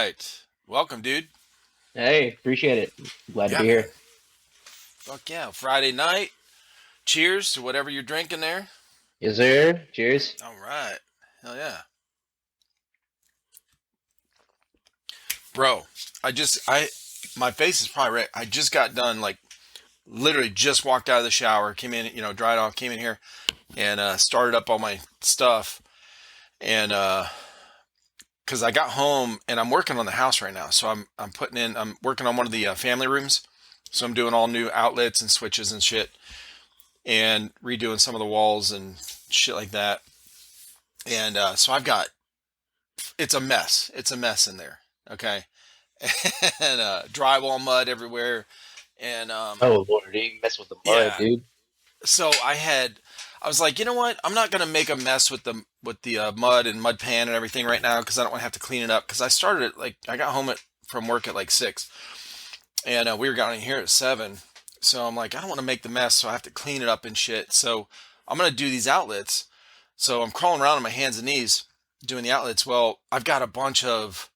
right. Welcome, dude. Hey, appreciate it. Glad to Yeah, be man. here. Fuck yeah. Friday night. Cheers to whatever you're drinking there. Yes, sir. Cheers. All right. Hell yeah. Bro, my face is probably red. I just got done, like, literally just walked out of the shower, came in, dried off, came in here, and started up all my stuff. And, because I got home and I'm working on the house right now. So I'm working on one of the family rooms. So I'm doing all new outlets and switches and shit and redoing some of the walls and shit like that. And so it's a mess. It's a mess in there. Okay. And drywall mud everywhere. And Oh Lord, you mess with the mud, yeah. dude. So I was like, you know what? I'm not gonna make a mess with the mud and mud pan and everything right now because I don't want to have to clean it up. Because I started it like I got home from work at like 6, and we were getting here at 7. So I'm like, I don't want to make the mess, so I have to clean it up and shit. So I'm gonna do these outlets. So I'm crawling around on my hands and knees doing the outlets. Well, I've got a bunch of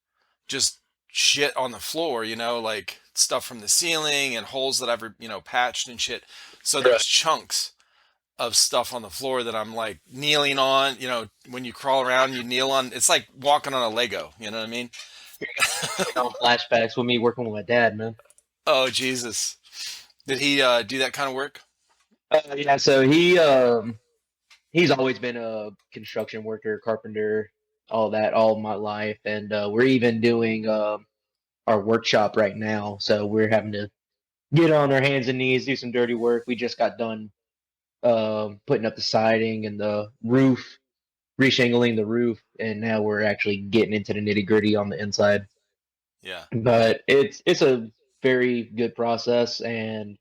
just shit on the floor, like stuff from the ceiling and holes that I've, patched and shit. So Right. there's chunks of stuff on the floor that I'm like kneeling on. When you crawl around, you kneel on. It's like walking on a Lego. You know what I mean? Like on flashbacks with me working with my dad, man. Oh, Jesus. Did he do that kind of work? Yeah, so he's always been a construction worker, carpenter, all that, all my life, and we're even doing our workshop right now. So we're having to get on our hands and knees, do some dirty work. We just got done putting up the siding and the roof, reshingling the roof, and now we're actually getting into the nitty gritty on the inside. Yeah. But it's a very good process, and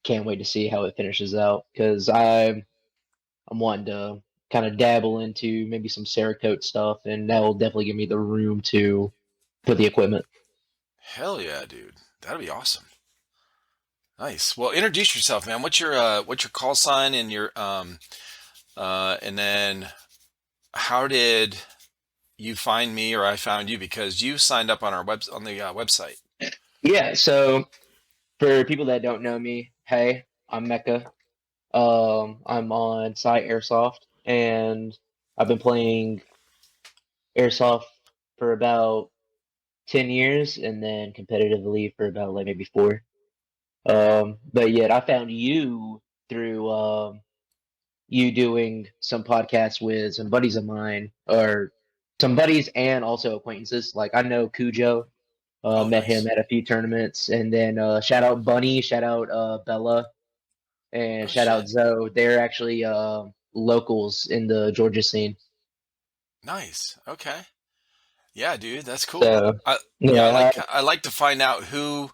can't wait to see how it finishes out because I'm wanting to kind of dabble into maybe some Cerakote stuff, and that will definitely give me the room to put the equipment. Hell yeah, dude. That'd be awesome. Nice. Well, introduce yourself, man. What's your call sign and then how did you find me or I found you because you signed up on our on the website. Yeah, so for people that don't know me, hey, I'm Mecha. I'm on Airsoft, and I've been playing Airsoft for about 10 years, and then competitively for about like maybe 4. But yet I found you through you doing some podcasts with some buddies of mine, or some buddies and also acquaintances. Like I know Cujo, Oh, met him nice. at a few tournaments, and then shout out Bunny, shout out Bella, and Oh, shout out shit. Zoe. They're actually locals in the Georgia scene. Nice. Okay. Yeah, dude, that's cool. So Yeah, yeah, I like to find out who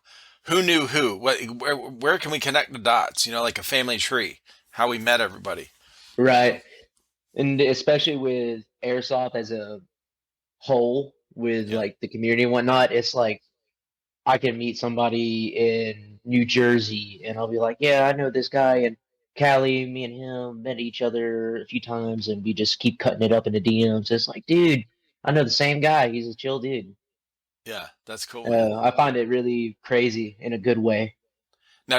knew who. Where can we connect the dots? Like a family tree. How we met everybody. You know? right. And especially with Airsoft as a whole, with Yeah. like the community and whatnot, it's like I can meet somebody in New Jersey and I'll be like, yeah, I know this guy in Cali. Me and him met each other a few times and we just keep cutting it up in the DMs. It's like, dude, I know the same guy. He's a chill dude. Yeah, that's cool, man. I find it really crazy in a good way. Now,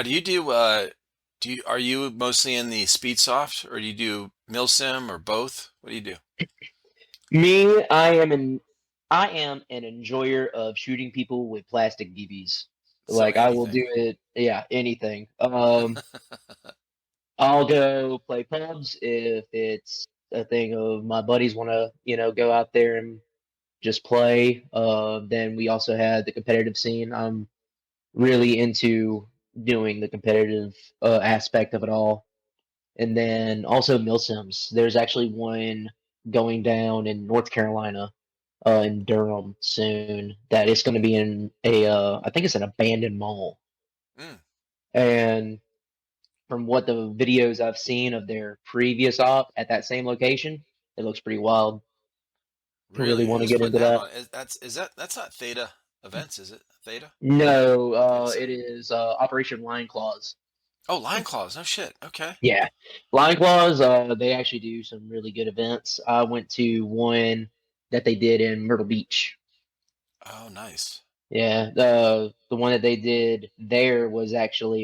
are you mostly in the speed soft or do you do milsim or both? What do you do? Me, I am an enjoyer of shooting people with plastic BBs. So Like I will anything. do it, yeah, anything. I'll go play pubs if it's a thing of my buddies want to, go out there and just play. Then we also had the competitive scene. I'm really into doing the competitive aspect of it all. And then also milsims. There's actually one going down in North Carolina, in Durham soon. That is going to be in I think it's an abandoned mall. Mm, And from what the videos I've seen of their previous op at that same location, it looks pretty wild. I really really? want to Who's get putting into that that. on? That's not Theta events, is it? Theta? No, Theta it Center? is Operation Line Claws. Oh, Line Claws. No shit. Okay. Yeah, Line Claws. They actually do some really good events. I went to one that they did in Myrtle Beach. Oh, nice. Yeah, the one that they did there was actually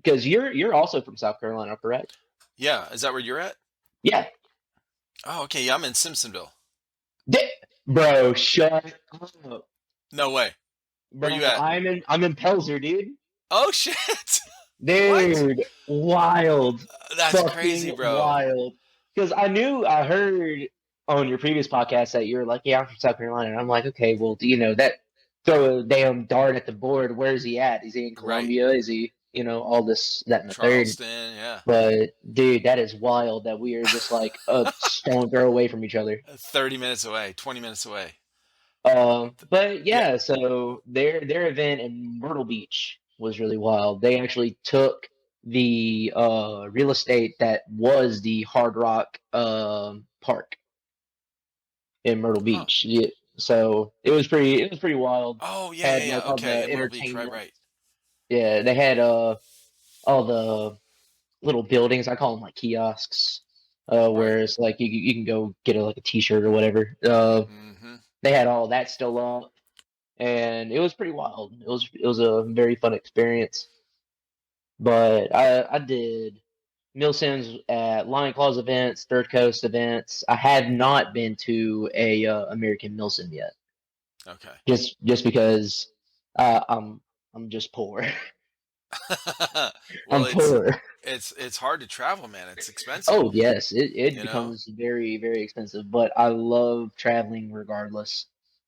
because you're also from South Carolina, correct? Yeah, is that where you're at? Yeah. Oh, okay. Yeah, I'm in Simpsonville. Di- Bro, shut up. No way. Where you Bro, at? I'm in Pelzer, dude. Oh shit. What? Dude, wild. That's crazy, Fucking bro. wild. Because I heard on your previous podcast that you were like, yeah, I'm from South Carolina. And I'm like, okay, well, do you know that throw a damn dart at the board. Where is he at? Is he in Right. Columbia? Is he, all this, that, and the third? Charleston, yeah. But dude, that is wild that we are just like a stone throw away from each other. 30 minutes away, 20 minutes away. But Yeah. yeah, so their event in Myrtle Beach was really wild. They actually took the real estate that was the Hard Rock park in Myrtle Huh. Beach. Yeah, so it was pretty wild. Oh, yeah, yeah, Had yeah. like all Okay, the in Myrtle Beach, right, entertainment. right. Yeah, they had all the little buildings. I call them like kiosks. Right. Where it's like you can go get like a T-shirt or whatever. Mm-hmm. They had all that still up, and it was pretty wild. It was a very fun experience. But I did Milsims at Lion Claws events, Third Coast events. I had not been to a American Milsim yet, Okay. just because I'm just poor. Well, I'm poor. it's hard to travel, man. It's expensive, Oh yes, it you know? becomes very very expensive, but I love traveling regardless.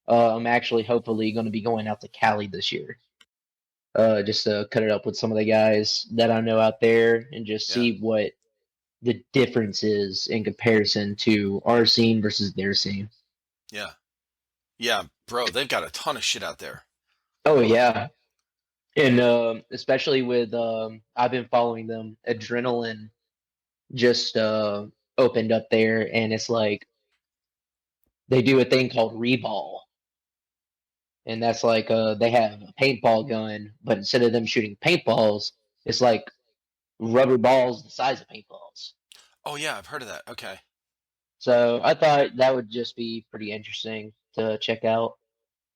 I'm actually hopefully going to be going out to Cali this year, just to cut it up with some of the guys that I know out there and just Yeah. see what the difference is in comparison to our scene versus their scene. Yeah. Yeah, bro, they've got a ton of shit out there. Oh yeah, and especially with I've been following them. Adrenaline just opened up there, and it's like they do a thing called reball, and that's like they have a paintball gun, but instead of them shooting paintballs, it's like rubber balls the size of paintballs. Oh, yeah, I've heard of that. Okay. So I thought that would just be pretty interesting to check out,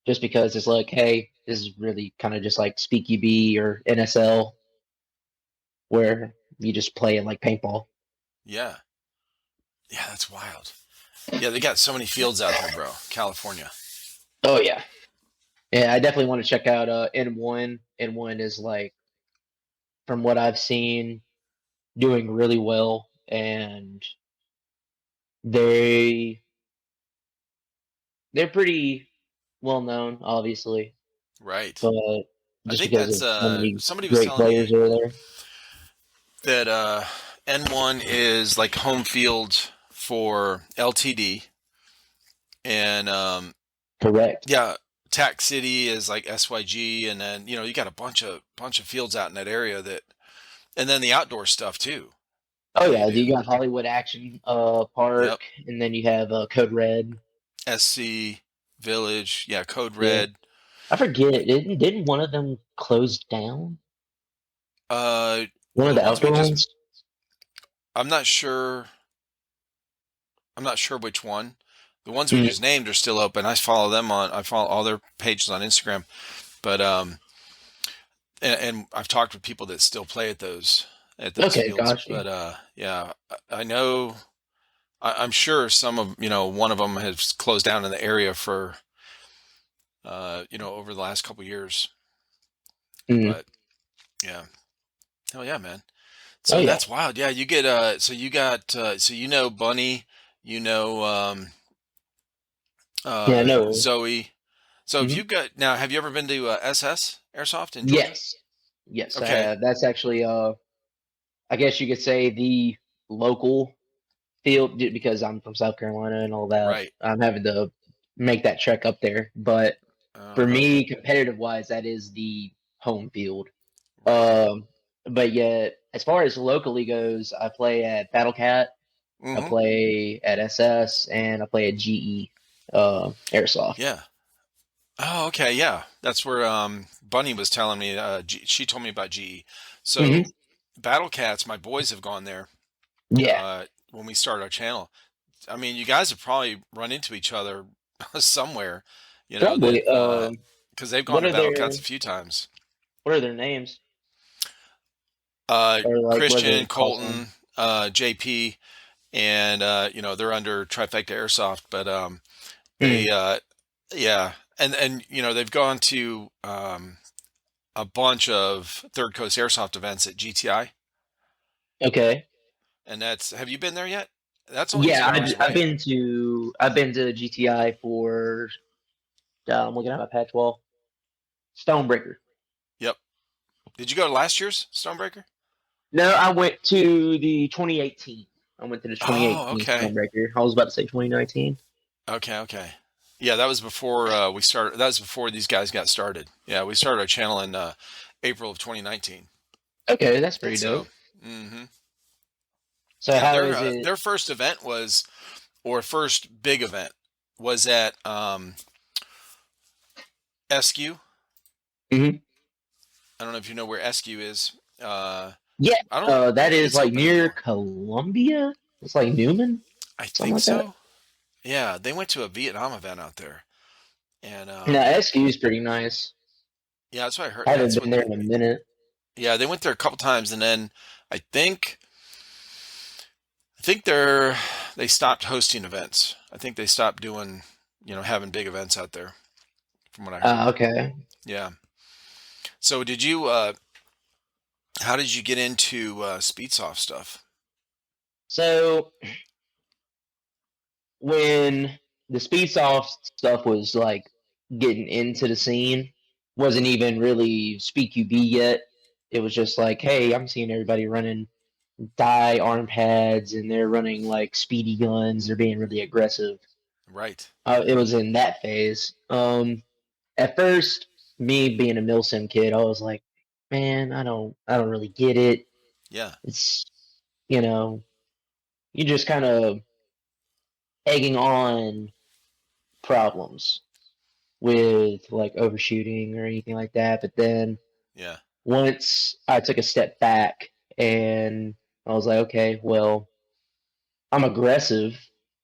just because it's like, hey, this is really kind of just like Speaky B or NSL, where you just play it like paintball. Yeah. Yeah, that's wild. Yeah, they got so many fields out there, bro. California. Oh yeah, yeah. I definitely want to check out N1. N1 is like, from what I've seen, doing really well, and they they're pretty well known, obviously, Right. but I just think because that's of so many somebody was great telling players me over there. that N1 is like home field for LTD, and Correct. yeah, Tac City is like SYG, and then you got a bunch of fields out in that area that, and then the outdoor stuff too Oh that they yeah, do. you got Hollywood Action Yep. Park, and then you have Code Red. SC Village, yeah, Code Yeah, Red. I forget. Didn't one of them close down? One Well, of the the ones we outdoor just, ones? I'm not sure. I'm not sure which one. The ones we Mm, just named are still open. I follow all their pages on Instagram. But and I've talked with people that still play at those okay, fields. got you. But yeah, I know. I'm sure some of one of them has closed down in the area for over the last couple years. Mm. But yeah, hell yeah, man. Oh So yeah, that's wild. Yeah, you get so you got Bunny, you know yeah, no. Zoe. So Hmm. have you ever been to SS Airsoft in Georgia? Yes, yes. Okay. That's actually I guess you could say the local field because I'm from South Carolina and all that. Right. I'm having to make that trek up there, but for Uh-huh. me, competitive wise, that is the home field. Right. Um, but yet, as far as locally goes, I play at Battle Cat, I Mm-hmm. play at SS, and I play at GE Airsoft. Yeah. Oh, okay. Yeah. That's where Bunny was telling me. She told me about GE. Hmm. So Battle Cats, my boys have gone there Yeah. when we started our channel. I mean, you guys have probably run into each other somewhere. You know that Probably. because they've gone What to are Battle their Cuts a few times. what are their names? Or like what are Christian, their call Colton, signs? JP, and they're under Trifecta Airsoft, but Hmm. they yeah, and they've gone to a bunch of Third Coast Airsoft events at GTI, Okay. and that's have you been there yet? That's only Yeah, 2 hours I've away. been to GTI for I'm looking at my patch wall. Stonebreaker. Yep. Did you go to last year's Stonebreaker? No, I went to the 2018. I went to the Oh, 2018 okay. Stonebreaker. I was about to say 2019. Okay, okay. Yeah, that was before we started. That was before these guys got started. Yeah, we started our channel in April of 2019. Okay, that's pretty So, dope. hmm So yeah, how is it? their first event was, or first big event was at SQ. Mhm. I don't know if you know where SQ is. Yeah, I don't that think is it's like open near anymore. Columbia. It's like Newman, I something think like that. so. Yeah, they went to a Vietnam event out there, and No, SQ is pretty nice. yeah, that's what I heard. I Yeah, haven't that's been what. there in a minute. Yeah, they went there a couple times, and then I think I think they stopped hosting events. I think they stopped doing having big events out there, from what I heard. Okay. Yeah. So did you? How did you get into Speedsoft stuff? So when the Speedsoft stuff was like getting into the scene, wasn't even really SpeedQB yet. It was just like, hey, I'm seeing everybody running dye arm pads and they're running like speedy guns. They're being really aggressive. Right. It was in that phase. At first, me being a Milsim kid, I was like, man, I don't really get it. Yeah. It's, you know, you just kind of egging on problems with like overshooting or anything like that. But then Yeah. once I took a step back and I was like, okay, well, I'm aggressive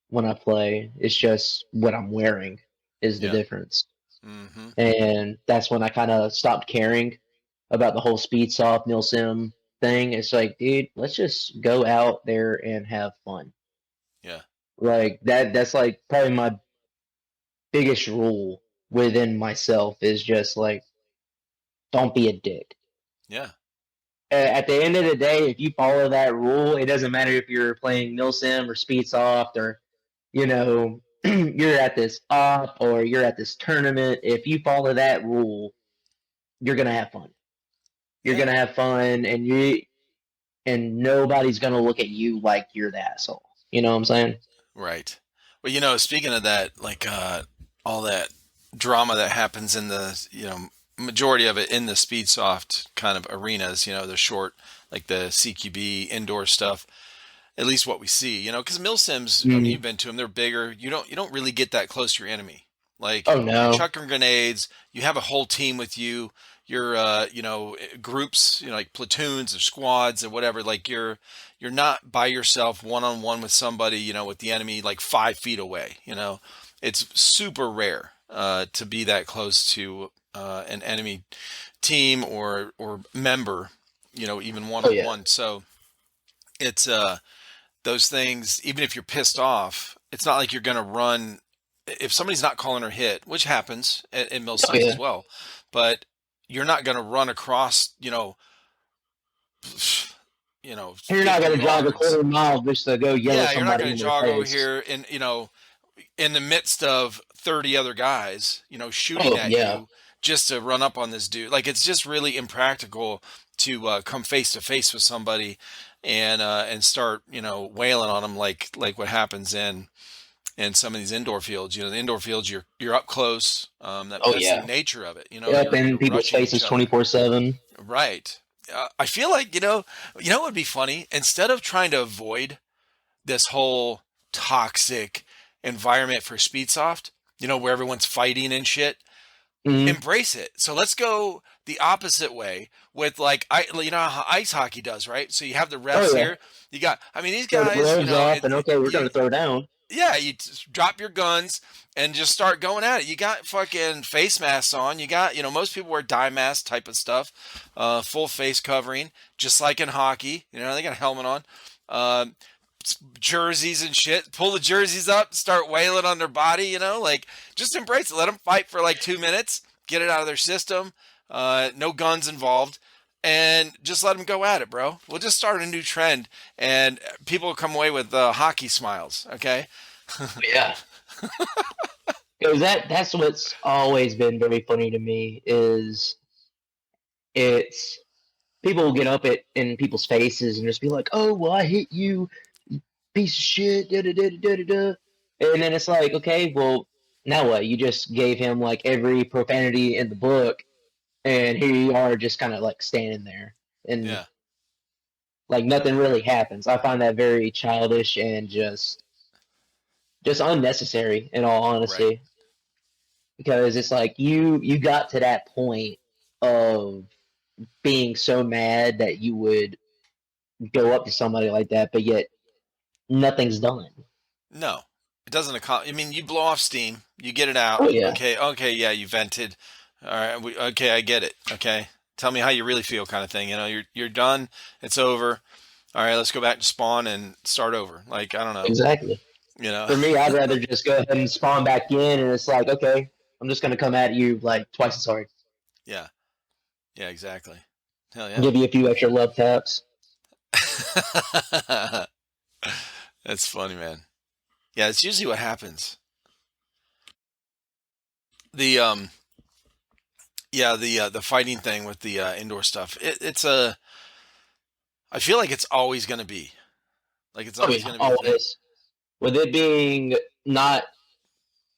when I play. It's just what I'm wearing is the Yeah. difference. Mm-hmm. And that's when I kind of stopped caring about the whole speed soft nil sim thing. It's like, dude, let's just go out there and have fun. Yeah. Like that's like probably my biggest rule within myself is just like don't be a dick. Yeah. At the end of the day, if you follow that rule, it doesn't matter if you're playing Milsim or Speedsoft or you're at this op or you're at this tournament. If you follow that rule, you're gonna have fun. You're Yeah. gonna have fun, and nobody's gonna look at you like you're the asshole. You know what I'm saying? Right. Well, speaking of that, like all that drama that happens in the, majority of it in the Speedsoft kind of arenas, the short, like the CQB indoor stuff, at least what we see, because Milsims, I mean, Mm. you've been to them, they're bigger. You don't really get that close to your enemy. Like Oh you're no, chucking grenades, you have a whole team with you. You're groups, like platoons or squads or whatever. Like you're not by yourself one on one with somebody, with the enemy like 5 feet away. It's super rare to be that close to an enemy team or member, even one oh on yeah, one. So it's those things, even if you're pissed off, it's not like you're going to run. If somebody's not calling her hit, which happens in oh Milsims as yeah. well, but you're not going to run across, You're not 50 gonna jog a yards. quarter mile just to go yell at Yeah, you're not somebody going in to their jog over face. here and, in the midst of 30 other guys, shooting Oh at yeah, you just to run up on this dude. Like it's just really impractical to come face to face with somebody and start, wailing on them like what happens in some of these indoor fields. The indoor fields you're up close. oh That's the yeah. nature of it. Up You're in people's rushing each faces other. 24/7. Right. I feel like what would be funny instead of trying to avoid this whole toxic environment for Speedsoft, where everyone's fighting and shit. Mm. Embrace it. So let's go the opposite way with like how ice hockey does, right? So you have the Oh refs yeah. here. You got, I mean, these Throw the guys, gloves off and okay, we're gonna throw down. yeah, you drop your guns and just start going at it. You got fucking face masks on. You got, most people wear dye mask type of stuff, full face covering, just like in hockey. They got a helmet on, uh, jerseys and shit. Pull the jerseys up, start wailing on their body. Like just embrace it. Let them fight for like 2 minutes, get it out of their system. No guns involved. And just let them go at it, bro. We'll just start a new trend, and people will come away with hockey smiles. Okay. Yeah. Because that's what's always been very funny to me is it's people will get up in people's faces and just be like, "Oh, well, I hit you, you piece of shit." Da, da, da, da, da, da. And then it's like, okay, well, now what? You just gave him like every profanity in the book, and here you are, just kind of like standing there, and Yeah. like nothing really happens. I find that very childish and just unnecessary, in all Right. honesty, because it's like you got to that point of being so mad that you would go up to somebody like that, but yet nothing's done. No, it doesn't. I mean, you blow off steam, you get it out. Oh yeah, Okay. Okay. Yeah, you vented. All right. Okay, I get it. Okay. Tell me how you really feel, kind of thing. You're done. It's over. All right. Let's go back to spawn and start over. Like I don't know. exactly. You know. For me, I'd rather just go ahead and spawn back in, and it's like, okay, I'm just gonna come at you like twice as hard, Yeah. Yeah. Exactly. Hell give you a few extra love taps. yeah. That's funny, man. Yeah, it's usually what happens. The yeah, the fighting thing with the indoor stuff. It's a. I feel like it's always gonna be like it's Oh always yeah, gonna be a thing. always. With it being not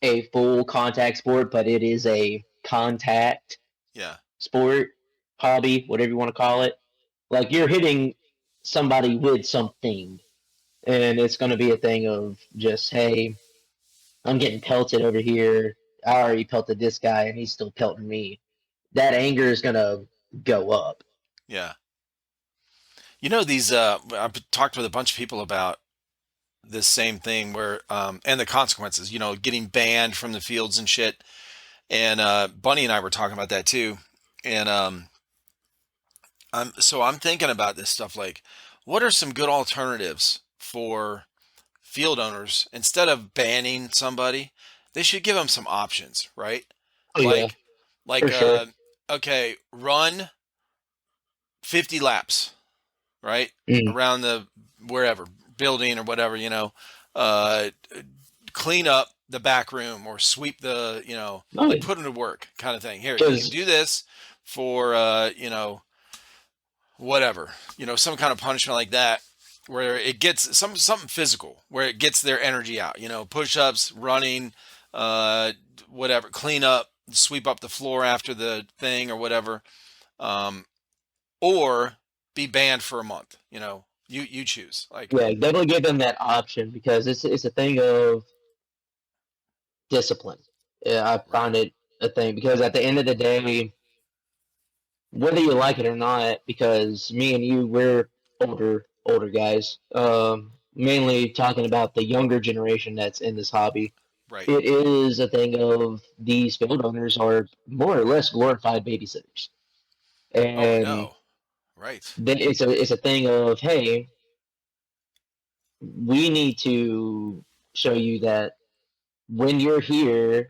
a full contact sport, but it is a contact Yeah. sport, hobby, whatever you want to call it. Like you're hitting somebody with something, and it's going to be a thing of just, hey, I'm getting pelted over here. I already pelted this guy, and he's still pelting me. That anger is going to go up. Yeah. These I've talked with a bunch of people about this same thing where and the consequences, getting banned from the fields and shit. And Bunny and I were talking about that too. And I'm thinking about this stuff like what are some good alternatives for field owners instead of banning somebody? They should give them some options, right? Oh yeah, Like for like sure. okay, run 50 laps, right? Mm. Around the wherever building or whatever, uh, clean up the back room or sweep the, Oh like yeah, put them to work kind of thing. Here, you can because do this for, whatever, some kind of punishment like that where it gets something physical where it gets their energy out, push-ups, running, whatever, clean up, sweep up the floor after the thing or whatever. Um, or be banned for a month. You choose. Like, yeah, definitely give them that option because it's a thing of discipline. Yeah, I right, find it a thing because at the end of the day, whether you like it or not, because me and you, we're older guys. Mainly talking about the younger generation that's in this hobby. right. It is a thing of these field owners are more or less glorified babysitters, Oh, I and know. Right. then it's a thing of, hey, we need to show you that when you're here,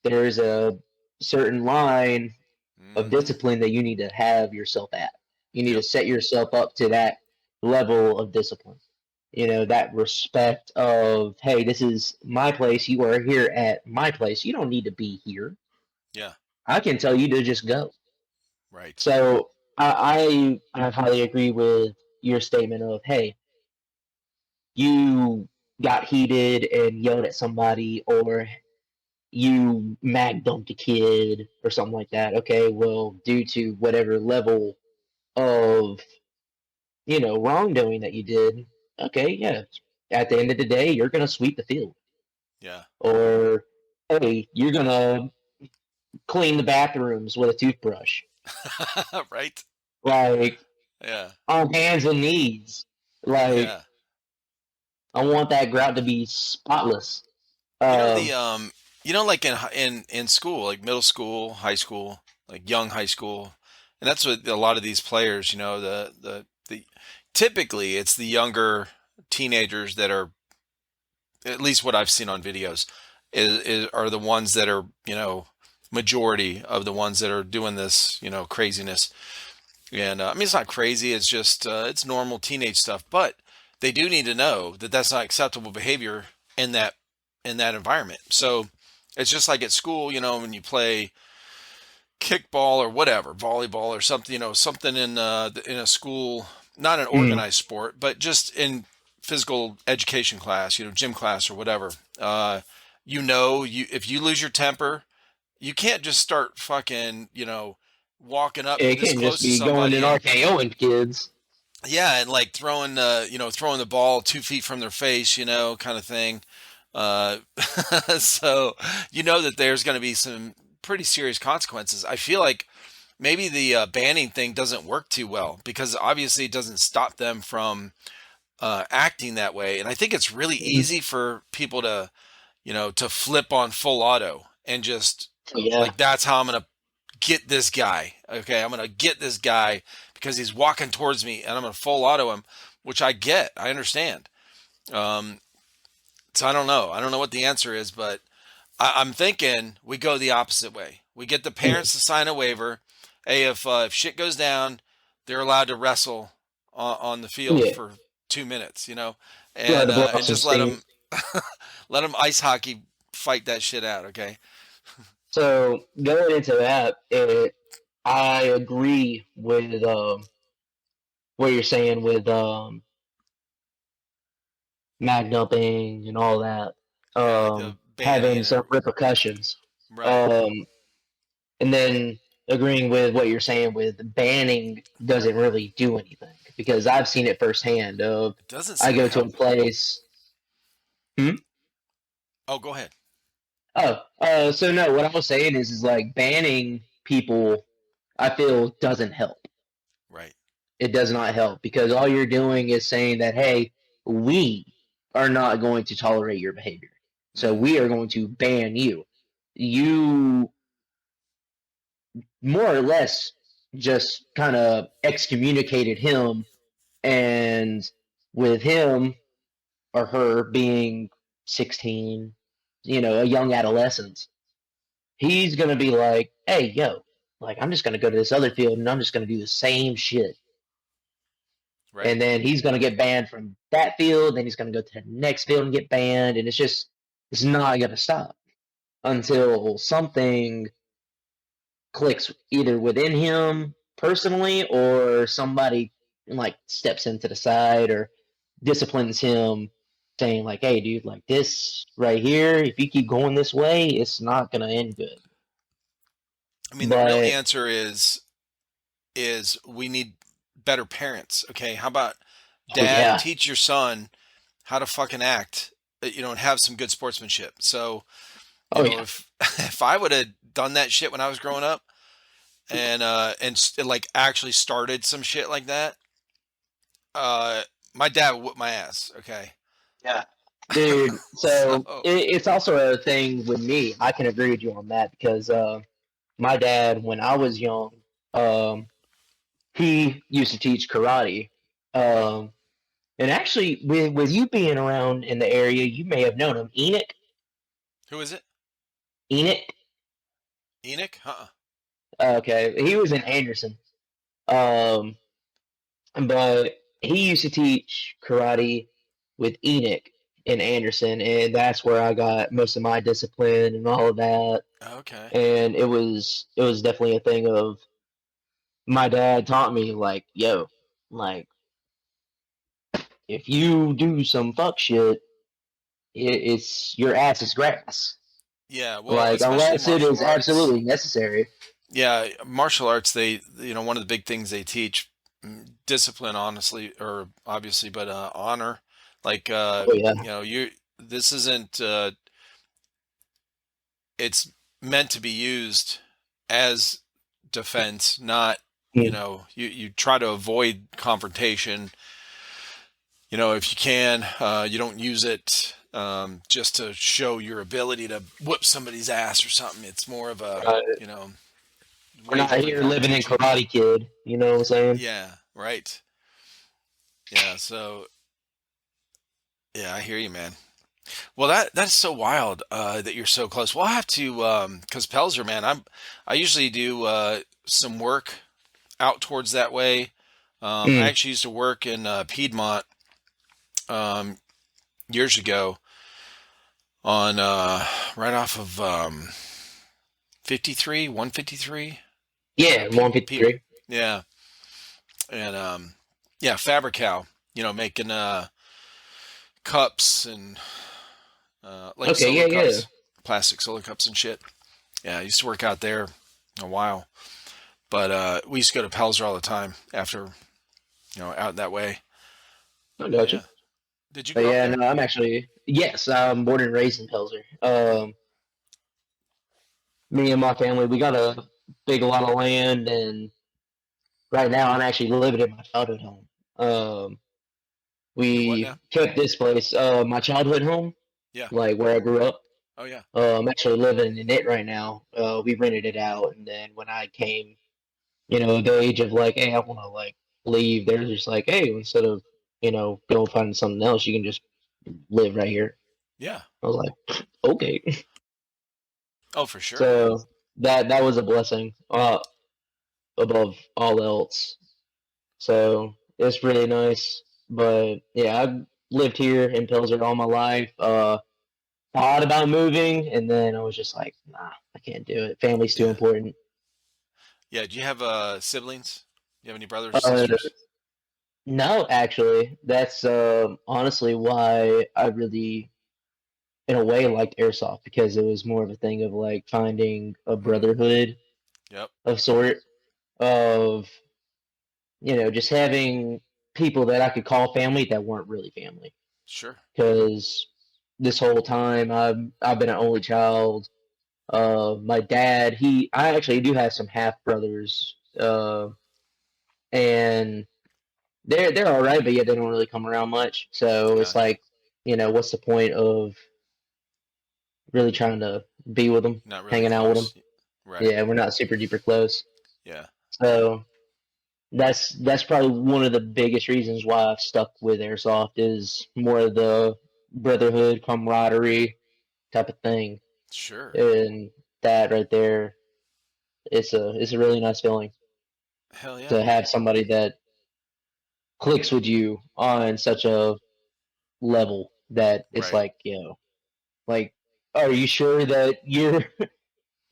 there's a certain line of Mm-hmm. discipline that you need to have yourself at. You need to Yep. set yourself up to that level of discipline. That respect of, hey, this is my place. You are here at my place. You don't need to be here. Yeah. I can tell you to just go. Right. So I highly agree with your statement of, hey, you got heated and yelled at somebody, or you mag dumped a kid or something like that. Okay, well, due to whatever level of wrongdoing that you did, okay, yeah, at the end of the day, you're gonna sweep the field, Yeah. or hey, you're gonna clean the bathrooms with a toothbrush, right. like Yeah. on hands and knees, like Yeah. I want that grout to be spotless. You know Um, the like in school, like middle school, high school, like young high school, and that's what a lot of these players, the typically it's the younger teenagers that are, at least what I've seen on videos, are the ones that are, majority of the ones that are doing this, craziness. And I mean, it's not crazy. It's just it's normal teenage stuff. But they do need to know that that's not acceptable behavior in that environment. So it's just like at school, when you play kickball or whatever, volleyball or something, something in a school, not an mm, organized sport, but just in physical education class, gym class or whatever. You if you lose your temper, you can't just start fucking, walking up it this can't just close to be going somebody and and RKOing kids. yeah, and like throwing the ball 2 feet from their face, kind of thing. Uh, so you know that there's going to be some pretty serious consequences. I feel like maybe the banning thing doesn't work too well because obviously it doesn't stop them from acting that way. And I think it's really Mhm. easy for people to, to flip on full auto and just Yeah, like, that's how I'm going to get this guy. Okay, I'm gonna get this guy because he's walking towards me, and I'm gonna full auto him, which I get, I understand. Um, so I don't know. I don't know what the answer is, but I'm thinking we go the opposite way. We get the mm, parents to sign a waiver. Hey, if shit goes down, they're allowed to wrestle on the field yeah. for 2 minutes, Blood and to blow and off some just let steam. them let them ice hockey fight that shit out. Okay. So going into that, I agree with what you're saying with mag dumping and all that, Yeah, the banning having and some repercussions. right. Um, and then agreeing with what you're saying with banning doesn't really do anything because I've seen it firsthand. Of It doesn't I seem to go to a help. place. Hmm? Oh, go ahead. Oh, so no, what I was saying is like banning people. I feel doesn't help. Right. It does not help because all you're doing is saying that, hey, we are not going to tolerate your behavior. So Mm-hmm. we are going to ban you. You more or less just kind of excommunicated him, and with him or her being 16, a young adolescent, he's going to be like, hey, yo, like, I'm just going to go to this other field and I'm just going to do the same shit. Right. And then he's going to get banned from that field. Then he's going to go to the next field and get banned. And it's not going to stop until something clicks either within him personally or somebody like steps into the side or disciplines him, saying like, hey dude, like this right here, if you keep going this way, it's not going to end good. I mean, the real But answer is we need better parents. Okay, how about oh dad yeah, teach your son how to fucking act, and have some good sportsmanship. So, oh yeah, if if I would have done that shit when I was growing up and like actually started some shit like that, uh, my dad would whip my ass. Okay, yeah, dude. So so it's also a thing with me. I can agree with you on that because my dad, when I was young, um, he used to teach karate. Um, And actually, with you being around in the area, you may have known him. Enoch? who is it? Enoch? Enoch? Okay, he was in Anderson. Um, but he used to teach karate with Enoch in Anderson, and that's where I got most of my discipline and all of that. Okay. And it was definitely a thing of my dad taught me like, yo, like if you do some fuck shit, it's your ass is grass. Yeah. Well, Like especially unless it martial is arts. absolutely necessary. Yeah, martial arts, they, one of the big things they teach, discipline, honestly, or obviously, but honor. Like, Oh yeah. this isn't, it's meant to be used as defense, not, Mm. you try to avoid confrontation if you can, you don't use it just to show your ability to whip somebody's ass or something. It's more of a, Uh, you know, we're way not to here kind of living in teach them. Karate Kid. You know what I'm saying? Yeah, right. Yeah, so yeah, I hear you, man. Well, that's so wild that you're so close. We'll have to, because Pelzer, man, I usually do some work out towards that way. I Mm. actually used to work in Piedmont um, years ago on right off of 53, 153. Yeah, Piedmont, 153. yeah, and yeah, Fabrical. Making cups and like Okay, solo yeah, yeah. cups, plastic solo cups and shit. Yeah, I used to work out there a while, but we used to go to Pelzer all the time after out that way. I But got you. yeah, did you But grow up yeah, there? no, I'm actually yes, I'm born and raised in Pilser. Me and my family, we got a big lot of land, and right now I'm actually living in my childhood home. Um, Your what now? we kept this place, my childhood home, Yeah. like where I grew up. Oh yeah. I'm actually living in it right now. We rented it out, and then when I came, the age of like, hey, I want to like leave, they're just like, hey, instead of go find something else, you can just live right here. Yeah. I was like, okay. Oh, for sure, man. So that was a blessing, above all else. So it's really nice. But yeah, I've lived here in Pilsen all my life. Thought about moving, and then I was just like, nah, I can't do it. Family's too Yeah. important. Yeah. Do you have siblings? Do you have any brothers or Uh, sisters? no, actually, that's honestly why I really, in a way, liked Airsoft because it was more of a thing of like finding a Hmm. brotherhood Yep. of sort of just having people that I could call family that weren't really family. Sure. Because this whole time I've been an only child. My dad, I actually do have some half brothers, and they're all right, but yet they don't really come around much. So it's Gotcha. like, what's the point of really trying to be with them, Not really hanging out with them? close. Right. Yeah, we're not super duper close. Yeah. So that's probably one of the biggest reasons why I've stuck with airsoft is more of the brotherhood, camaraderie type of thing, Sure. and that right there, it's a really nice feeling Hell yeah. to have somebody that clicks with you on such a level that it's Right. like like, are you sure that you're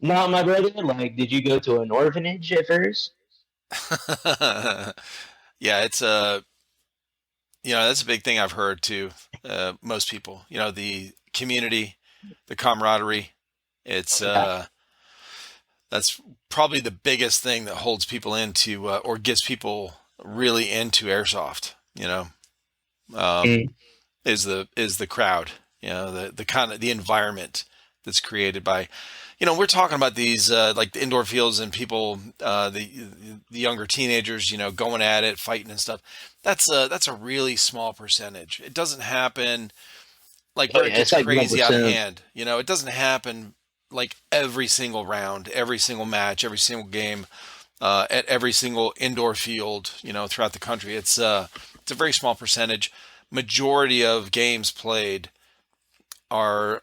not my brother? Like, did you go to an orphanage at first? Yeah. It's that's a big thing I've heard too. Most people, the community, the camaraderie. Oh It's yeah. that's probably the biggest thing that holds people into or gets people really into airsoft. Um, Mm, is the crowd. The kind of the environment that's created by. We're talking about these like the indoor fields and people, the younger teenagers, going at it, fighting and stuff. That's a really small percentage. It doesn't happen like oh where it yeah, gets it's like one crazy out of percent. hand. It doesn't happen like every single round, every single match, every single game, at every single indoor field, throughout the country. It's a very small percentage. Majority of games played are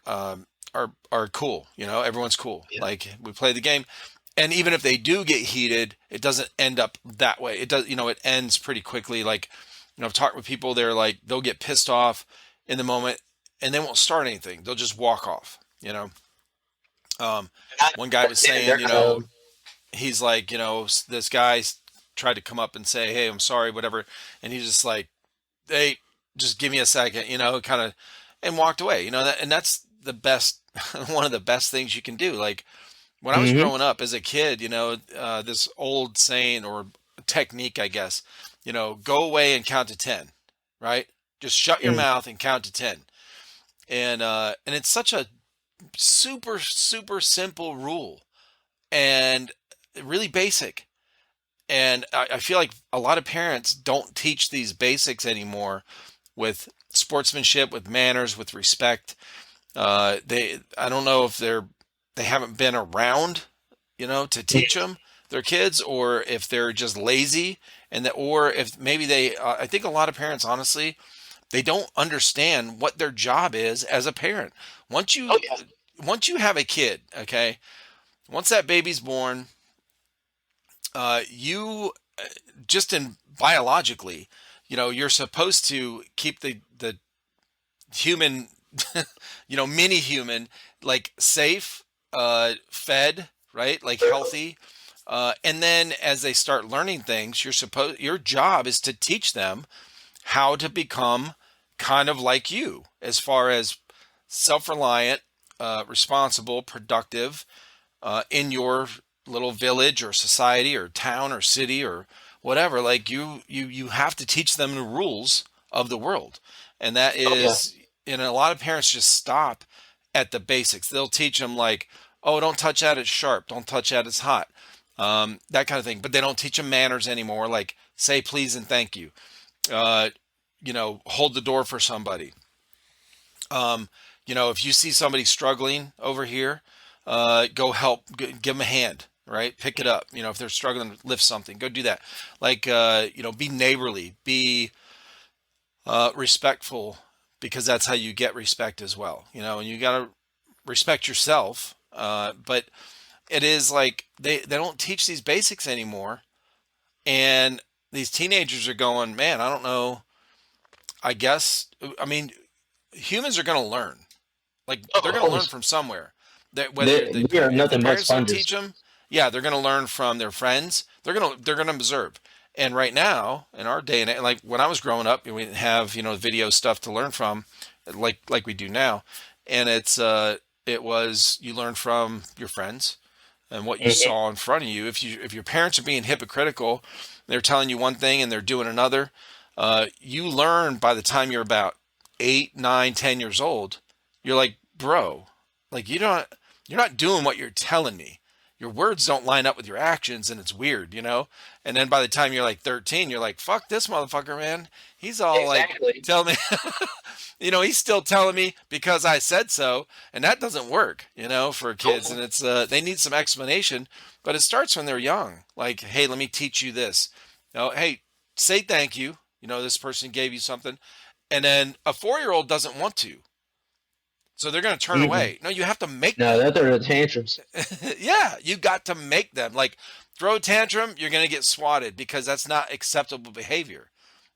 are cool. Everyone's cool. Yeah. Like we play the game, and even if they do get heated, it doesn't end up that way. It does. It ends pretty quickly. Like I've talked with people. They're like they'll get pissed off in the moment, and they won't start anything. They'll just walk off. Um, one guy was Yeah, saying, they're he's like, this guy tried to come up and say, hey, I'm sorry, whatever, and he's just like, hey, just give me a second, kind of, and walked away, and that's the best, one of the best things you can do. Like when I was mm-hmm. growing up as a kid, this old saying or technique, I guess, go away and count to 10, right? Just shut your Mm. mouth and count to 10. And it's such a super, super simple rule and really basic. And I feel like a lot of parents don't teach these basics anymore with sportsmanship, with manners, with respect. I don't know if they haven't been around, to teach them their kids, or if they're just lazy, or if maybe they. I think a lot of parents, honestly, they don't understand what their job is as a parent. Once Oh you yeah. once you have a kid, okay, once that baby's born, you just in biologically, you're supposed to keep the human, mini human, like safe, fed, right, like healthy, and then as they start learning things, your job is to teach them how to become kind of like you, as far as self-reliant, responsible, productive, in your little village or society or town or city or whatever. Like you have to teach them the rules of the world, and that Oh yeah. is, a lot of parents just stop at the basics. They'll teach them like, oh, don't touch that, it's sharp, don't touch that, it's hot, that kind of thing. But they don't teach them manners anymore, like say please and thank you, uh, hold the door for somebody. Um, if you see somebody struggling over here, go help, give them a hand, right? Pick it up. If they're struggling to lift something, go do that. Like, be neighborly, be respectful, because that's how you get respect as well. And you got to respect yourself. But it is like they don't teach these basics anymore. And these teenagers are going, man, I don't know. I guess, I mean, humans are going to learn. Like they're Oh, going to learn always. from somewhere. That whether We are if the nothing but parents don't sponges. teach them, yeah, they're going to learn from their friends. They're going to observe. And right now, in our day and like when I was growing up, we didn't have video stuff to learn from, like we do now. And it was, you learn from your friends and what you Mhm. saw in front of you. If your parents are being hypocritical, they're telling you one thing and they're doing another. You learn by the time you're about 8, 9, 10 years old. You're like, bro, like you're not doing what you're telling me. Your words don't line up with your actions, and it's weird. And then by the time you're like 13, you're like, fuck this motherfucker, man. He's all like, Exactly. tell me, he's still telling me because I said so, and that doesn't work, for kids. And Oh, it's they need some explanation, but it starts when they're young. Like, hey, let me teach you this. Hey, say thank you. This person gave you something, and then a 4-year-old doesn't want to, so they're going to turn mm-mm. away. No, you have to make No, them. that are the tantrums. Yeah, you got to make them. Like, throw a tantrum, you're going to get swatted because that's not acceptable behavior,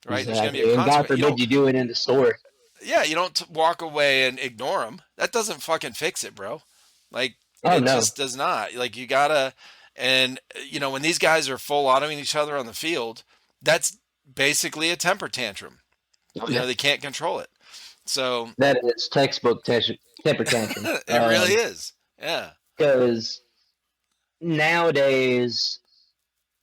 right? There's going to be a Exactly. And God consequence. forbid you do it in the store. Yeah, you don't walk away and ignore them. That doesn't fucking fix it, bro. Like, Oh it no. just does not. Like, you gotta, and when these guys are full autoing each other on the field, that's basically a temper tantrum. Oh yeah. They can't control it. So That is textbook temper tantrum. it really is. Yeah. Because nowadays,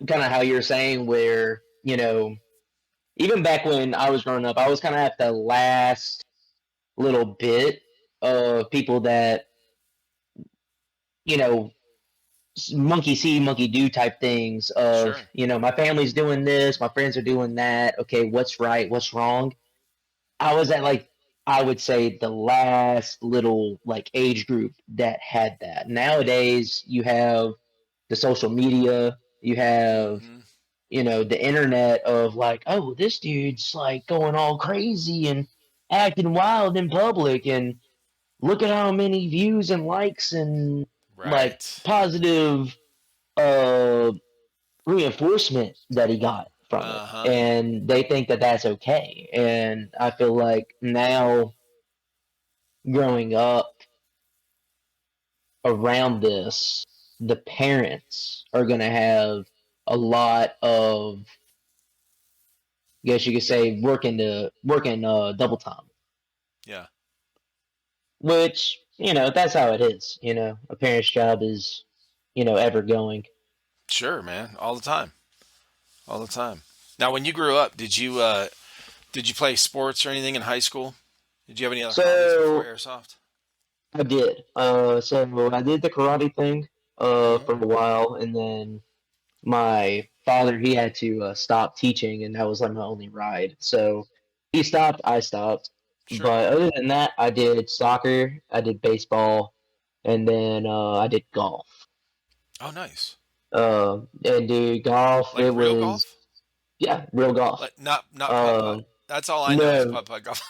kind of how you're saying, where, even back when I was growing up, I was kind of at the last little bit of people that, you know, monkey see, monkey do type things of, Sure. my family's doing this, my friends are doing that. Okay, what's right? What's wrong? I was at like, I would say the last little like age group that had that. Nowadays, you have the social media, you have, Mm-hmm. the internet of like, oh, this dude's like going all crazy and acting wild in public, and look at how many views and likes and like Right. positive uh reinforcement that he got from it, Uh huh. and they think that that's okay. And I feel like now, growing up around this, the parents are going to have a lot of, I guess you could say, working double time, Yeah. which, that's how it is. A parent's job is, ever going. Sure, man. All the time. All the time. Now, when you grew up, did you play sports or anything in high school? Did you have any other hobbies before So airsoft? I did. So I did the karate thing Mm-hmm. for a while, and then my father, he had to stop teaching, and that was like my only ride. So he stopped, I stopped. Sure. But other than that, I did soccer, I did baseball, and then I did golf. Oh, nice. And dude, golf, Like it real was, golf? yeah, real golf. Like not putt putt. Um, That's all I know is no, putt putt golf.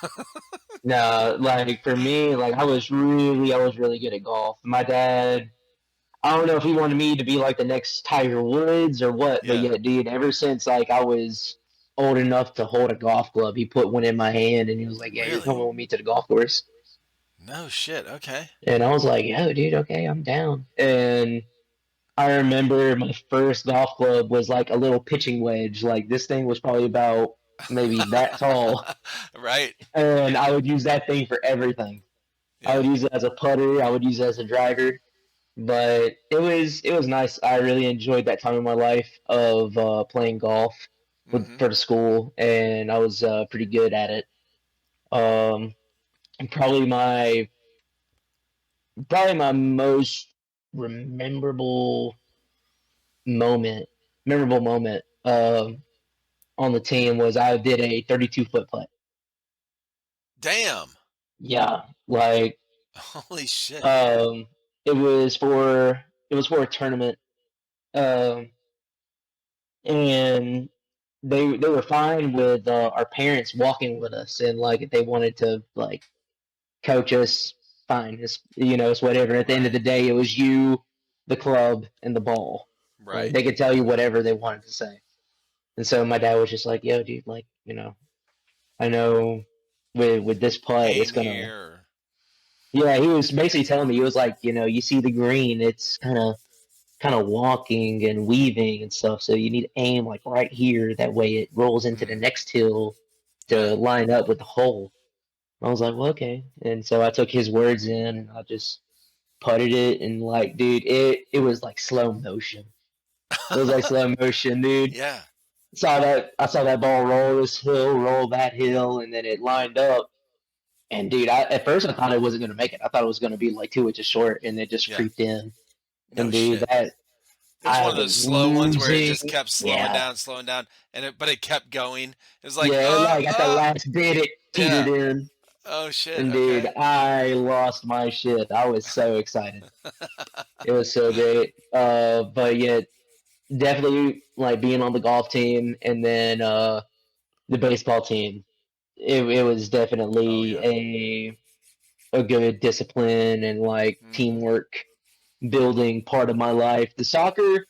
no, like for me, like I was really good at golf. My dad, I don't know if he wanted me to be like the next Tiger Woods or what, but Yeah. yeah, dude, ever since like I was old enough to hold a golf club, he put one in my hand and he was like, "Yeah, you're Really? coming with me to the golf course." No shit. Okay. And I was like, "Yo, dude, okay, I'm down." And I remember my first golf club was like a little pitching wedge. Like this thing was probably about maybe that tall, Right. and I would use that thing for everything. I would Yeah. use it as a putter. I would use it as a driver. But it was nice. I really enjoyed that time in my life of playing golf Mm-hmm. for the school, and I was pretty good at it. Um, and probably my most rememberable memorable moment on the team was I did a 32-foot putt. Damn. Yeah, like Holy shit. um, it was for a tournament. Um, and they were fine with our parents walking with us, and like if they wanted to like coach us, fine. It's whatever. At the end of Right. the day, it was you, the club, and the ball. Like Right. they could tell you whatever they wanted to say. And so my dad was just like, "Yo, dude, like I know with this putt, it's Aim gonna." here. Yeah, he was basically telling me, he was like, you see the green, it's kind of walking and weaving and stuff. So you need to aim like right here. That way it rolls into the Mm. next hill Yeah. to line up with the hole. I was like, well, okay. And so I took his words in and I just putted it and like, dude, it was like slow motion. It was like slow motion, dude. Yeah. I saw that ball roll this hill, roll that hill, and then it lined up. And dude, at first I thought it wasn't gonna make it. I thought it was gonna be like 2 inches short, and it just Yeah. creeped in. No And dude, shit. that It was I one of was those slow ones where it losing. just kept Yeah, slowing down, and it kept going. It was like, yeah, like at the last bit, it teetered yeah. in, Oh shit. and dude, Okay. I lost my shit. I was so excited. It was so great. But yeah, definitely like being on the golf team and then the baseball team. It was Oh definitely yeah. a good discipline and like Hmm. teamwork building part of my life. The soccer,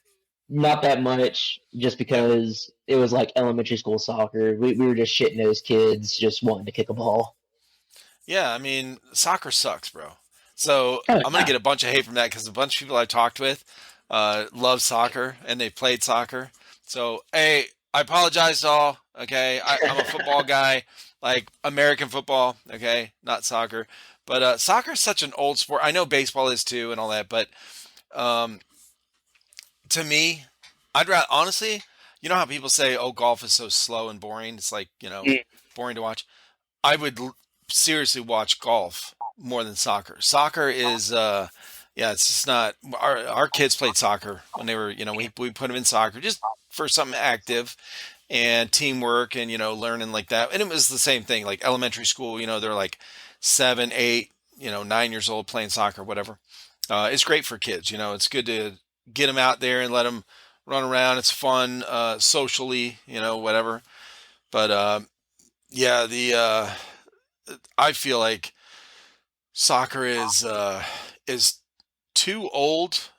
not that much, just Yeah. because it was like elementary school soccer. We were just shitting those kids just wanting to kick a ball. Yeah, I mean, soccer sucks, bro. So Oh I'm gonna yeah. get a bunch of hate from that because a bunch of people I talked with love soccer and they played soccer. So hey, I apologize to all. Okay, I'm a football guy, like American football. Okay, not soccer. But soccer is such an old sport. I know baseball is too and all that, but um, to me, I'd rather honestly, you know how people say, "Oh, golf is so slow and boring." It's like boring to watch. I would seriously watch golf more than soccer. Soccer is, yeah, it's just not. Our kids played soccer when they were, we put them in soccer just for something active and teamwork and learning like that. And it was the same thing, like elementary school. They're like 7, 8, 9 years old playing soccer, whatever. It's great for kids. It's good to get them out there and let them run around. It's fun, socially, whatever. But yeah, the I feel like soccer is too old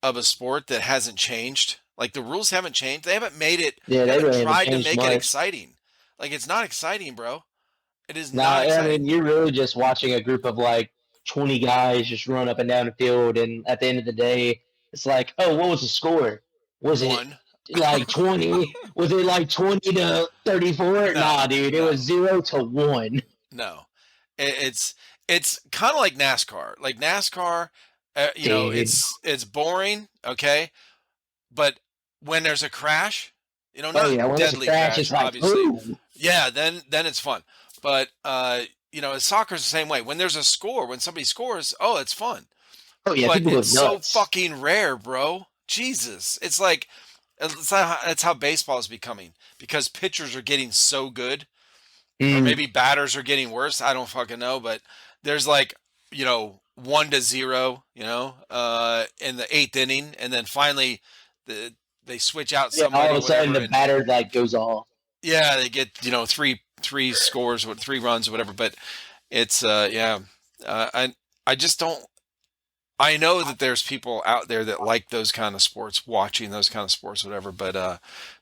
of a sport that hasn't changed. Like the rules haven't changed. They haven't made it. Yeah, They they haven't really haven't tried to changed make it much. exciting. Like it's not exciting, bro. It is Nah, not I exciting. mean, you're really just watching a group of like 20 guys just run up and down the field, and at the end of the day, it's like, oh, what was the score? Was it One, like 20? Was it like 20 to 34? no, Nah, dude, it was no, 0 to 1. no. It's kind of like NASCAR. Like NASCAR, Dude. it's boring, okay, but when there's a crash, Oh, not yeah, when there's a deadly crash, crash, it's like, obviously. ooh. Yeah, then it's fun. But soccer's the same way. When there's a score, when somebody scores, oh, it's fun. Oh, yeah, But people go it's so nuts. fucking rare, bro. Jesus, it's like that's how baseball is becoming because pitchers are getting so good. or Mm, maybe batters are getting worse. I don't fucking know, but there's like, 1-0, in the eighth inning, and then finally the they switch out yeah, all of somebody, a sudden whatever, the and batter like goes off. yeah, they get three scores, 3 runs, or whatever. But it's yeah, I just don't. I know that there's people out there that like those kind of sports, watching those kind of sports, whatever. But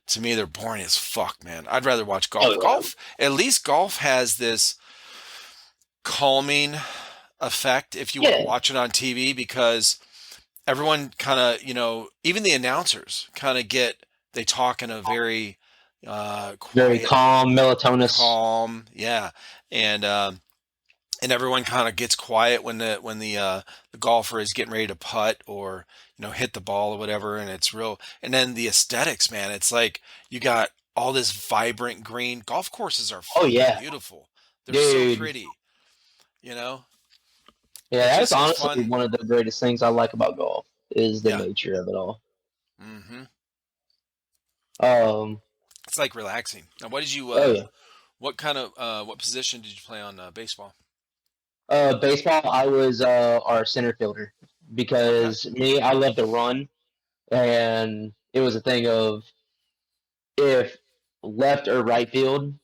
to me, they're boring as fuck, man. I'd rather watch golf. Oh At least golf has this calming effect if you want to yeah, watch it on TV, because everyone kind of, even the announcers kind of they talk in a very very quiet, calm, melatoninous. calm, yeah, and and everyone kind of gets quiet when the golfer is getting ready to putt, or hit the ball or whatever, and it's real. And then the aesthetics, man, it's like you got all this vibrant green. Golf courses are Oh fucking yeah, beautiful. They're so dude. pretty, you know. Yeah, that's It's honestly fun. one of the greatest things I like about golf is the Yeah. nature of it all. Hmm. Um, It's like relaxing. Now, oh yeah. what position did you play on baseball? Baseball, I was our center fielder Okay. because me, I love to run, and it was a thing of if left or right field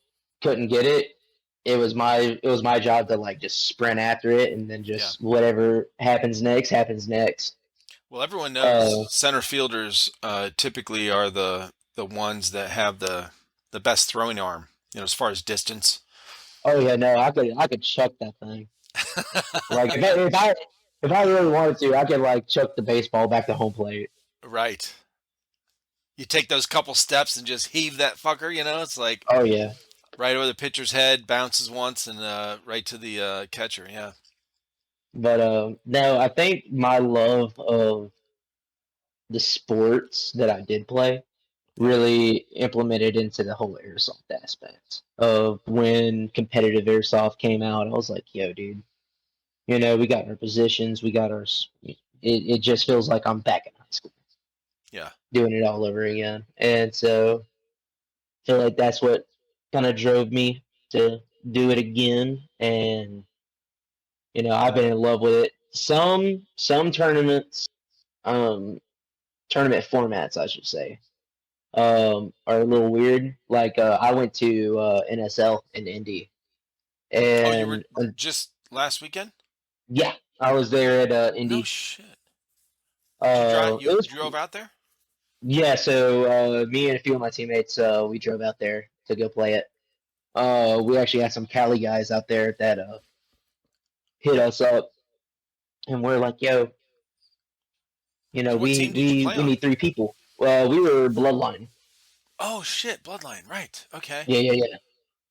couldn't get it, it was my job to like just sprint after it, and then Yeah. just whatever happens next happens next. Well, everyone knows Uh, center fielders typically are the ones that have the best throwing arm, as far as distance. oh yeah, no, I could chuck that thing. Like if I really wanted to, I could like chuck the baseball back to home plate. Right. You take those couple steps and just heave that fucker, it's like Oh yeah, right over the pitcher's head, bounces once, and right to the catcher. Yeah. but no, I think my love of the sports that I did play Yeah. really implemented into the whole airsoft aspect of when competitive airsoft came out. I was like, yo, dude, we got our positions, we got our. It just feels like I'm back in high school Yeah. doing it all over again, and so I feel like that's what kind of drove me to do it again. And I've been in love with it. Some tournaments, um, tournament formats, I should say, are a little weird. Like I went to NSL in Indy, Oh, you were and just last weekend? yeah, I was there at No Indy. shit. Did you drive? It You was drove out there? yeah. So me and a few of my teammates, we drove out there to go play it. We actually had some Cali guys out there that hit us up, and we're like, "Yo, What we team did you we play we on? need three people." We were Bloodline. Oh shit, Bloodline. Right. Okay. Yeah, yeah, yeah.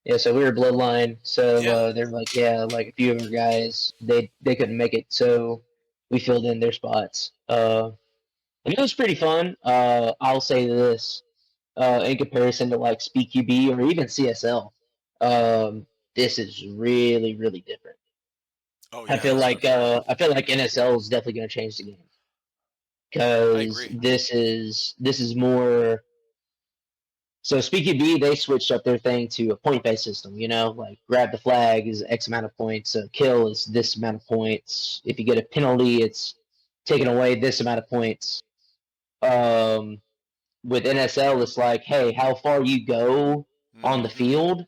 Yeah, so we were Bloodline. So Yeah. they're like, yeah, like a few of our guys, they couldn't make it, so we filled in their spots. And it was pretty fun. I'll say this, in comparison to like SpeedQB or even CSL, this is really, really different. Oh I yeah, feel that's for like sure. NSL is definitely going to change the game I because agree. this is more. So Speaky B, they switched up their thing to a point-based system. Like grab the flag is X amount of points, kill is this amount of points. If you get a penalty, it's taken away this amount of points. Um, with NSL, it's like, hey, how far you go on the Hmm. field.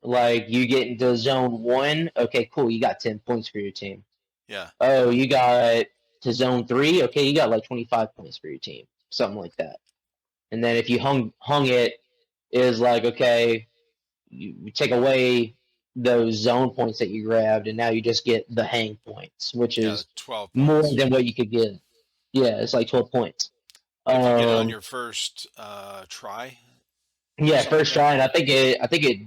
Like you get into zone one, okay, cool, you got 10 points for your team. Yeah. Oh, you got to zone three, okay, you got like 25 points for your team, something like that. And then if you hung it, is like, okay, you take away those zone points that you grabbed, and now you just get the hang points, which Yeah. is 12 points. more than what you could get. Yeah, it's like 12 points. If you get it on Um, your first try or yeah, something like first that. try, and I think it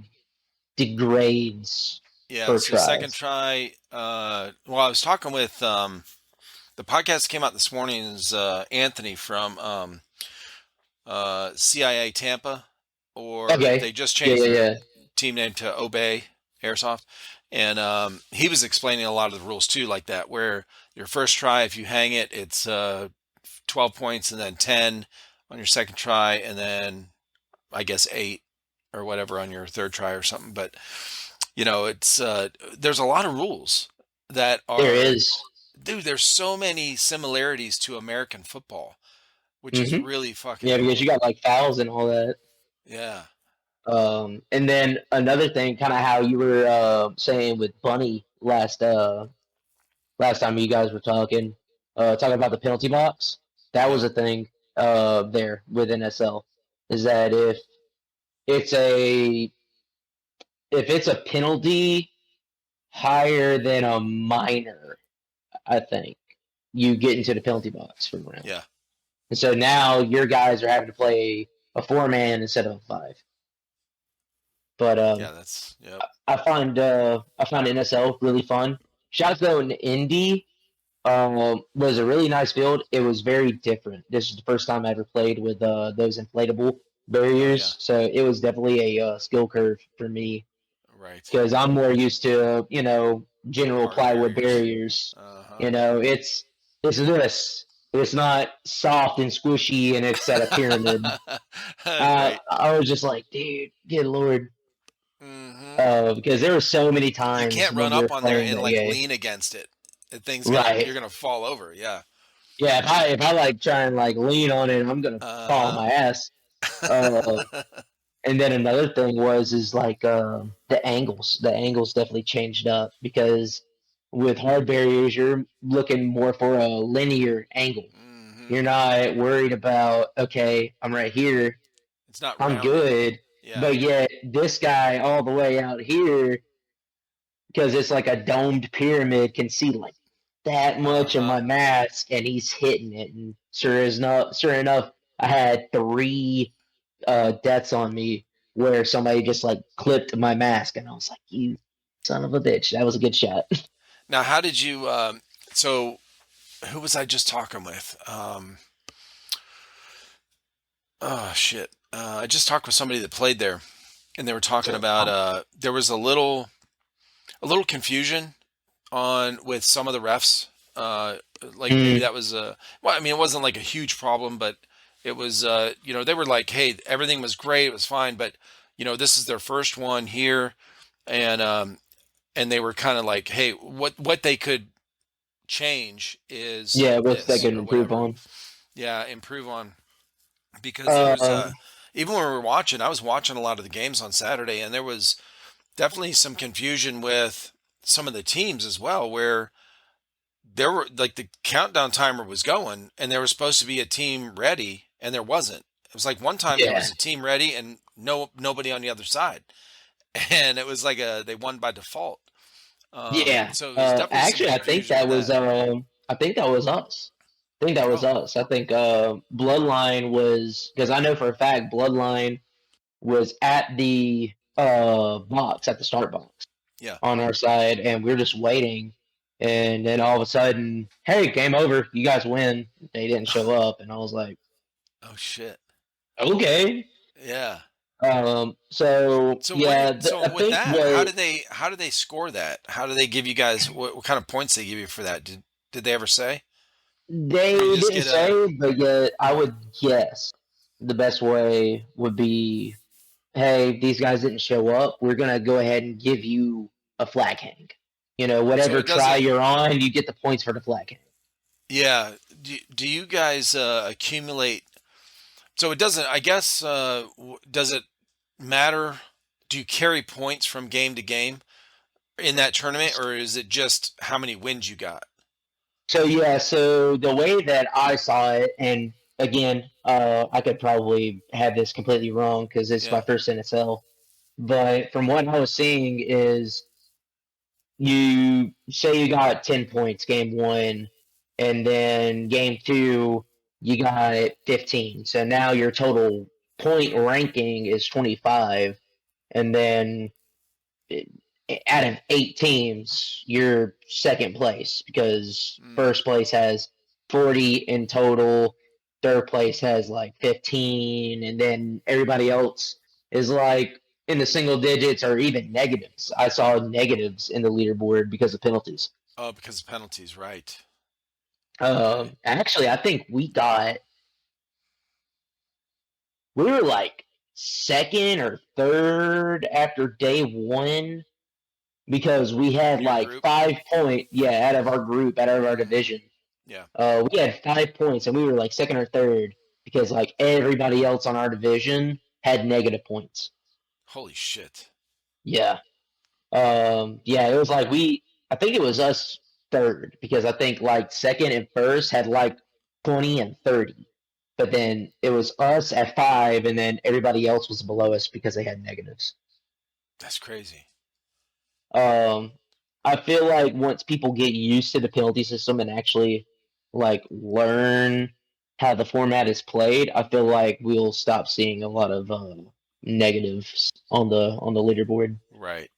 degrades Yeah. per So second tries. try. Well, I was talking with the podcast came out this morning. Is Anthony from CIA Tampa, or Okay. they just Yeah, changed yeah, their yeah. team name to Obey Airsoft, and he was explaining a lot of the rules too, like that, where your first try, if you hang it, it's 12 points, and then 10 on your second try, and then I guess 8 or whatever on your third try or something. But it's there's a lot of rules that There are, is. dude. There's so many similarities to American football, which is Hmm. really fucking Yeah, because you cool. got like fouls and all that. Yeah, And then another thing, kind of how you were saying with Bunny last time you guys were talking about the penalty box. That was yeah, a thing there with NSL, is that it's a if it's a penalty higher than a minor, I think you get into the penalty box for the round. yeah, And so now your guys are having to play a 4-man instead of a 5. But yeah. That's yep. I find NSL really fun. Shots though in Indy was a really nice field. It was very different. This is the first time I ever played with those inflatable Oh yeah, barriers, so it was definitely a skill curve for me right. because I'm more used to general Hard plywood barriers. barriers. Uh-huh. You know, it's this. It's not soft and squishy, and it's at a pyramid. Right. I was just like, dude, good lord, Hmm. because there were so many You times can't when run we were up on there playing and that like game. lean against it. The thing's gonna Right. you're gonna fall over. Yeah. Yeah. If I like try and like lean on it, I'm gonna fall on Uh-huh. my ass. Uh, and then another thing is like the angles. The angles definitely changed up because with hard barriers, you're looking more for a linear angle. Hmm. You're not worried about, okay, I'm right here, It's not I'm rounded. good, Yeah. but yet this guy all the way out here, because it's like a domed pyramid, can see like that much of Uh-huh. my mask, and he's hitting it. And sure enough, I had 3 deaths on me where somebody just like clipped my mask, and I was like, "You son of a bitch!" That was a good shot. Now, how did you so who was I just talking with? Oh shit. I just talked with somebody that played there, and they were talking about there was a little confusion on with some of the refs. Like maybe Mm, that was well, I mean, it wasn't like a huge problem, but it was they were like, hey, everything was great, it was fine, but this is their first one here, and they were kind of like, hey, what they could change is yeah, what's that this going to or improve whatever. on? Yeah, improve on because there was Um, even when we were watching, I was watching a lot of the games on Saturday, and there was definitely some confusion with some of the teams as well, where there were like the countdown timer was going and there was supposed to be a team ready and there wasn't. It was like one time there yeah, was a team ready and nobody on the other side. And it was like they won by default. yeah. So there's definitely some Actually, confusion with that. I think that was us. I think that was Oh, us. I think Bloodline was because I know for a fact Bloodline was at the box at the start box yeah. on our side, and we are just waiting. And then all of a sudden, hey, game over! You guys win. They didn't show up, and I was like, Oh shit. okay. Yeah. So So yeah, so I with think that, how do they score that? How do they give you guys what kind of points they give you for that? Did they ever say? Or you they just didn't get a say, but yet I would guess the best way would be, hey, these guys didn't show up. We're gonna go ahead and give you a flag hang. so Whatever it try doesn't you're on, you get the points for the flag hang. yeah. Do you guys accumulate? So it doesn't, I guess, does it matter? Do you carry points from game to game in that tournament, or is it just how many wins you got? So yeah, so the way that I saw it, and again, I could probably have this completely wrong because it's my Yeah. first NSL. But from what I was seeing is you say you got 10 points game one, and then game two, you got 15. So now your total point ranking is 25. And then out of 8 teams, you're second place because Mm. first place has 40 in total, third place has like 15, and then everybody else is like in the single digits or even negatives. I saw negatives in the leaderboard because of penalties. Oh, because of penalties, right? Okay. Actually, I think we were like second or third after day one because we had Your like group? 5 point, yeah, out of our group, out of our Mm-hmm. division. Yeah. We had 5 points and we were like second or third because like everybody else on our division had negative points. Holy shit. Yeah. Yeah, it was like I think it was us third because I think like second and first had like 20 and 30. But then it was us at 5 and then everybody else was below us because they had negatives. That's crazy. Um, I feel like once people get used to the penalty system and actually like learn how the format is played, I feel like we'll stop seeing a lot of negatives on the leaderboard. Right.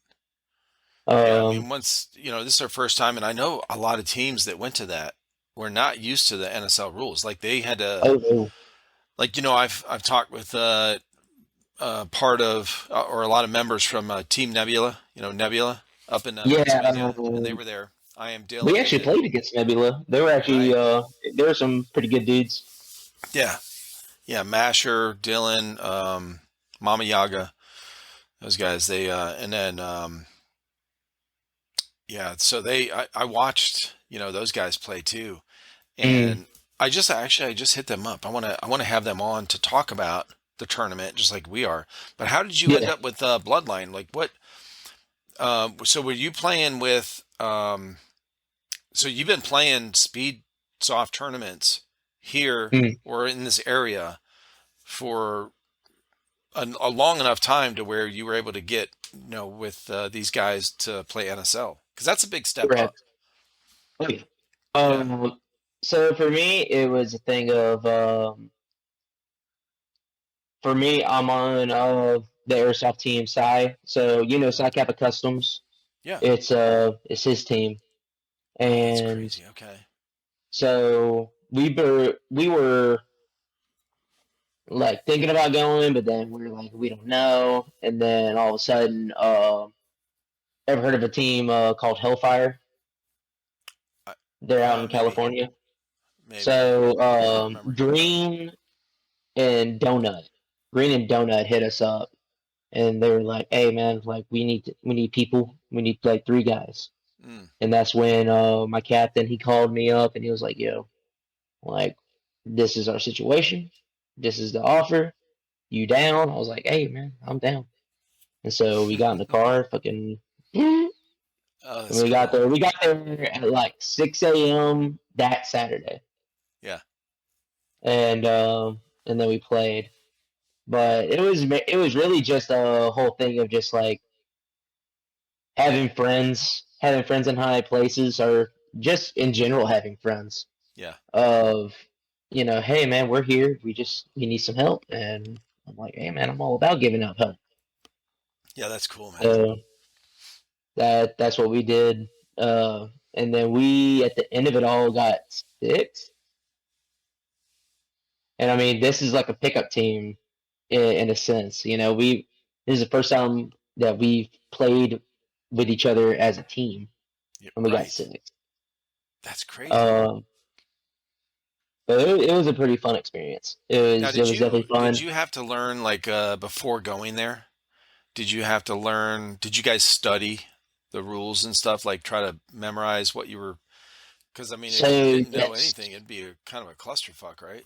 Yeah, I Um, mean, once, this is our first time, and I know a lot of teams that went to that were not used to the NSL rules. Like they had to, oh no, like, I've talked with part of or a lot of members from Team Nebula, Nebula up in yeah, Pennsylvania, and they were there. I am we Dylan actually and played against Nebula. They were actually right, there were some pretty good dudes. yeah, yeah, Masher, Dylan, Mama Yaga, those guys. They and then yeah, so I watched those guys play too. Mm, And I just hit them up. I want to have them on to talk about the tournament, just like we are. But how did you end yeah. up with Bloodline? Like what? So were you playing with? So you've been playing speed soft tournaments here Mm, or in this area for a long enough time to where you were able to get with these guys to play NSL because that's a big step up. correct. Oh yeah. Yeah. So for me, it was a thing of for me, I'm on the Airsoft team, So you know, Cy Kappa Customs. Yeah. It's his team, Oh, that's and crazy. Okay. so we were like thinking about going, but then we were like we don't know, and then all of a sudden, ever heard of a team called Hellfire? I, They're out in maybe. California. Maybe. So I don't remember hearing about them. And Donut, Green and Donut hit us up and they were like, "Hey man, like we need people. We need like 3 guys." Mm. And that's when my captain he called me up and he was like, "Yo, like this is our situation. This is the offer. You down?" I was like, "Hey man, I'm down." And so we got in the car, fucking, and Oh, that's we got cool. there. We got there at like 6 a.m. that Saturday, Yeah. and then we played. But it was really just a whole thing of just like having friends in high places, or just in general having friends. Yeah. Of hey man, we're here. We need some help, and I'm like, hey man, I'm all about giving out help. Yeah, that's cool, man. So that's what we did. And then we at the end of it all got 6. And I mean, this is like a pickup team in a sense. This is the first time that we've played with each other as a team, Yeah, and we got right. 6. That's crazy. Um, but it was a pretty fun experience. Now, It was definitely did fun. you have to learn like before going there? Did you have to learn? Did you guys study the rules and stuff? Like try to memorize what you were? Because I mean, if you So didn't know yes. anything, it'd be a kind of a clusterfuck, right?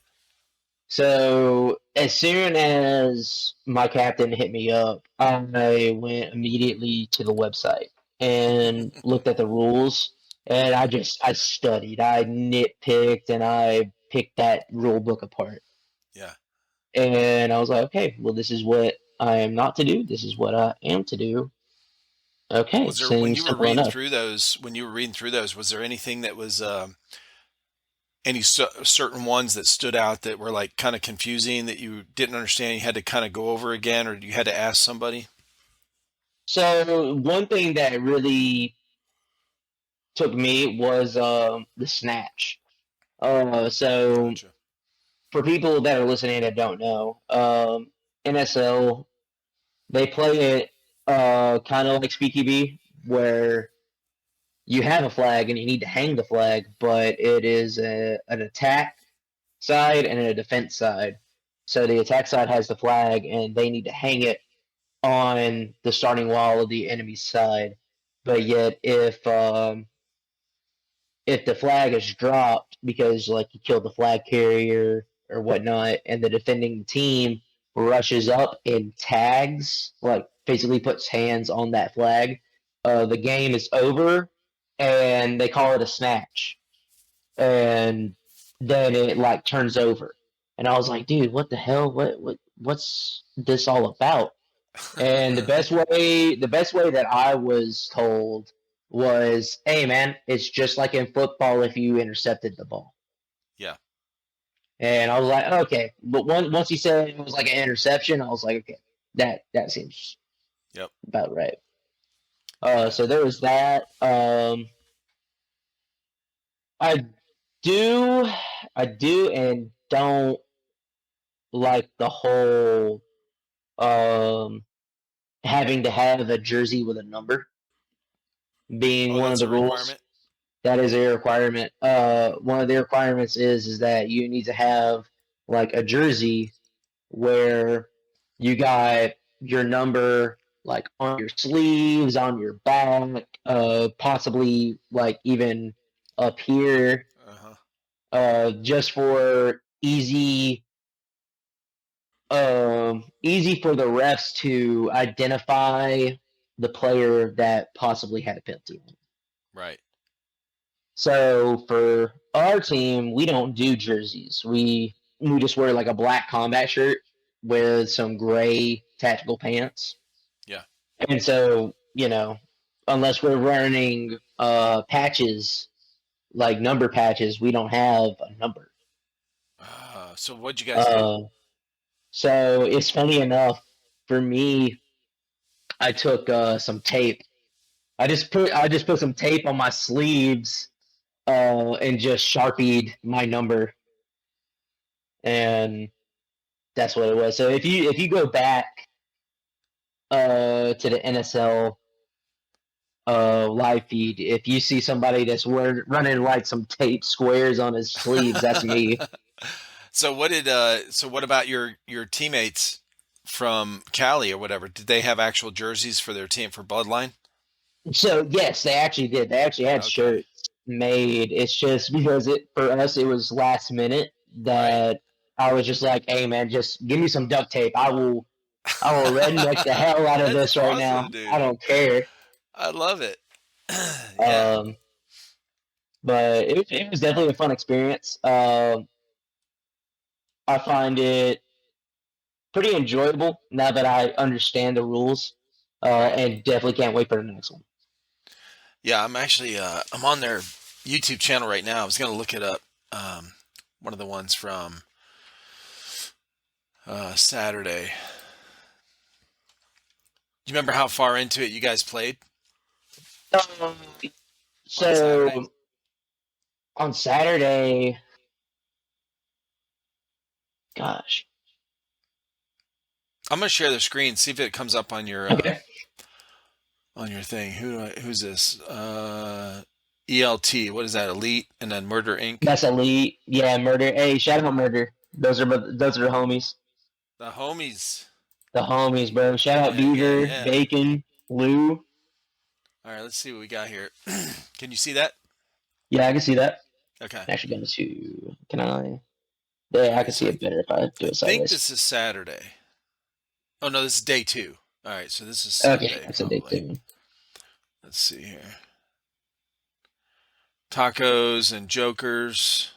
So as soon as my captain hit me up, I went immediately to the website and looked at the rules, and I studied, I nitpicked, and I picked that rule book apart. Yeah. And I was like, okay, well, this is what I am not to do. This is what I am to do. Okay, Was there when seems you were simple reading enough. through those? When you were reading through those, was there anything that was any certain ones that stood out that were like kind of confusing that you didn't understand? You had to kind of go over again, or you had to ask somebody? So one thing that really took me was the snatch. So Gotcha. for people that are listening that don't know, NSL they play it kind of like Speaky where you have a flag and you need to hang the flag, but it is an attack side and a defense side. So the attack side has the flag, and they need to hang it on the starting wall of the enemy side. But yet, if the flag is dropped because like you killed the flag carrier or whatnot, and the defending team rushes up and tags, like basically puts hands on that flag, the game is over, and they call it a snatch, and then it like turns over. And I was like, dude, what the hell? What's this all about? And the best way that I was told was, hey man, it's just like in football if you intercepted the ball. Yeah. And I was like, okay. But once he said it was like an interception, I was like, okay, that seems Yep. about right. Yeah. So there was that. I do, I do, and don't like the whole um having to have a jersey with a number being Oh, one of that's the a rules. requirement. That is a requirement. One of the requirements is that you need to have like a jersey where you got your number like on your sleeves, on your back, possibly like even up here, Uh huh. just for easy for the refs to identify the player that possibly had a penalty. Right. So for our team, we don't do jerseys. We just wear like a black combat shirt with some gray tactical pants. Yeah. And so, unless we're running patches, like number patches, we don't have a number. So what'd you guys do? Uh so it's funny enough for me, I took some tape. I just put some tape on my sleeves and just sharpied my number, and that's what it was. So if you go back to the NSL live feed, if you see somebody that's running like some tape squares on his sleeves, that's me. So what about your teammates from Cali or whatever? Did they have actual jerseys for their team for Bloodline? So yes, they actually did. They actually had Okay. shirts made. It's just because it for us it was last minute Right. that I was just like, hey man, just give me some duct tape. I will redneck the hell out of That's this right awesome, now. I dude. don't care. I love it. Yeah. Um, but it was definitely a fun experience. I find it pretty enjoyable now that I understand the rules, Right. and definitely can't wait for the next one. Yeah, I'm on their YouTube channel right now. I was gonna look it up. Um, one of the ones from Saturday. Do you remember how far into it you guys played Um, on Saturday? so on Saturday, gosh, I'm gonna share the screen, see if it comes up okay, on your thing. Who's this? ELT. What is that? Elite and then Murder Inc. that's elite. Yeah, murder. Hey, shout out murder. Those are the homies. The homies. The homies, bro. Shout out Yeah, yeah, Beaver, yeah. Bacon, Lou. All right, let's see what we got here. Can you see that? Yeah, I can see that. Okay. Actually, going to. Can I? Yeah, I Okay, can so see it better if I do I it think sideways. this is Saturday. Oh no, this is day two. All right, so this is Okay, Sunday that's a big probably. thing. Let's see here. Tacos and Jokers.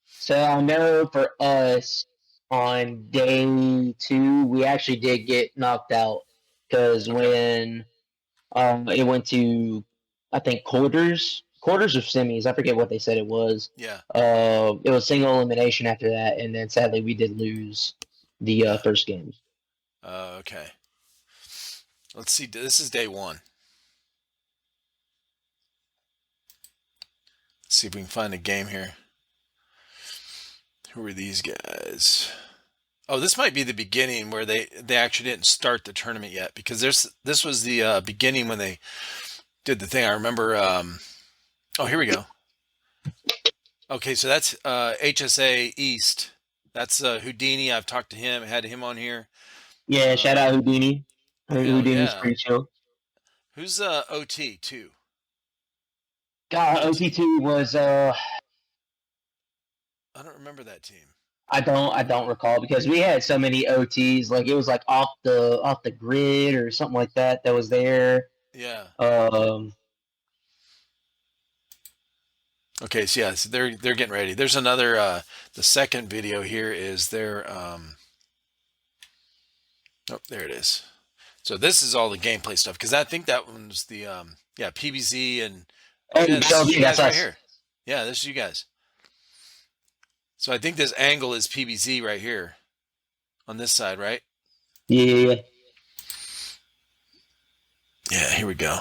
So I know for us on day two, we actually did get knocked out because Okay. when it went to, I think quarters or semis. I forget what they said it was. Yeah. It was single elimination after that, and then sadly we did lose the Yeah. first game. Okay. Let's see. This is day one. Let's see if we can find a game here. Who are these guys? Oh, this might be the beginning where they actually didn't start the tournament yet because this was the beginning when they did the thing. I remember. Oh, here we go. Okay, so that's HSA East. That's Houdini. I've talked to him, had him on here. Yeah, shout out Houdini. Hell Houdini's yeah. pretty chill. Who's OT too? God, OT. OT2 was I don't remember that team. I don't recall because we had so many OTs. Like it was like off the grid or something like that that was there. Yeah. Um, Okay, so yeah, so they're getting ready. There's another the second video here is their oh, there it is. So this is all the gameplay stuff because I think that one's the yeah, PBZ and oh and yeah, this is you BLD, that's guys right us. here. Yeah, this is you guys. So I think this angle is PBZ right here on this side, right? Yeah, yeah, yeah. Yeah, here we go.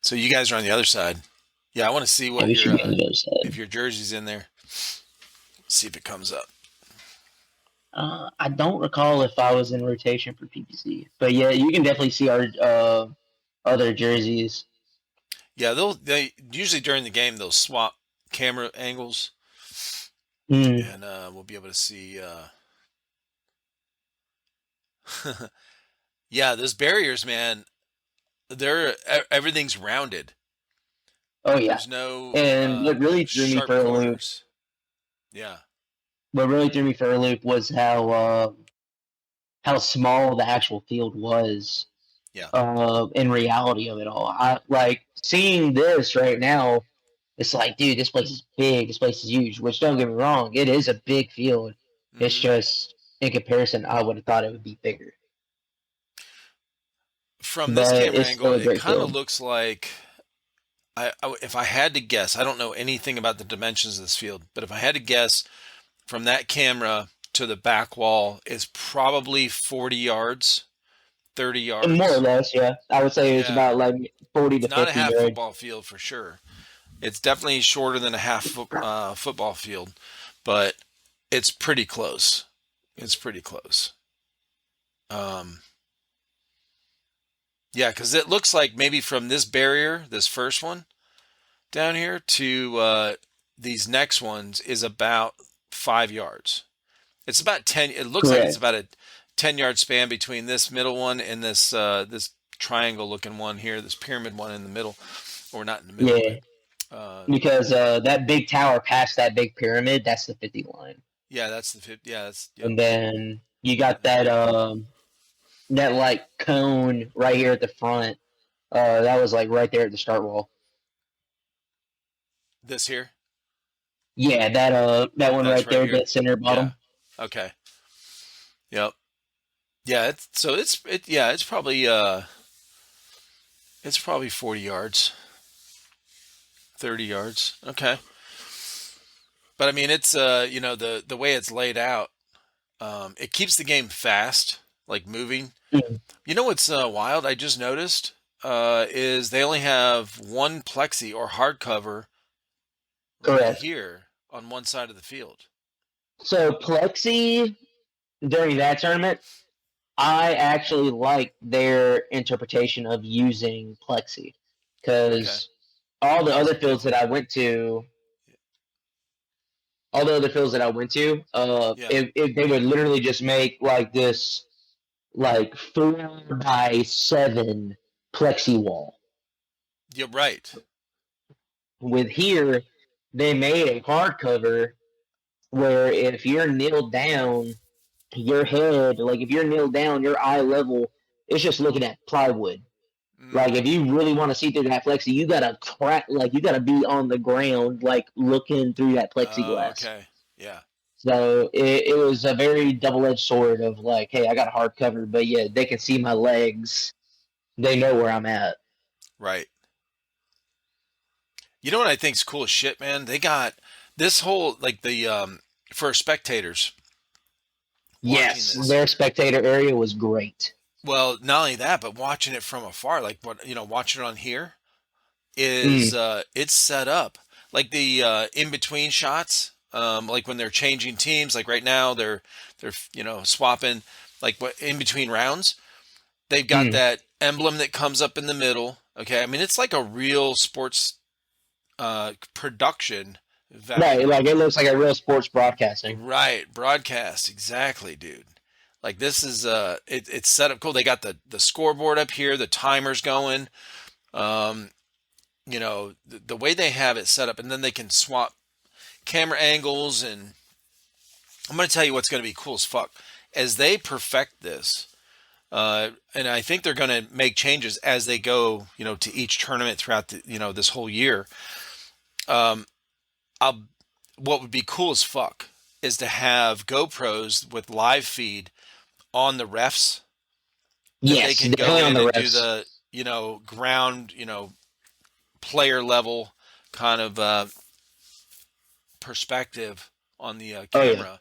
So you guys are on the other side. Yeah, I want to see Yeah, what we your should be on the other if side. your jersey's in there. See if it comes up. I don't recall if I was in rotation for PPC, but yeah, you can definitely see our other jerseys. Yeah, they usually during the game they'll swap camera angles Mm. and we'll be able to see yeah, those barriers, man, everything's rounded. Oh yeah, There's no and what really threw me sharp for a loop, corners. Yeah. was how small the actual field was. Yeah. In reality of it all, I like seeing this right now. It's like, dude, this place is big. This place is huge. Which don't get me wrong, it is a big field. It's Hmm. just in comparison, I would have thought it would be bigger, From this but camera it's angle, still a it great kind of field. looks like if I had to guess, I don't know anything about the dimensions of this field, but if I had to guess, from that camera to the back wall is probably 40 yards, 30 And more or yards. less, yeah, I would say it's Yeah. about like 40 It's to not a 50 half yards. football field for sure. It's definitely shorter than a football field, but it's pretty close. It's pretty close. Um, yeah, because it looks like maybe from this barrier, this first one down here, to these next ones is about 5 yards. It's about 10. It looks like it's Correct. about a 10-yard span between this middle one and this triangle looking one here, this pyramid one in the middle, or not in the middle, Yeah, but uh, because that big tower past that big pyramid, that's the 50 line, yeah, that's the 50. Yeah, that's yep. and then you got There we go. that like cone right here at the front. That was like right there at the start wall. This here, Yeah, that one that's right right there, here. that center Yeah. bottom. Okay. Yep. Yeah. Yeah. It's probably 40 yards, 30 yards. Okay. But I mean, it's the way it's laid out. It keeps the game fast, like moving. Mm, You know what's wild? I just noticed is they only have one plexi or hardcover right correct. here on one side of the field. So Plexi during that tournament, I actually liked their interpretation of using Plexi Okay. because all the Because other fields that I went to, yeah, if they would literally just make like this, like 4x7 Plexi wall. you're right. With here, they made a hardcover where if you're kneeled down, your head, like if you're kneeled down, your eye level, it's just looking at plywood. Like if Mm. you really want to see through that plexi, you gotta crack, like you gotta be on the ground, like looking through that Oh, plexiglass. okay. Yeah. So it was a very double-edged sword of like, hey, I got a hard cover, but yeah, they can see my legs. They know where I'm at. Right. You know what I think's cool as shit, man? They got this whole like the for spectators watching Yes, this. their spectator area was great. Well, not only that, but watching it from afar, like what watching it on here is Mm, it's set up like the in between shots, like when they're changing teams, like right now they're swapping like what in between rounds. They've got mm, that emblem that comes up in the middle. Okay, I mean it's like a real sports production Right, value. like it looks like a real sports broadcasting. Right, broadcast exactly, dude. Like this is it's set up cool. They got the scoreboard up here, the timers going. Um, the way they have it set up, and then they can swap camera angles. And I'm going to tell you what's going to be cool as fuck as they perfect this. And I think they're going to make changes as they go, to each tournament throughout this whole year. Um, I'll, what would be cool as fuck is to have GoPros with live feed on the refs that they Yes, can go definitely on in the and do refs. the, ground, player level kind of perspective on the Oh yeah, camera.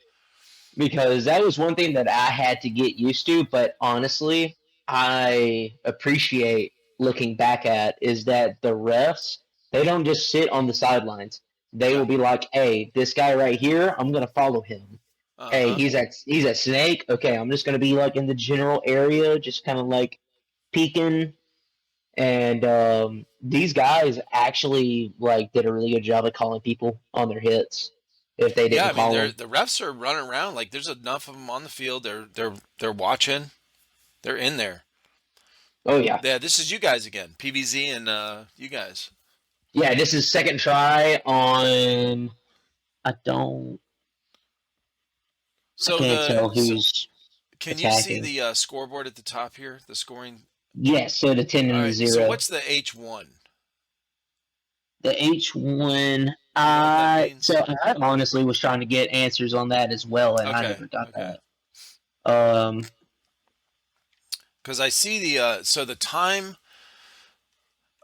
because that was one thing that I had to get used to. But honestly, I appreciate looking back at is that the refs, they don't just sit on the sidelines. They will Yeah. be like, "Hey, this guy right here, I'm gonna follow him. Uh Hey, huh. he's at Snake. Okay, I'm just gonna be like in the general area, just kind of like peeking." And these guys actually like did a really good job of calling people on their hits if they Yeah, didn't I mean, call them. the refs are running around like there's enough of them on the field. They're watching. They're in there. Oh yeah, Yeah, this is you guys again, PVZ and you guys. yeah. This is second try on. I don't. I So can't tell who's can you see attacking. the scoreboard at the top here? The scoring. Yes, so the 10 All and the right. So 0. what's the H1? The H1. You know what that So means? I honestly was trying to get answers on that as well, and I Okay. never got Okay. that. Um, Because I see the time,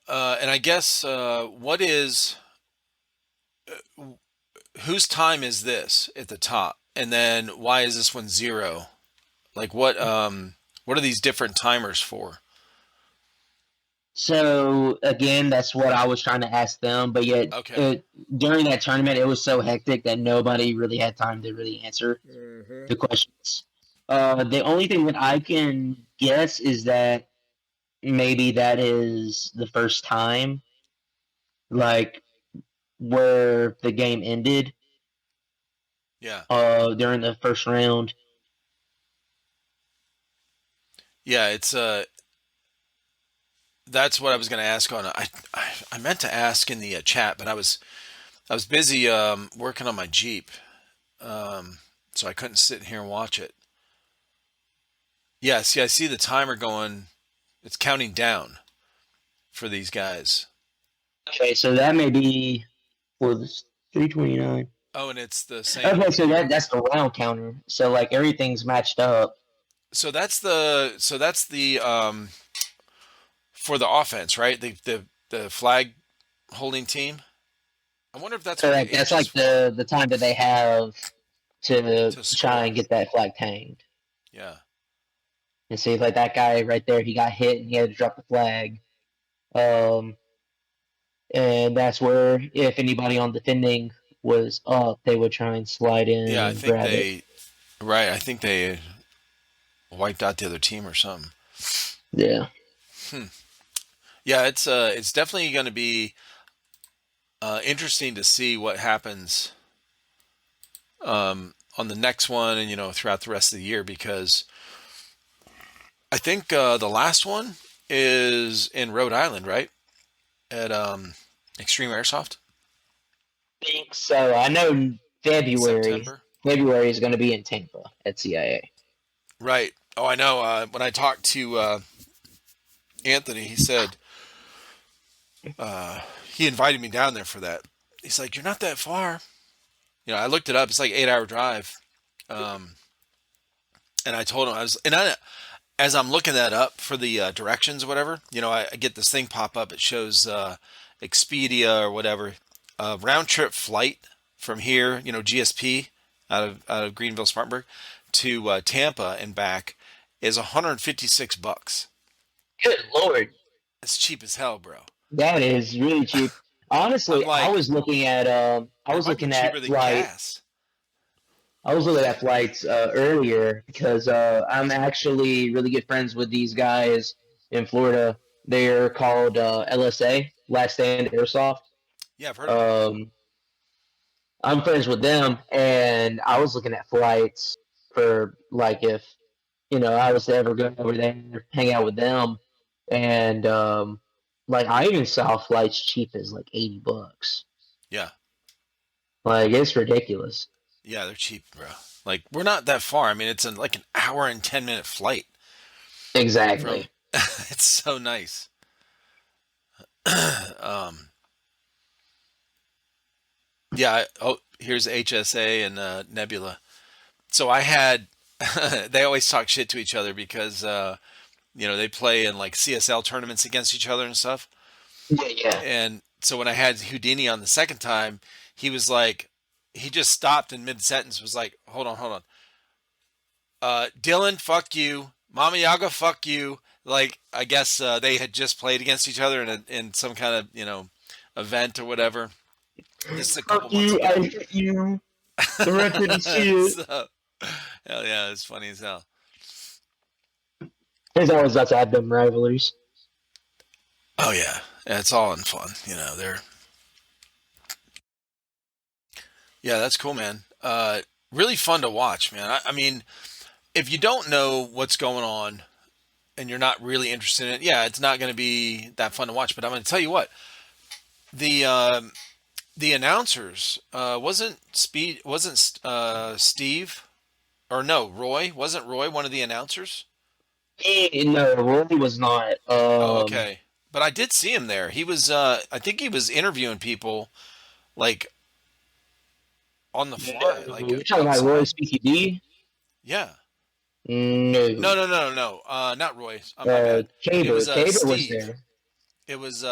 and I guess what is whose time is this at the top, and then why is this one zero? Like what are these different timers for? so again, that's what I was trying to ask them, but yet Okay. during that tournament, it was so hectic that nobody really had time to really answer Hmm. the questions. The only thing that I can guess is that maybe that is the first time, like where the game ended Yeah. during the first round. Yeah. It's that's what I was going to ask on. I meant to ask in the chat, but I was busy working on my Jeep, um, so I couldn't sit here and watch it. Yeah. See, I see the timer going. It's counting down for these guys. Okay, so that may be for the 329. Oh, and it's the same. Okay, so that's the round counter. So like everything's matched up. So that's the for the offense, right? The flag holding team. I wonder if that's what the Correct. That's H is like for the time that they have to to try score. and get that flag hanged. Yeah. And see, like that guy right there, he got hit and he had to drop the flag. Um, and that's where if anybody on defending was up, they would try and slide in Yeah, I and think grab it. they right, I think they wiped out the other team or something. Yeah. Hmm. Yeah, it's definitely going to be interesting to see what happens on the next one and throughout the rest of the year because I think the last one is in Rhode Island, right? At Extreme Airsoft Think so. I know in February. September. February is going to be in Tampa at CIA. Right. Oh, I know. When I talked to Anthony, he said he invited me down there for that. He's like, "You're not that far." I looked it up. It's like 8 hour drive. Um, and I told him as I'm looking that up for the directions or whatever. I get this thing pop up. It shows Expedia or whatever round trip flight from here. GSP out of Greenville, Spartanburg to Tampa and back is $156. Good lord, It's cheap as hell, bro. that is really cheap. I'm Honestly, I like, was looking at I it was might be looking cheaper at than gas. flights earlier because I'm actually really good friends with these guys in Florida. They're called LSA, Last Stand Airsoft. Yeah, I've heard of them. Um, I'm friends with them, and I was looking at flights for like if I was to ever go over there, hang out with them, and like I even saw flights cheap as like $80. Yeah. Like it's ridiculous. Yeah, they're cheap, bro. Like we're not that far. I mean, it's like an hour and 10 minute flight from. Exactly. It's so nice. um, yeah. Oh, here's HSA and Nebula. So I had. They always talk shit to each other because they play in like CSL tournaments against each other and stuff. Yeah, yeah. And so when I had Houdini on the second time, he was like, he just stopped in mid sentence, was like, hold on, hold on. Dylan, fuck you. Mama Yaga, fuck you. Like, I guess they had just played against each other in some kind of, event or whatever. This is a couple Fuck months you! I ago. hate you. The ref didn't see it. So, hell yeah, it's funny as hell. There's always got to have them rivalries. Oh yeah, yeah, it's all in fun. Yeah, that's cool, man. Really fun to watch, man. I mean, if you don't know what's going on and you're not really interested in it, yeah, it's not going to be that fun to watch. But I'm going to tell you what, the the announcers wasn't Steve, or no, Roy, wasn't Roy one of the announcers? No, Roy was not. Oh, okay. But I did see him there. He was I think he was interviewing people like on the fly, like You're talking about Roy outside. Speaky? Yeah. No. No, no, no, no. Not Roy. My bad. It was Caber was Steve. there. It was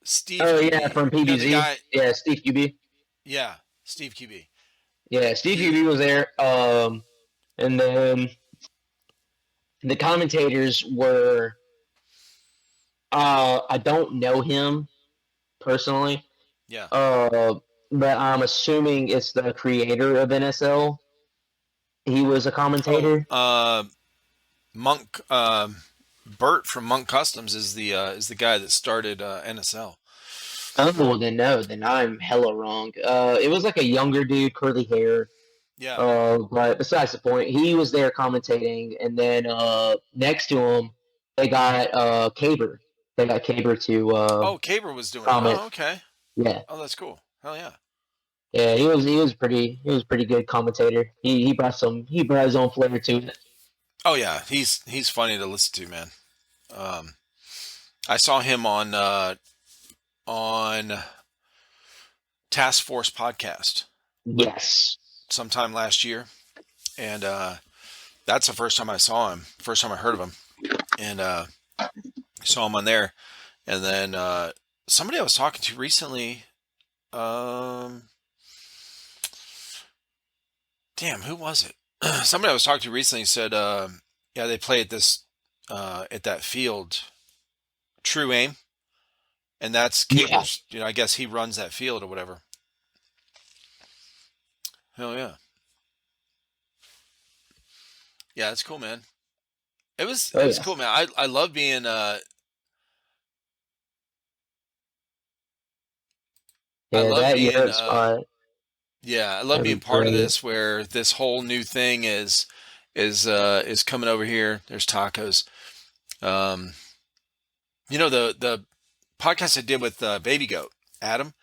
Steve Oh yeah, QB. from The PBZ. guy. Yeah, Steve QB. Yeah, Steve QB. Yeah, Steve He. QB was there. And then the commentators were. I don't know him personally. Yeah. Uh, but I'm assuming it's the creator of NSL. He was a Oh, commentator. Monk. Bert from Monk Customs is the guy that started NSL. Oh, well, then no, then I'm hella wrong. It was like a younger dude, curly hair. Yeah. But besides the point, he was there commentating, and then next to him, they got Caber. They got Caber to Oh, Caber was doing it. comment. Oh, okay. Yeah, Oh, that's cool. Hell yeah. yeah, he was pretty good commentator. He brought his own flavor to it. Oh yeah, he's funny to listen to, man. Um, I saw him on Task Force podcast Yes. sometime last year, and that's the first time I saw him. First time I heard of him, and saw him on there. And then somebody I was talking to recently, um, damn, who was it? Somebody I was talking to recently said, yeah, they play at this at that field, True Aim, and that's Yeah. Cabers. I guess he runs that field or whatever. Hell yeah, yeah, that's cool, man. It was Oh it was yeah. cool, man. I love being I Yeah, love that being Europe spot. yeah, I love That'd being be part of great. this where this whole new thing is coming over here. There's tacos. Um, the podcast I did with Baby Goat Adam,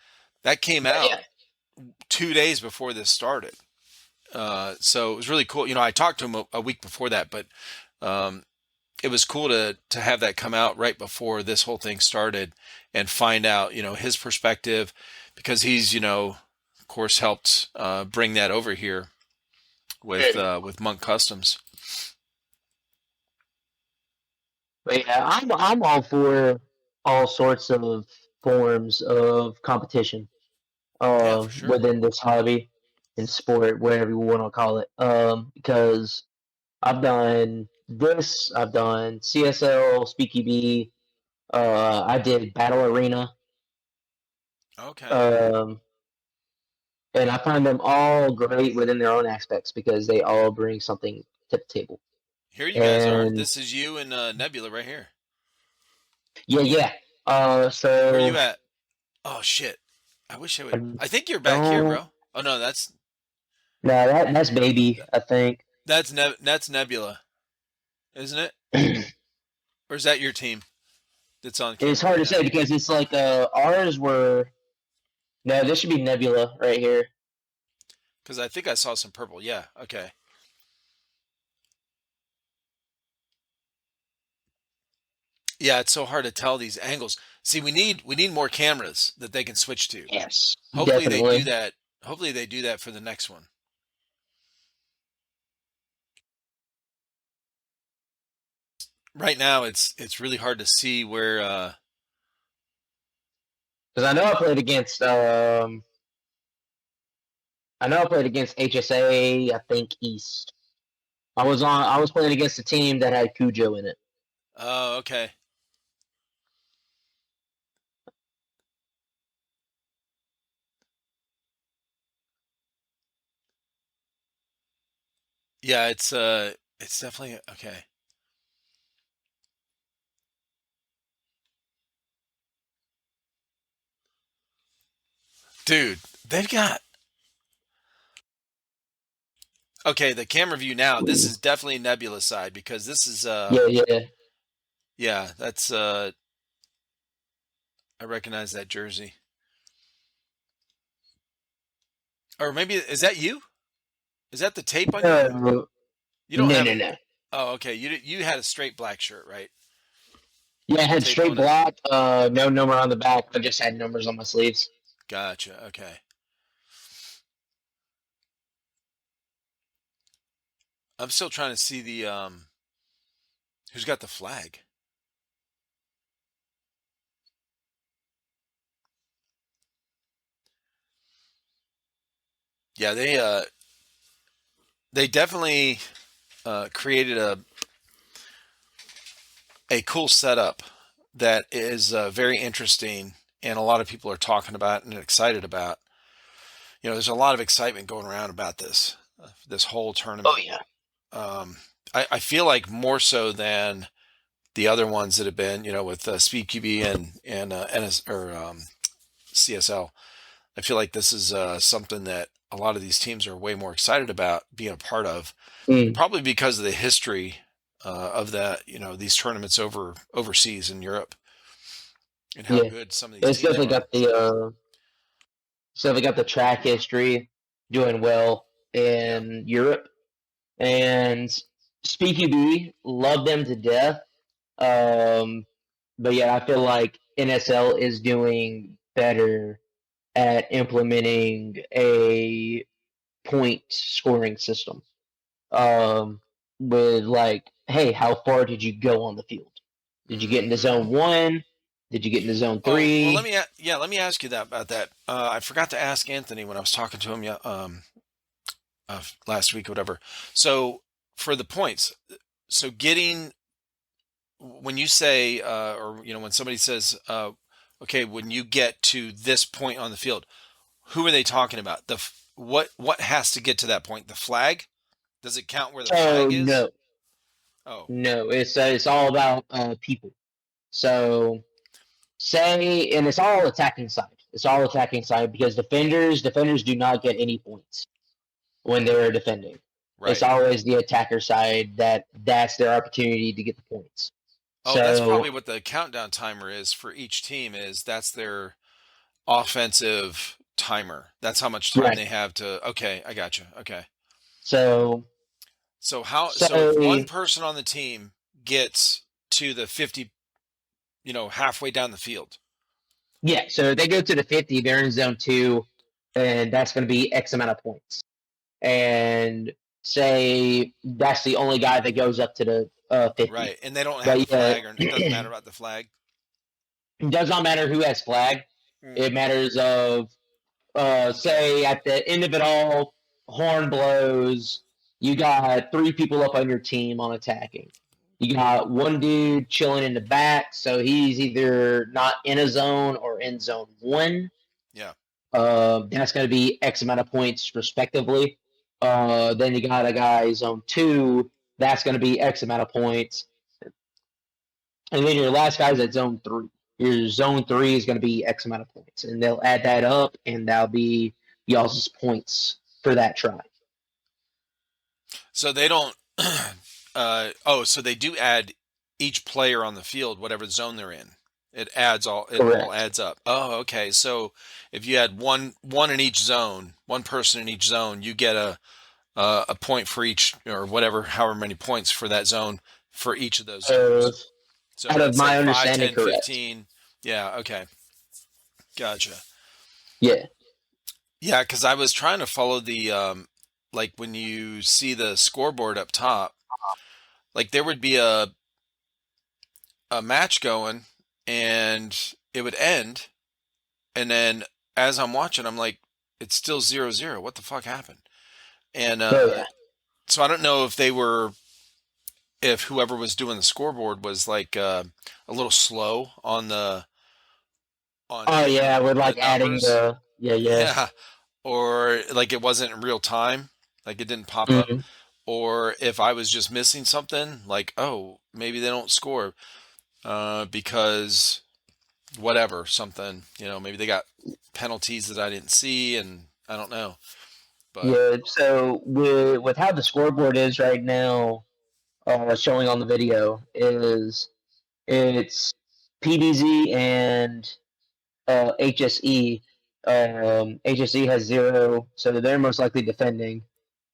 that came Yeah, out yeah. 2 days before this started. So it was really cool. I talked to him a week before that, but um, it was cool to have that come out right before this whole thing started and find out his perspective because he's of course helped bring that over here with Monk Customs. But yeah, I'm all for all sorts of forms of competition Yeah, for sure. within this hobby and sport, whatever you want to call it. Because I've done this, I've done CSL, Speaky I did Battle Arena, Okay. um, and I find them all great within their own aspects because they all bring something to the table. Here you guys are. And This is you and Nebula right here. yeah, yeah. Where So you at? Oh shit! I wish I I would. I think you're back here, don't. bro. Oh no, No, that's baby. I think. that's Nebula, isn't it? Or is that your team that's on It's camera hard right to now? say because it's like ours were. No, this should be Nebula right here. Because I think I saw some purple. Yeah. Okay. Yeah, it's so hard to tell these angles. See, we need more cameras that they can switch to. Yes, Hopefully they do definitely. that. Hopefully they do that for the next one. Right now, it's really hard to see where. Because I know I played against. I know I played against HSA. I think East. I was playing against a team that had Cujo in it. Oh, okay. Yeah, it's definitely okay, dude. They've got okay. The camera view now. This is definitely Nebula side because this is Yeah, yeah. yeah. That's I recognize that jersey. Or maybe is that you? Is that the tape on you? No, You don't no, have no, a. no. Oh, okay. You had a straight black shirt, right? Yeah, I had Tape straight on it. black, no number on the back. I just had numbers on my sleeves. Gotcha. Okay. I'm still trying to see the who's got the flag. Yeah, they definitely created a cool setup that is very interesting, and a lot of people are talking about and excited about. There's a lot of excitement going around about this whole Oh tournament. yeah, Um, I feel like more so than the other ones that have been, with Speed QB and CSL. I feel like this is something that a lot of these teams are way more excited about being a part of, mm, probably because of the history of that, these tournaments overseas in Europe and how yeah. good some of these It's teams definitely are. got the track history doing well Yeah. in Europe, and SpeakyB love them to death. Um, but yeah, I feel like NSL is doing better at implementing a point scoring system. Um, with like, hey, how far did you go on the field? Did you get into Hmm. zone one? Did you get into zone Oh well, three? let me ask you that about that. I forgot to ask Anthony when I was talking to him, yeah, last week, or whatever. So for the points, so getting when you say or when somebody says okay, when you get to this point on the field, who are they talking about? What has to get to that point? The flag? Does it count where the So flag is? no, Oh, no, it's all about people. So say, and it's all attacking side. It's all attacking side because defenders do not get any points when they're defending. It's right. always the attacker side that's their opportunity to get the points. Oh, that's So probably what the countdown timer is for each team, is that's their offensive timer. That's how much time right. they have to. Okay, I got you. Okay. So So if one say person on the team gets to the 50, halfway down the field. yeah, so they go to the 50, they're in zone two, and that's going to be X amount of points. And say that's the only guy that goes up to the 50. Right. And they don't have a But yeah, flag, or it doesn't matter about the flag. it does not matter who has flag. Mm, It matters of say at the end of it all, horn blows. You got three people up on your team on attacking. You got one dude chilling in the back, so he's either not in a zone or in zone one. yeah. That's going to be X amount of points respectively. Then you got a guy zone two. That's going to be X amount of points, and then your last guy's at zone three. your zone 3 is going to be X amount of points, and they'll add that up, and that'll be y'all's points for that try. So they don't. Oh, so they do add each player on the field, whatever zone they're in. It adds all. It all Correct. adds up. Oh, okay. So if you had one in each zone, one person in each zone, you get a point for each, or whatever, however many points for that zone for each of those Uh, zones. So Out of let's say my 5, understanding, 10, correct. 15. Yeah. Okay. Gotcha. Yeah. Yeah, because I was trying to follow the like when you see the scoreboard up top, like there would be a match going and it would end, and then as I'm watching, I'm like, it's still 0-0. What the fuck happened? And Oh yeah. so I don't know if whoever was doing the scoreboard was like a little slow on on Oh hitting yeah, with the like adding numbers. the yeah yeah. Yeah, or like it wasn't in real time, like it didn't pop up, Mhm. or if I was just missing something, like, oh, maybe they don't score because whatever, something, maybe they got penalties that I didn't see, and I don't know. But Yeah. So with how the scoreboard is right now, showing on the video is it's PDZ and HSE. HSE has 0, so they're most likely defending,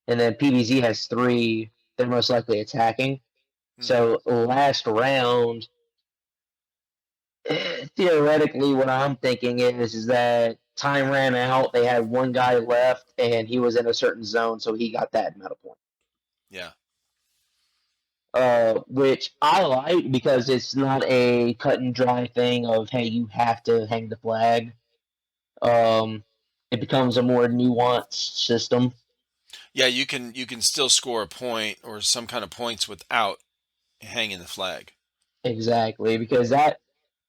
and then PBZ has 3. They're most likely attacking. mhm. So last round, theoretically, what I'm thinking is that time ran out. They had one guy left, and he was in a certain zone, so he got that amount of points. Yeah, Which I like because it's not a cut and dry thing of hey, you have to hang the flag. Um, it becomes a more nuanced system. yeah, you can still score a point or some kind of points without hanging the flag. Exactly, because that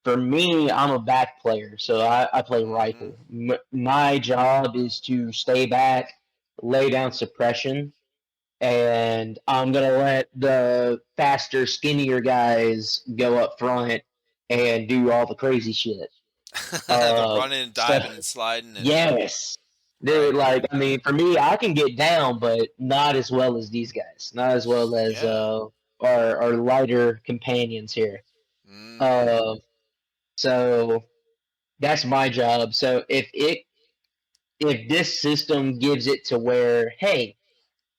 for me, I'm a back player, so I play Hmm. rifle. My job is to stay back, lay down suppression, and I'm gonna let the faster, skinnier guys go up front and do all the crazy shit. The running and So diving and sliding and yes, dude. right. Like I mean, for me, I can get down, but not as well as these guys. Not as well as Yeah. our lighter companions here. Hmm. Uh, so that's my job. So if this system gives it to where, hey,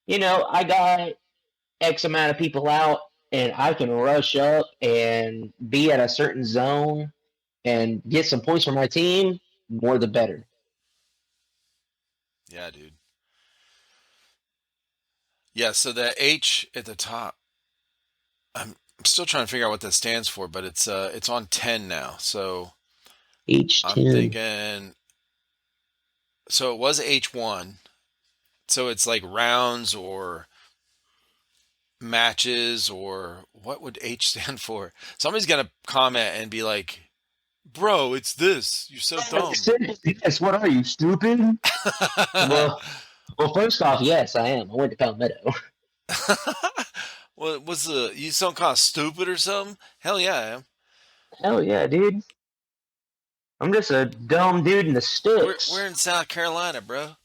I got X amount of people out and I can rush up and be at a certain zone and get some points for my team, more the better. Yeah, dude. Yeah, so the H at the top, I'm still trying to figure out what that stands for, but it's on 10 now. So I'm H10. thinking, so it was H1. So it's like rounds or matches, or what would H stand for? Somebody's gonna comment and be like, "Bro, it's this. You're so dumb." Yes, what are you, stupid? Well, well, first off, yes, I am. I went to Palmetto. What was you sound kind of stupid or something? Hell yeah, I am. Hell yeah, dude. I'm just a dumb dude in the We're sticks. in South Carolina, bro.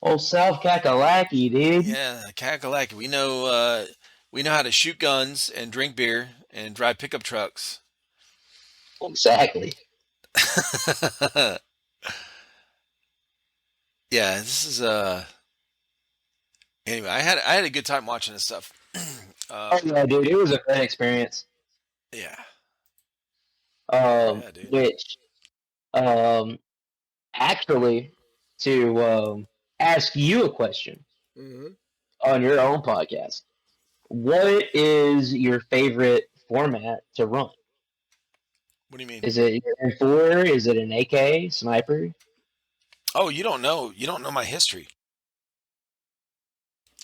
Old South Kakalaki, dude. Yeah, Kakalaki. We know how to shoot guns and drink beer and drive pickup trucks. Exactly. Yeah, this is anyway, I had a good time watching this stuff. Oh um yeah, dude. It was a great experience. yeah. Yeah, dude. Which um actually to ask you a question Hmm. on your own podcast. What is your favorite format to run? What do you mean? Is it an M4? Is it an AK sniper? Oh, you don't know my history.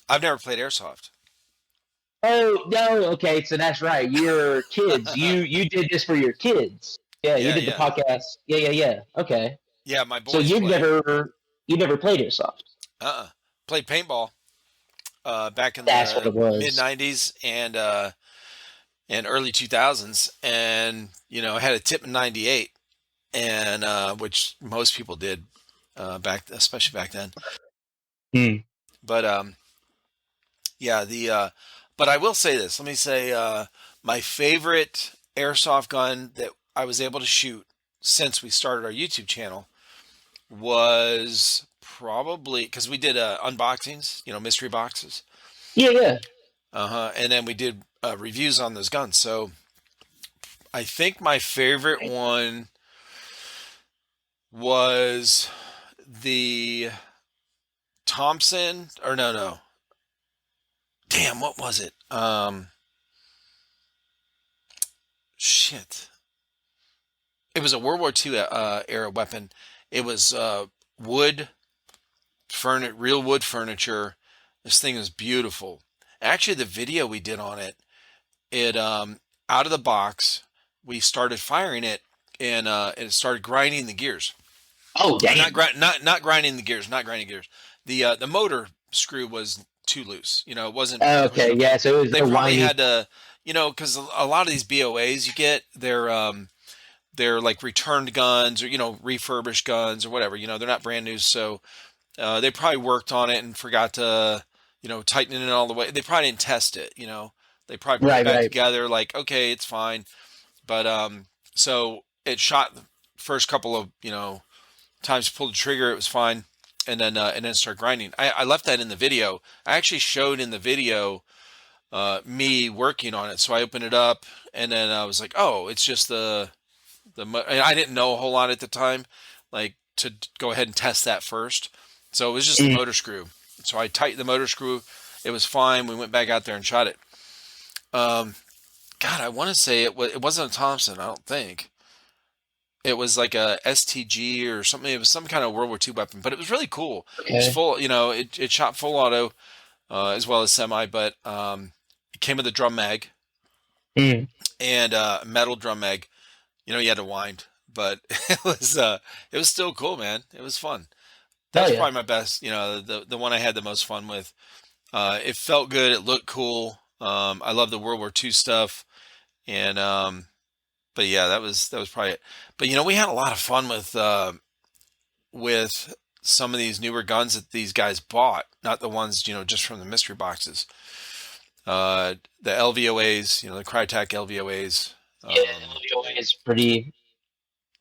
I've never played airsoft. Oh no, okay, so that's right. Your kids. You did this for your kids. Yeah, you Yeah, did the yeah. podcast. Yeah, yeah, yeah. Okay. Yeah, my So boys play. you never played airsoft. Uh-uh. Played paintball back in That's what the it mid was. 90s, and and early 2000s, and I had a tip in '98, and which most people did especially back then. Hmm. But yeah, but I will say this. Let me say my favorite airsoft gun that I was able to shoot since we started our YouTube channel was probably because we did unboxings, mystery boxes. Yeah, yeah. And then we did reviews on those guns. So I think my favorite one was the Thompson, or no, no. Damn, what was it? Shit. It was a World War II era weapon. It was wood, real wood furniture. This thing is beautiful. Actually, the video we did on it, out of the box, we started firing it, and it started grinding the gears. Oh, Or not damn. grind, not grinding the gears, not grinding gears. The motor screw was too loose. It wasn't Okay, yeah. okay. So it was They a probably whiny. had to, because a lot of these BOAs you get, they're like returned guns or refurbished guns or whatever. They're not brand new, so they probably worked on it and forgot to tighten it all the way. They probably didn't test it. They probably put it Right, back right. together like, okay, it's fine. But so it shot the first couple of times, pulled the trigger, it was fine, and then start grinding. I left that in the video. I actually showed in the video me working on it. So I opened it up, and then I was like, oh, it's just and I didn't know a whole lot at the time, like to go ahead and test that first. So it was just the Mm, motor screw. So I tightened the motor screw. It was fine. We went back out there and shot it. Um, God, I want to say it wasn't a Thompson. I don't think it was like a STG or something. It was some kind of World War II weapon, but it was really cool. It was okay. full. It shot full auto as well as semi, but it came with a drum mag Mm. and metal drum mag. You had to wind, but it was still cool, man. It was fun. Oh That's yeah. probably my best. The one I had the most fun with. It felt good. It looked cool. I love the World War II stuff, and but yeah, that was probably it. But we had a lot of fun with some of these newer guns that these guys bought, not the ones just from the mystery boxes. The LVOAs, the Crytek LVOAs. Yeah, Um, LVOA is pretty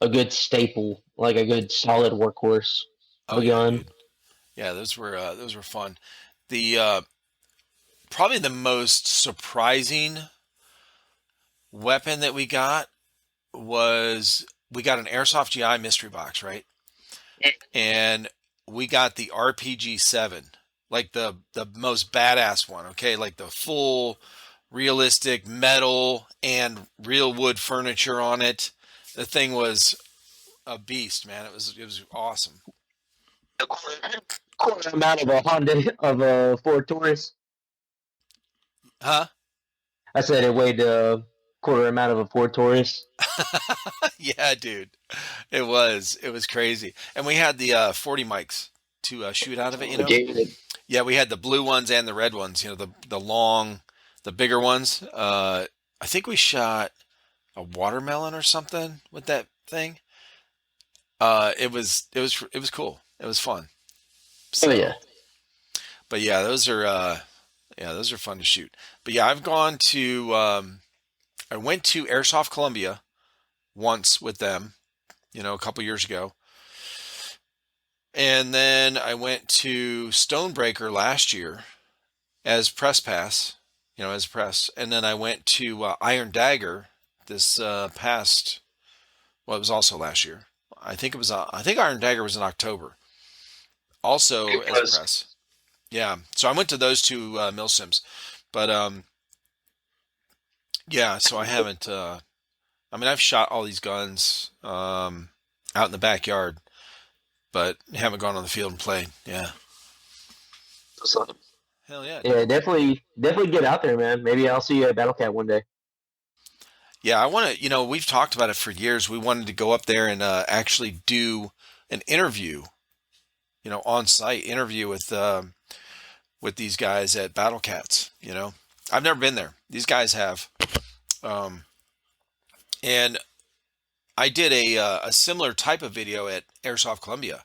a good staple, like a good solid workhorse of oh a yeah, gun. dude. Yeah, those were fun. The Probably the most surprising weapon that we got was we got an Airsoft GI mystery box, right? And we got the RPG-7, like the most badass one, okay? Like the full realistic metal and real wood furniture on it. The thing was a beast, man. It was awesome. A quarter amount of a Honda of a Ford Taurus. Huh? I said it weighed a quarter amount of a Ford Taurus. Yeah, dude. It was crazy. And we had the 40 mics to shoot out of it, Oh, dude. Yeah, we had the blue ones and the red ones, the long, the bigger ones. I think we shot a watermelon or something with that thing. It was cool. It was fun. Oh yeah. So, but yeah, those are fun to shoot. But yeah, I went to Airsoft Columbia once with them, a couple years ago. And then I went to Stonebreaker last year as press pass, as press. And then I went to Iron Dagger this past, well, it was also last year. I think Iron Dagger was in October, also It as was. press. Yeah. So I went to those two mill sims, but yeah. So I haven't. I mean, I've shot all these guns out in the backyard, but haven't gone on the field and played. Yeah. Hell yeah, dude. Yeah, definitely get out there, man. Maybe I'll see you at Battle Cat one day. Yeah, I want to, we've talked about it for years. We wanted to go up there and actually do an interview, on site interview with these guys at Battle Cats. I've never been there. These guys have. Um, and I did a similar type of video at Airsoft Columbia.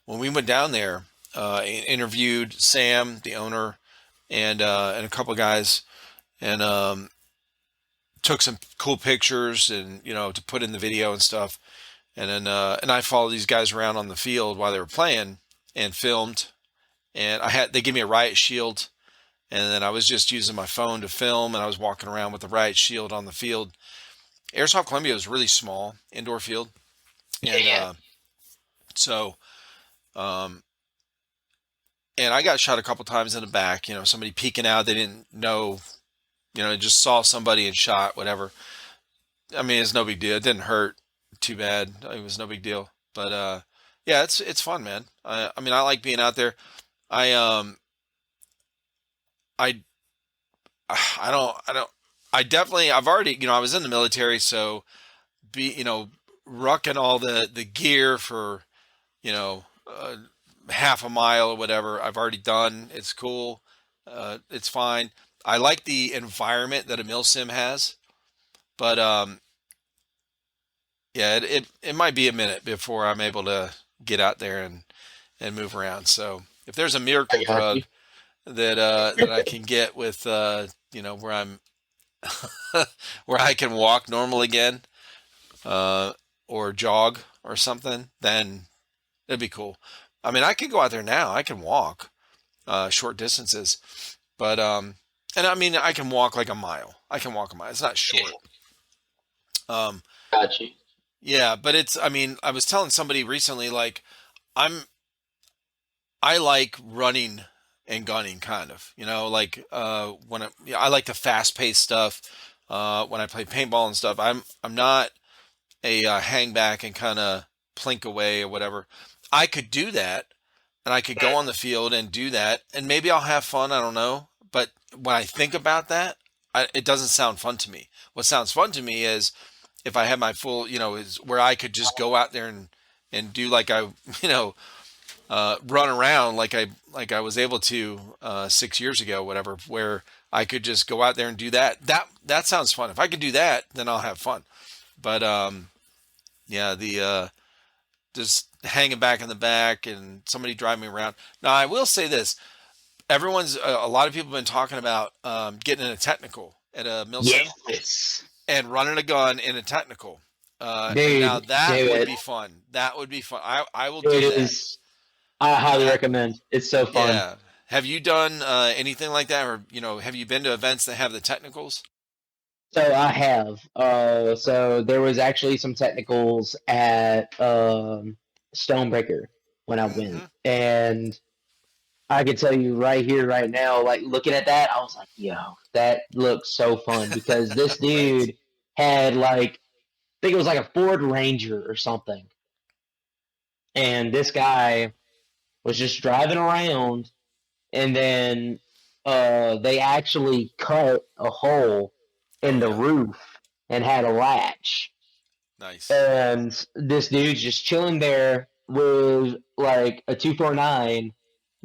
When we went down there, interviewed Sam, the owner, and a couple of guys, and took some cool pictures and to put in the video and stuff. And I followed these guys around on the field while they were playing and filmed. And they gave me a riot shield, and then I was just using my phone to film, and I was walking around with the riot shield on the field. Airsoft Columbia is really small indoor field, and Yeah. so um, and I got shot a couple times in the back. Somebody peeking out, they didn't know, just saw somebody and shot, whatever. I mean, it's no big deal. It didn't hurt too bad. It was no big deal. But yeah, it's fun, man. I mean, I like being out there. I I I don't I definitely I've already I was in the military, so rucking all the gear for you know half a mile or whatever I've already done. It's cool. It's fine. I like the environment that a mil sim has, but yeah, it might be a minute before I'm able to get out there and move around. So if there's a I miracle got you. drug that I can get with where I'm where I can walk normal again, uh, or jog or something, then it'd be cool. I mean, I could go out there now. I can walk short distances, but and I mean, I can walk like a mile. I can walk a mile. It's not short. Um, Got you. yeah, but it's. I mean, I was telling somebody recently, like I'm. I like running and gunning, kind of. Like when yeah, I like the fast paced stuff. When I play paintball and stuff, I'm not a hang back and kind of plink away or whatever. I could do that, and I could go on the field and do that, and maybe I'll have fun. I don't know, but when I think about that, it doesn't sound fun to me. What sounds fun to me is if I had my full, is where I could just go out there and do like I, you know, run around like I was able to 6 years ago, whatever, where I could just go out there and do that. That sounds fun. If I could do that, then I'll have fun. But yeah, the just hanging back in the back and somebody driving me around. Now, I will say this: a lot of people have been talking about getting in a technical at a milsim Yes. and running a gun in a technical. And now Dude, that do would it. be fun. That would be fun. I will It do that. is. I highly That recommend. It's so fun. Yeah. Have you done anything like that, or have you been to events that have the technicals? So I have. So there was actually some technicals at Stonebreaker when I went, Hmm. and I can tell you right here, right now, like looking at that, I was like, "Yo, that looks so fun." Because this Right. dude had like, I think it was like a Ford Ranger or something, and this guy was just driving around, and then they actually cut a hole in Oh the yeah. roof and had a latch. Nice. And this dude's just chilling there with like a 249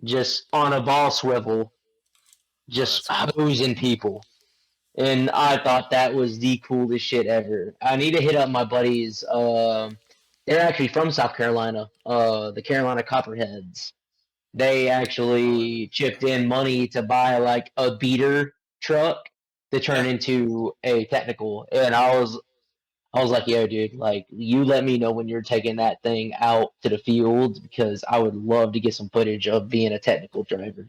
just on a ball swivel, Oh, just that's cool. hosing people. And I thought that was the coolest shit ever. I need to hit up my buddies. They're actually from South Carolina, the Carolina Copperheads. They Oh, actually chipped in money to buy like a beater truck to turn yeah. into a technical. And I was like, yo, dude, like you let me know when you're taking that thing out to the field because I would love to get some footage of being a technical driver.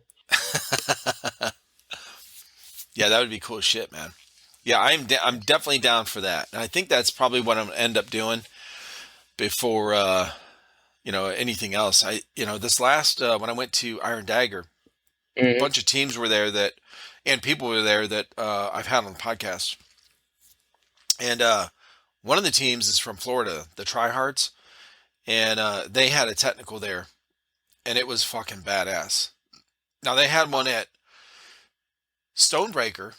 Yeah, that would be cool as shit, man. Yeah, I'm definitely down for that. And I think that's probably what I'm gonna end up doing before anything else. This last when I went to Iron Dagger, a Hmm. bunch of teams were there that and people were there that I've had on the podcast. And one of the teams is from Florida, the Tryhards, and they had a technical there, and it was fucking badass. Now they had one at Stonebreaker,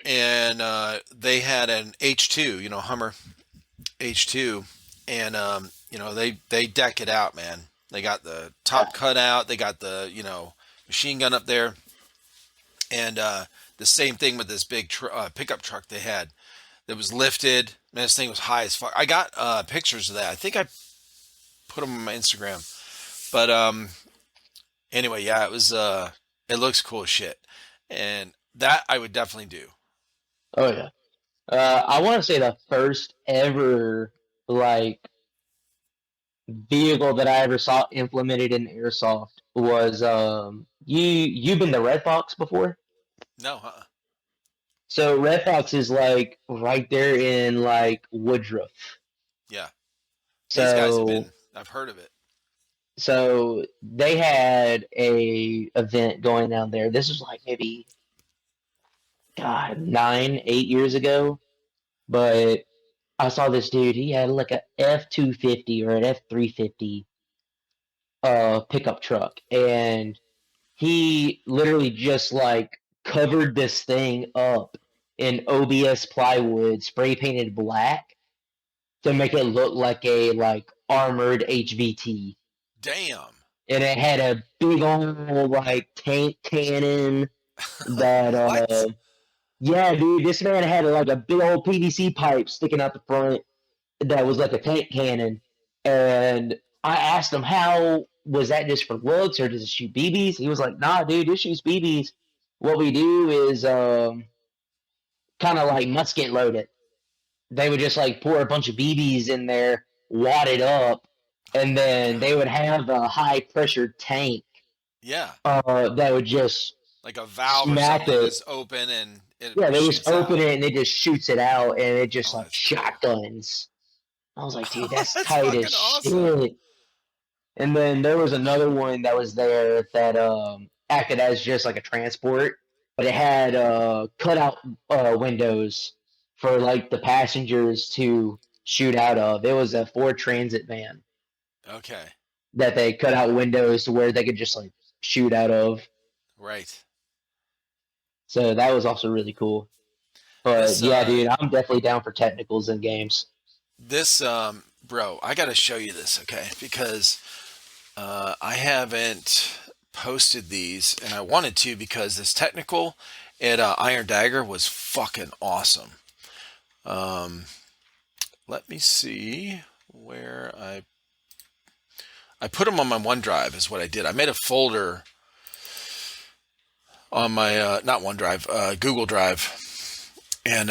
and they had an H2, Hummer H2, and they deck it out, man. They got the top cut out, they got the machine gun up there, and the same thing with this big pickup truck they had. that was lifted. Man, this thing was high as fuck. I got pictures of that. I think I put them on my Instagram. But anyway, yeah, it looks cool as shit, and that I would definitely do. Oh yeah. I want to say the first ever like vehicle that I ever saw implemented in airsoft was you've been to Red Fox before? No, So Red Fox is like right there in like Woodruff. yeah, these guys have So been. I've heard of it. so they had a event going down there. This was like maybe God 9, 8 years ago, but I saw this dude. He had like a F-250 or an F-350 pickup truck, and he literally just like covered this thing up in OBS plywood, spray painted black to make it look like a like armored HVT. Damn. And it had a big old like tank cannon that What? yeah, dude, this man had like a big old PVC pipe sticking out the front that was like a tank cannon. And I asked him, how was that, just for looks or does it shoot BBs? He was like, nah, dude, this shoots BBs. What we do is kind of like musket load it. They would just like pour a bunch of BBs in there, wad it up, Oh and my then they god. would have a high pressure tank Yeah, that would just like a valve or smack something you it. just open and it Yeah, they just shoots open out. it and it just shoots it out, and it just Oh, like that's cool. shotguns. I was like, dude, that's That's tight as fucking awesome. shit. And then there was another one that was there that acted as just like a transport, but it had cutout windows for like the passengers to shoot out of. It was a Ford Transit van Okay, that they cut out windows to where they could just like shoot out of. right. So that was also really cool. But This yeah, dude, I'm definitely down for technicals in games. this bro, I got to show you this, okay? Because I haven't posted these, and I wanted to because this technical at Iron Dagger was fucking awesome. Um, let me see where I put them on my OneDrive is what I did. I made a folder on my not OneDrive, Google Drive, and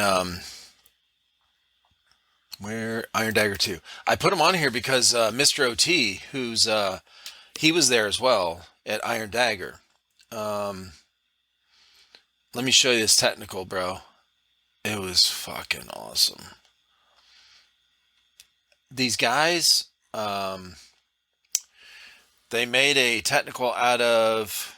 where Iron Dagger 2. I put him on here because Mr. OT, who's he was there as well at Iron Dagger. Um, let me show you this technical, bro. It was fucking awesome. These guys, they made a technical out of.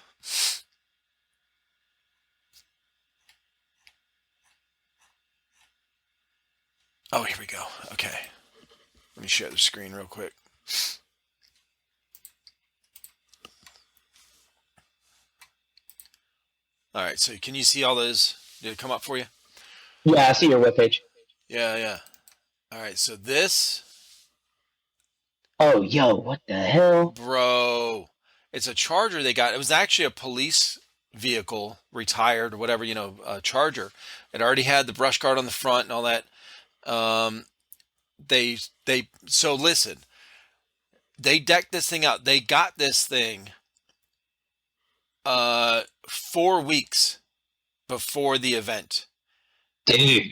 Oh, here we go. Okay, let me share the screen real quick. All right, so can you see all those? Did it come up for you? Yeah, I see your webpage. Yeah, yeah. All right, so this, Oh, yo, what the hell? bro, it's a Charger they got. It was actually a police vehicle, retired or whatever, a Charger. It already had the brush guard on the front and all that. Um, so listen, they decked this thing out. They got this thing 4 weeks before the event. Dude.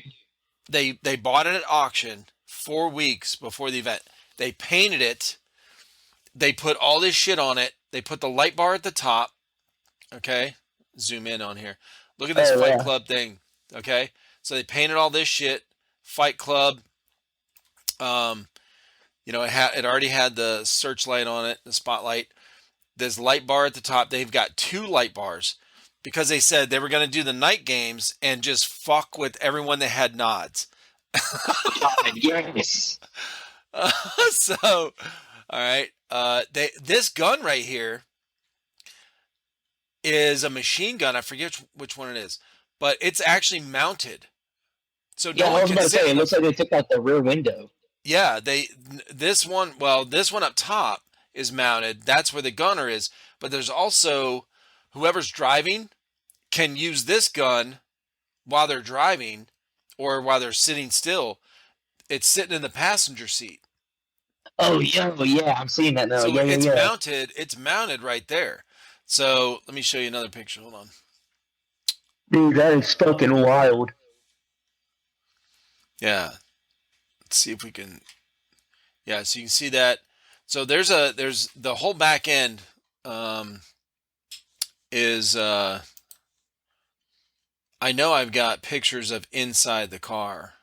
They bought it at auction 4 weeks before the event. They painted it. They put all this shit on it. They put the light bar at the top. Okay, zoom in on here. Look at this Oh, Fight yeah. Club thing. Okay, so they painted all this shit. Fight Club. Um, it already had the searchlight on it, the spotlight. This light bar at the top. They've got two light bars because they said they were going to do the night games and just fuck with everyone that had nods. God, yes. So, all right. This gun right here is a machine gun. I forget which one it is, but it's actually mounted, so Yeah, no I one was can about to say, sit it in looks them. like they took out the rear window. Yeah, this one. Well, this one up top is mounted. That's where the gunner is. But there's also whoever's driving can use this gun while they're driving, or while they're sitting still, it's sitting in the passenger seat. Oh, yeah, yeah, I'm seeing that now. So Yeah, yeah, it's yeah. mounted. It's mounted right there. So let me show you another picture. Hold on. Dude, that is fucking wild. Yeah. Let's see if we can. Yeah. So you can see that. So there's the whole back end um, is. I know I've got pictures of inside the car.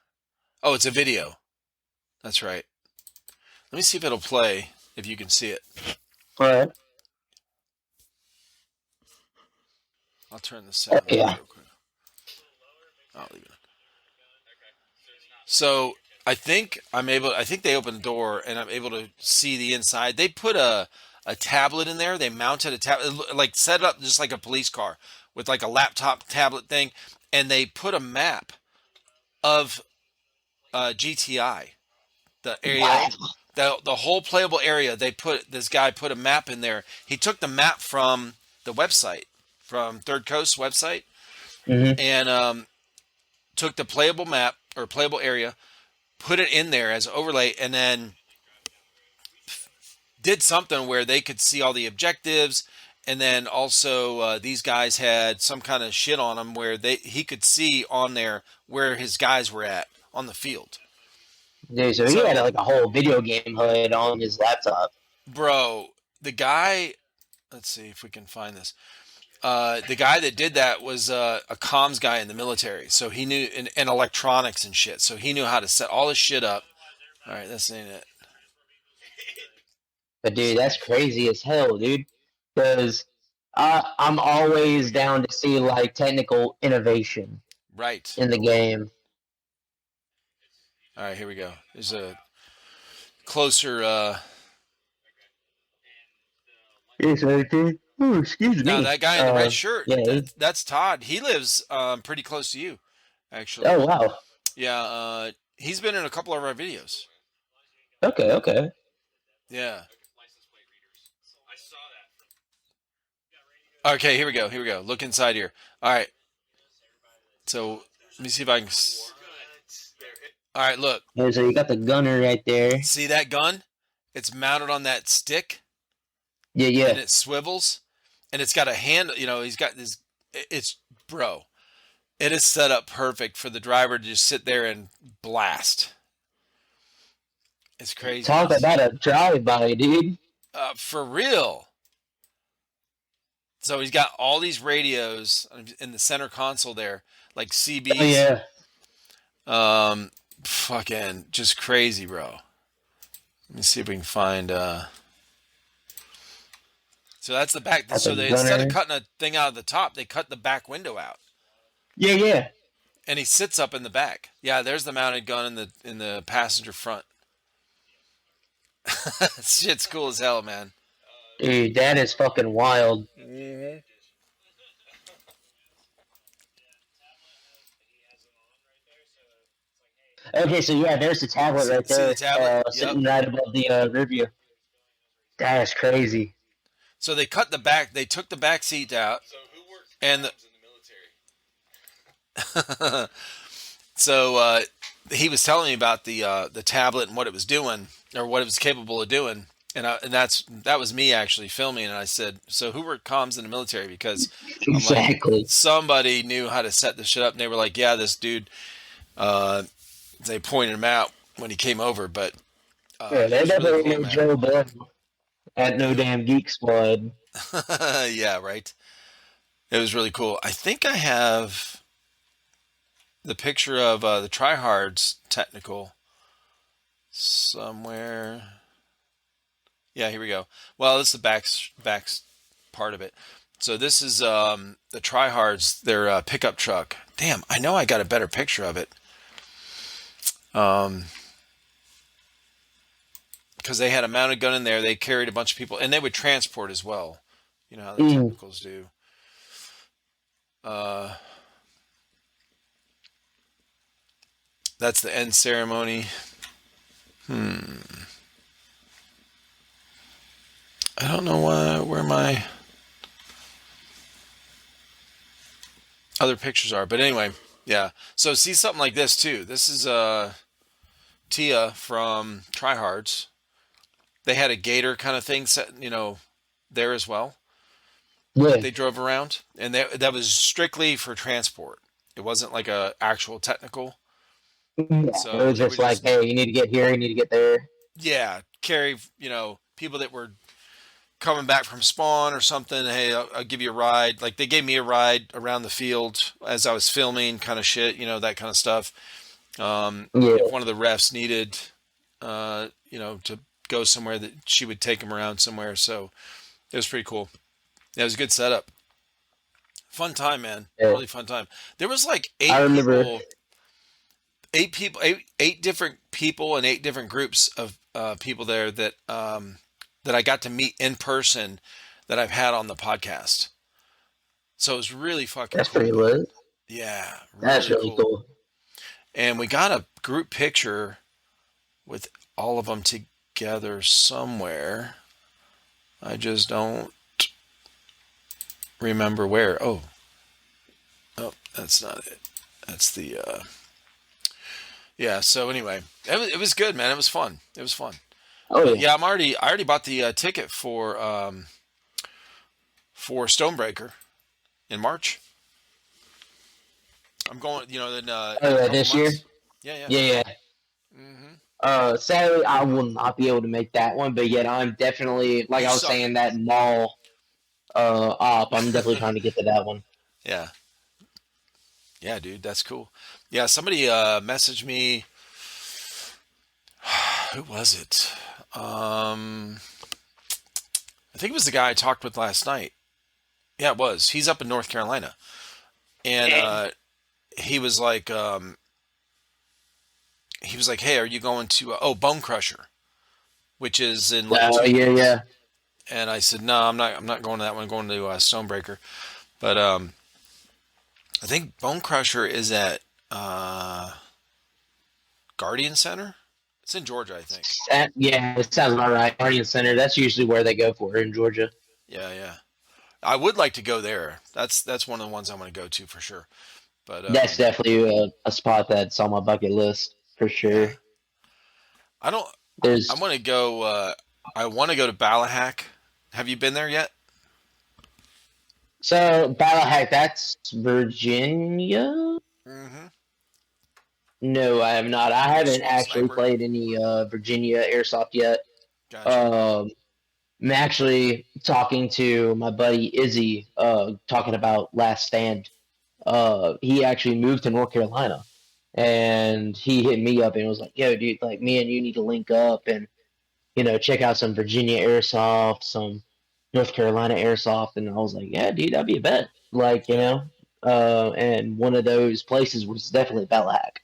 Oh, it's a video. That's right. Let me see if it'll play. If you can see it, All right. I'll turn the Oh, sound off yeah. real quick. I'll leave it. So I think I'm able. I think they opened the door and I'm able to see the inside. They put a tablet in there. They mounted a tablet, like set it up just like a police car with like a laptop tablet thing, and they put a map of GTI, the area, Wow. the whole playable area. They put this guy put a map in there. He took the map from the website, from Third Coast website, Mm-hmm. and took the playable map or playable area, put it in there as an overlay, and then did something where they could see all the objectives. And then also these guys had some kind of shit on them where he could see on there where his guys were at on the field. Dude, so he had So, like a whole video game HUD on his laptop. bro, the guy, let's see if we can find this. The guy that did that was a comms guy in the military. So he knew, and electronics and shit. So he knew how to set all this shit up. All right, that's ain't it. But dude, that's crazy as hell, dude. Because I'm always down to see like technical innovation Right. in the game. All right, here we go. There's a closer. Yes, I did. Oh, excuse Now me. that guy in the red shirt, Yeah. that's Todd. He lives pretty close to you, actually. Oh, wow. Yeah, he's been in a couple of our videos. Okay, okay. Yeah. Okay, here we go. Here we go. Look inside here. All right. So let me see if I can. All right, look. Yeah, so you got the gunner right there. See that gun? It's mounted on that stick, Yeah, and yeah. it swivels, and it's got a hand. You know, he's got this. It's bro. It is set up perfect for the driver to just sit there and blast. It's Talk craziness. about a drive-by, dude. For real. So he's got all these radios in the center console there, like Oh, CBs. yeah. Fucking just crazy, bro. Let me see if we can find. So that's the back. Got So the they instead of gunner. cutting a thing out of the top, they cut the back window out, Yeah, yeah. and he sits up in the back. Yeah, there's the mounted gun in the passenger front. Shit's cool as hell, man. Dude, that is fucking wild. Mm-hmm. Okay, so yeah, there's the tablet right See the there, tablet? Yep. sitting right above the rear view. That is crazy. So they cut the back. They took the back seat out, and so he was telling me about the tablet and what it was doing or what it was capable of doing. And that was me actually filming, and I said, "So who worked comms in the military?" Because I'm like, Exactly. somebody knew how to set this shit up, and they were like, "Yeah, this dude." They pointed him out when he came over, but Yeah, it they was really definitely cool, knew man. Joe Blow at No Damn Geek Squad. Yeah, right. It was really cool. I think I have the picture of the tryhards technical somewhere. Yeah, here we go. Well, this is the back part of it. So this is the tryhards, their pickup truck. Damn, I know I got a better picture of it. Because they had a mounted gun in there, they carried a bunch of people, and they would transport as well. You know how the Mm. technicals do. Uh, that's the end ceremony. I don't know where my other pictures are, but anyway, Yeah. So see something like this too. This is Tia from Tryhards. They had a gator kind of thing set, there as well that Yeah, they drove around, and that was strictly for transport. It wasn't like a actual technical. yeah. It So was they were just like, just, hey, you need to get here, you need to get there. yeah, carry, people that were coming back from spawn or something. Hey, I'll give you a ride. Like they gave me a ride around the field as I was filming, kind of shit, that kind of stuff. If Yeah, one of the refs needed, to go somewhere, that she would take him around somewhere. So it was pretty cool. Yeah, it was a good setup. Fun time, man. yeah. Really fun time. There was like I remember. eight different people and eight different groups of people there that I got to meet in person that I've had on the podcast. So it was really fucking That's cool, pretty man. lit. Yeah, That's really really cool. cool. And we got a group picture with all of them together somewhere. I just don't remember where. Oh, that's not it. That's the yeah. So anyway, it was good, man. It was fun. It was fun. Oh But yeah, yeah, I already bought the ticket for Stonebreaker in March. I'm going, oh in a yeah. couple This year, months. Yeah, yeah. yeah, yeah. Hmm. Sadly, I will not be able to make that one, but yet I'm definitely, like You I was suck. saying, that mall op. I'm definitely trying to get to that one. Yeah, yeah, dude, that's cool. Yeah, somebody messaged me. Who was it? Um, I think it was the guy I talked with last night. Yeah, it was. He's up in North Carolina, and he was like, "Hey, are you going to Bone Crusher, which is in like Oh 2 yeah, weeks?" yeah. And I said, "No, I'm not. I'm not going to that one. I'm going to Stonebreaker." But I think Bone Crusher is at Guardian Center. It's in Georgia, I think. Yeah, it sounds about right. Guardian Center. That's usually where they go for in Georgia. Yeah, yeah. I would like to go there. That's one of the ones I'm going to go to for sure. But That's definitely a spot that's on my bucket list for yeah, sure. I don't. I There's want to go. I want to go to Ballahack. Have you been there yet? so Battlehack. That's Virginia. Mm-hmm. No, I have not. I haven't actually Sniper. played any Virginia Airsoft yet. Gotcha. Um, I'm actually talking to my buddy Izzy, talking about Last Stand. He actually moved to North Carolina, and he hit me up and was like, "Yo, dude, like me and you need to link up and check out some Virginia Airsoft, some North Carolina Airsoft." And I was like, "Yeah, dude, that'd be a bet." Like, Yeah. and one of those places was definitely Ballahack.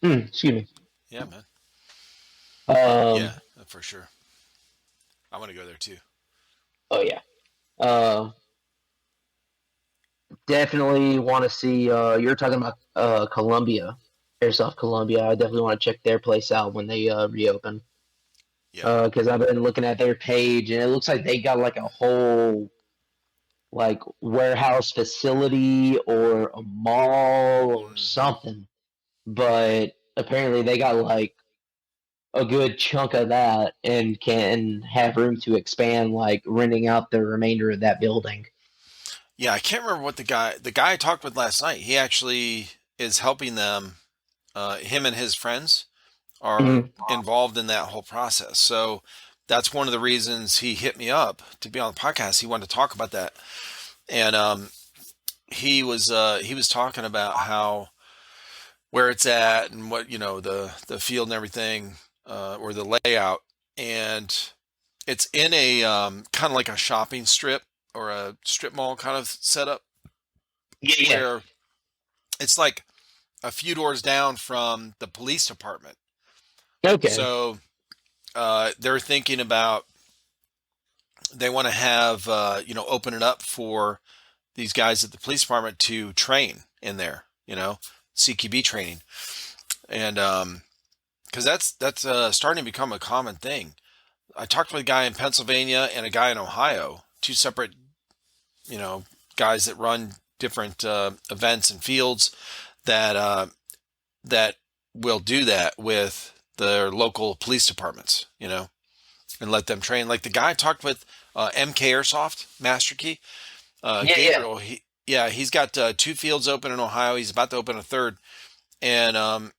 Excuse me. Yeah, man. Um, Yeah, for sure. I want to go there too. oh yeah. Uh, Definitely want to see. You're talking about Columbia, Airsoft Columbia. I definitely want to check their place out when they reopen. Yeah. Because I've been looking at their page and it looks like they got like a whole like warehouse facility or a mall or Mm-hmm. something. But apparently they got like a good chunk of that and can have room to expand, like renting out the remainder of that building. Yeah, I can't remember what the guy I talked with last night. He actually is helping them. Him and his friends are Mhm. involved in that whole process. So that's one of the reasons he hit me up to be on the podcast. He wanted to talk about that, and he was talking about how where it's at and what the field and everything, or the layout, and it's in a kind of like a shopping strip or a strip mall kind of setup Yeah, yeah. where it's like a few doors down from the police department. Okay. So they're thinking about they want to have open it up for these guys at the police department to train in there, CQB training, and because that's starting to become a common thing. I talked with a guy in Pennsylvania and a guy in Ohio, two separate, you know, guys that run different events and fields that that will do that with their local police departments, and let them train. Like the guy I talked with, MK Airsoft Master Key, Yeah, yeah. Gabriel. He's got two fields open in Ohio. He's about to open a third, and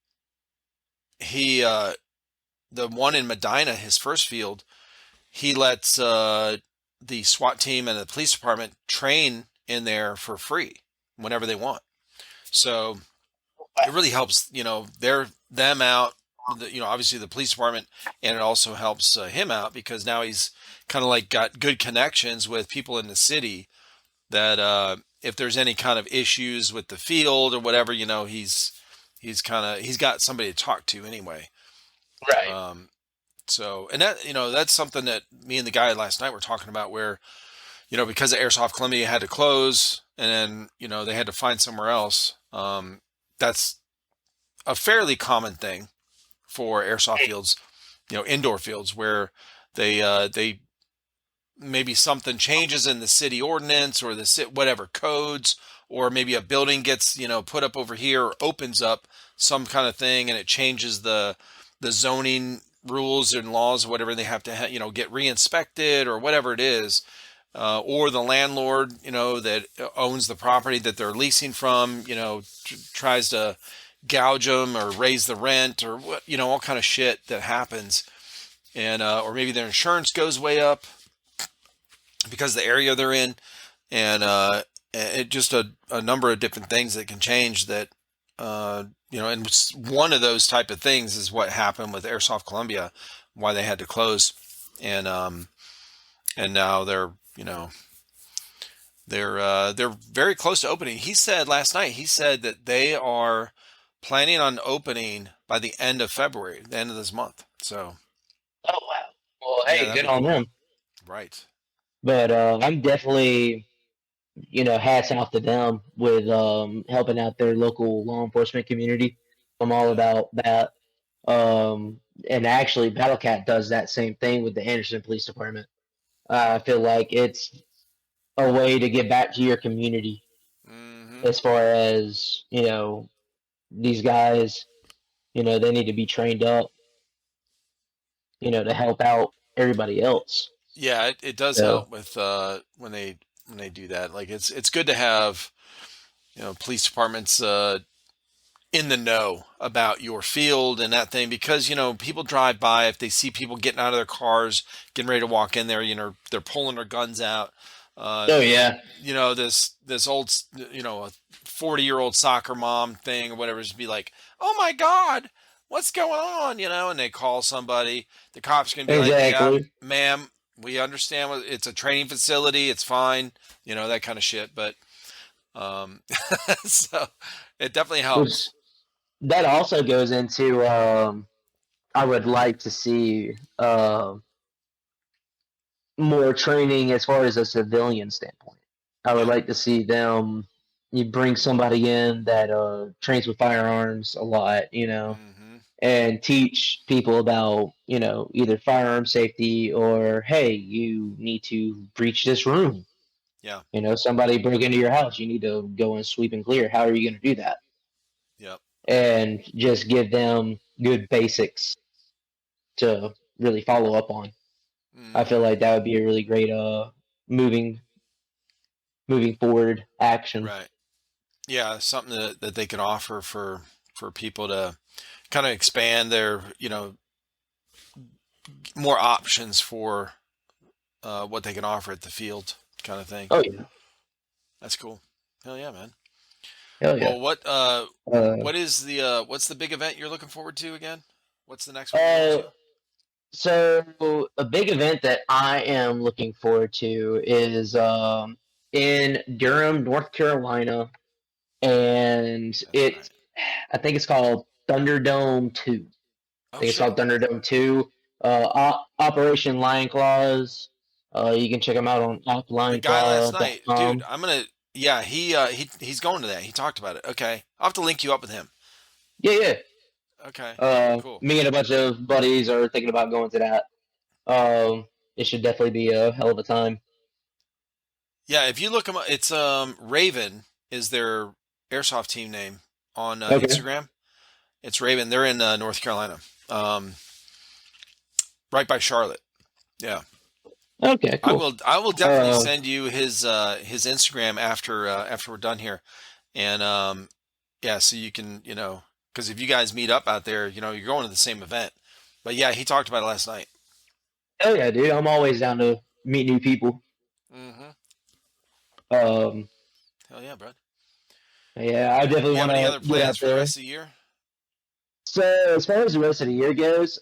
he the one in Medina, his first field, he lets the SWAT team and the police department train in there for free whenever they want. So it really helps, them out. Obviously the police department, and it also helps him out because now he's kind of like got good connections with people in the city that if there's any kind of issues with the field or whatever, he's got somebody to talk to anyway. Right. Um, so, and that's something that me and the guy last night were talking about where, because of Airsoft Columbia had to close and then, they had to find somewhere else. That's a fairly common thing for airsoft fields, indoor fields where they maybe something changes in the city ordinance or whatever codes, or maybe a building gets put up over here or opens up some kind of thing and it changes the zoning rules and laws or whatever. They have to get re-inspected or whatever it is, or the landlord that owns the property that they're leasing from tries to gouge them or raise the rent or what all kind of shit that happens, and or maybe their insurance goes way up because of the area they're in, and it just a number of different things that can change that. And one of those type of things is what happened with Airsoft Columbia, why they had to close, and now they're very close to opening. He said last night, he said that they are planning on opening by the end of February, the end of this month. So Oh wow. Well, yeah, hey, that'd good be on cool. them. Right. But I'm definitely, hats off to them with helping out their local law enforcement community. I'm all Yeah. about that. Um, and actually, Battle Cat does that same thing with the Anderson Police Department. I feel like it's a way to get back to your community Hmm. as far as, these guys, they need to be trained up, to help out everybody else. Yeah, it does So, help with when they do that. Like it's good to have police departments in the know about your field and that thing because people drive by, if they see people getting out of their cars getting ready to walk in there, they're pulling their guns out. oh yeah, This old, a 40-year-old soccer mom thing or whatever is be like, oh my god, what's going on, and they call somebody. The cops can be like, yeah, exactly. ma'am, we understand it's a training facility, it's fine, that kind of shit. But um so it definitely Which helps. that also goes into I would like to see more training as far as a civilian standpoint. I would Yeah. like to see them you bring somebody in that trains with firearms a lot, Hmm. and teach people about, either firearm safety or hey, you need to breach this room. Yeah. Somebody broke into your house, you need to go and sweep and clear. How are you going to do that? Yep. And just give them good basics to really follow up on. I feel Hmm. like that would be a really great moving moving forward action. Right. Yeah, something that they can offer for people to kind of expand their, more options for what they can offer at the field kind of thing. Oh yeah, That's cool. Hell yeah, man. hell yeah. Well, Uh, what is the what's the big event you're looking forward to again? What's the next one you're going uh, to? so a big event that I am looking forward to is in Durham, North Carolina, and That's right. I think it's called Thunderdome 2. I Oh think it's shit. called Thunderdome 2. Operation Lion Claws. You can check them out on The guy last night, dude, oplionclaw.com. I'm gonna yeah, he's going to that. He talked about it. Okay. I'll have to link you up with him. Yeah, yeah. Okay. Cool. Me and a bunch of buddies are thinking about going to that. It should definitely be a hell of a time. Yeah, if you look him up, it's Raven. is their airsoft team name on Okay. Instagram. It's Raven. They're in North Carolina, um, right by Charlotte. Yeah. Okay. I Cool. will. I will definitely Uh, send you his Instagram after we're done here, and yeah, so you can because if you guys meet up out there, you're going to the same event. But yeah, he talked about it last night. oh yeah, dude. I'm always down to meet new people. Mm-hmm. Um, Hell yeah, bud. yeah, I definitely You have want any to other get plans out for the there. rest of the year? So as far as the rest of the year goes,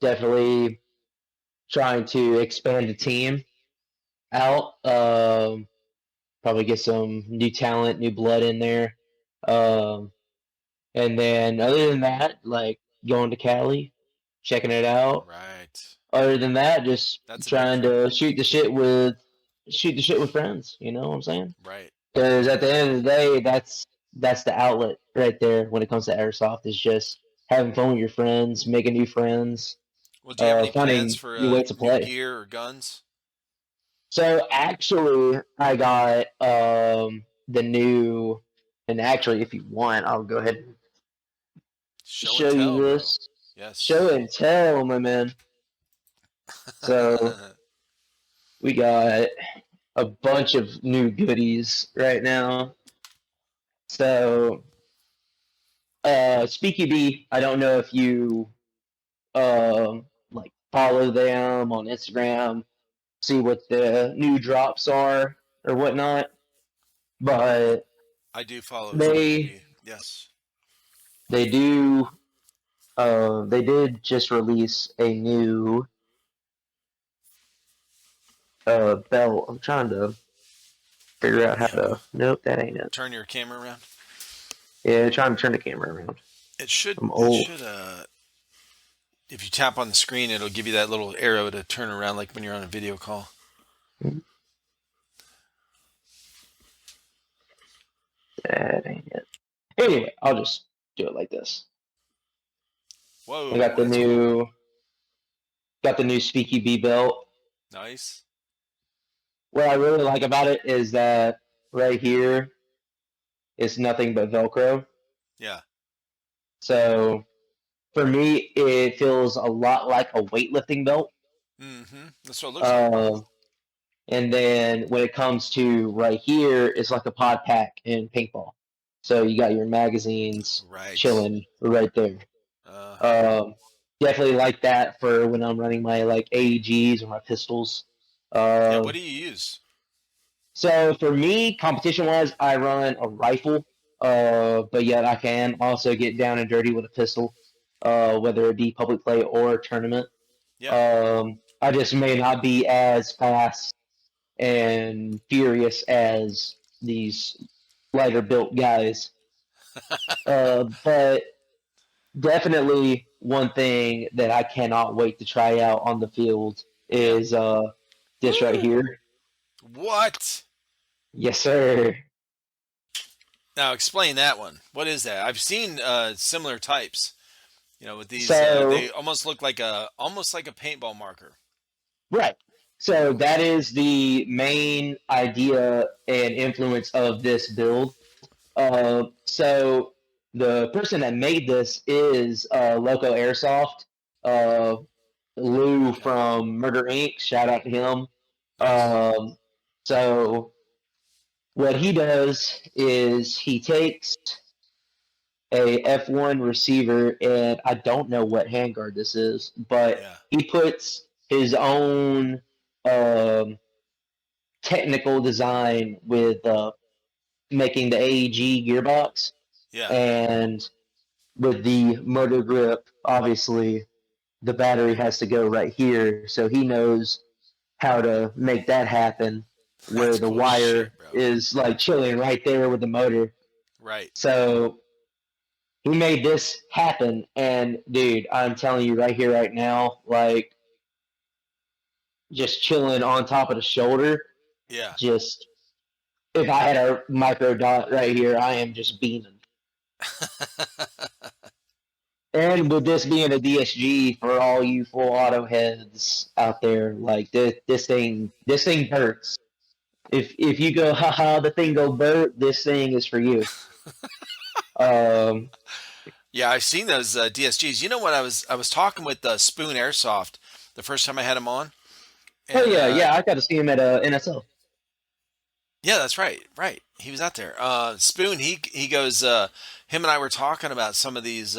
definitely trying to expand the team out. Probably get some new talent, new blood in there. Um, and then other than that, like going to Cali, checking it out. Right. Other than that, just That's a big trying trip. to shoot the shit with friends. You know what I'm saying? Right. Because at the end of the day, that's the outlet right there when it comes to airsoft. Is just having fun with your friends, making new friends, Well, do you have any plans finding for new ways to new play. gear or guns? So actually, I got the new, and actually, if you want, I'll go ahead and Show and show you tell, bro. this. Show Yes. and tell, my man. So we got a bunch of new goodies right now. So Speaky B, I don't know if you like follow them on Instagram, see what the new drops are or whatnot. But I do follow Speaky they B. Yes. they do they did just release a new belt. I'm trying to figure out how Yeah. to. Nope, that ain't it. Turn your camera around. Yeah, trying to turn the camera around. It should. I'm It old. should. If you tap on the screen, it'll give you that little arrow to turn around, like when you're on a video call. That ain't it. Anyway, I'll just do it like this. I Whoa, that's cool. got the new Speaky B belt. Nice. What I really like about it is that right here is nothing but Velcro. Yeah. So for me, it feels a lot like a weightlifting belt. Mm-hmm. That's what it looks like. Uh, and then when it comes to right here, it's like a pod pack in paintball. So you got your magazines Right. chilling right there. Uh-huh. Um, Definitely like that for when I'm running my like AEGs or my pistols. Yeah. What Um, do you use? so for me, competition wise, I run a rifle, but yet I can also get down and dirty with a pistol, whether it be public play or tournament. Yeah. I just may not be as fast and furious as these lighter built guys. But definitely one thing that I cannot wait to try out on the field Yeah. is this right Woo! here. What? Yes, sir. Now explain that one. What is that? I've seen similar types. With these, they So, almost like a paintball marker. right. So that is the main idea and influence of this build. So the person that made this is Loco Airsoft. Uh, Lou Okay. from Murder Inc. Shout out to him. Nice. So what he does is he takes a F1 receiver, and I don't know what handguard this is, but Yeah. he puts his own um, technical design with making the AEG gearbox, Yeah. and with the motor grip, obviously the battery has to go right here, so he knows how to make that happen where That's the cool as wire shit, bro. is like chilling right there with the motor. Right. So he made this happen, and dude, I'm telling you right here, right now, like just chilling on top of the shoulder, Yeah. just if I had a micro dot right here, I am just beaming. And with this being a DSG for all you full auto heads out there, like this thing hurts. If you go, haha, the thing go Bert, this thing is for you. Um, Yeah, I've seen those DSGs. You know what? I was talking with Spoon Airsoft the first time I had him on, oh and yeah, yeah, I got to see him at NSL. yeah, that's right, right. He was out there. Spoon, he goes. Him and I were talking about some of these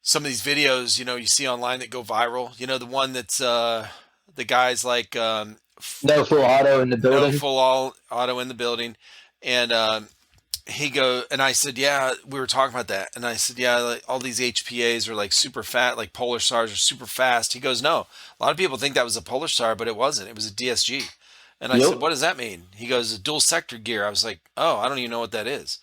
videos, you see online that go viral. You know, the one that's the guys like No full auto in the no building. full all auto in the building, and and I said, yeah, we were talking about that, and I said, yeah, like, all these HPAs are like super fat, like Polar Stars are super fast. He goes, no, a lot of people think that was a Polar Star, but it wasn't. It was a DSG. And I said, Yep. what does that mean? He goes, dual sector gear. I was like, oh, I don't even know what that is.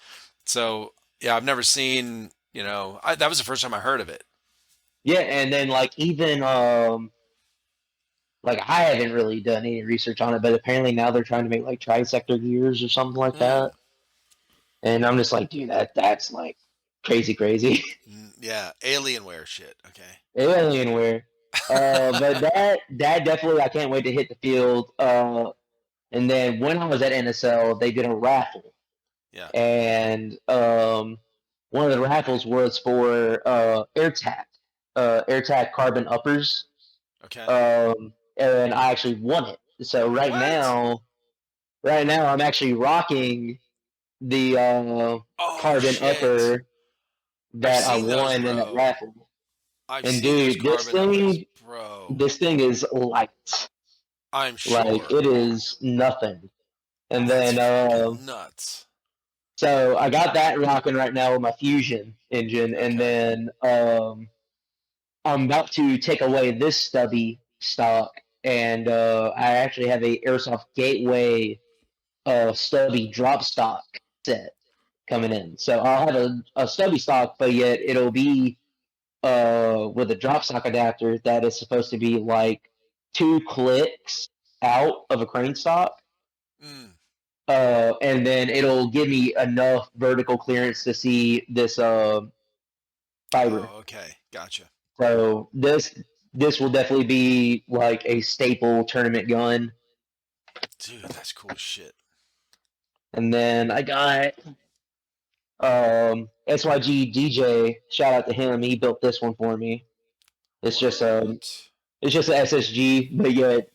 So yeah, I've never seen. That was the first time I heard of it. Yeah, and then like even like I haven't really done any research on it, but apparently now they're trying to make like tri-sector gears or something like Mm. that. And I'm just like, dude, that's like crazy, crazy. Yeah, Alienware shit. Okay. Alienware. But that definitely I can't wait to hit the field. And then when I was at NSL, they did a raffle, Yeah. and one of the raffles was for AirTac carbon uppers. Okay. And I actually won it. So What? right now I'm actually rocking the Oh carbon shit! upper I've that I seen those, won in that bro. raffle. I've And seen those dude, carbon uppers, bro. this thing is light. I'm Like sure. it is nothing. And That's then fucking nuts. so I got that rocking right now with my Fusion engine, and Okay. then I'm about to take away this stubby stock, and I actually have a Airsoft Gateway stubby drop stock set coming in. So I'll have a stubby stock, but yet it'll be with a drop stock adapter that is supposed to be like 2 clicks out of a crane stock. Mm. And then it'll give me enough vertical clearance to see this fiber. Oh, okay. Gotcha. So this will definitely be like a staple tournament gun. Dude, that's cool as shit. And then I got SYG DJ. Shout out to him. He built this one for me. It's just What? it's just an SSG, but yet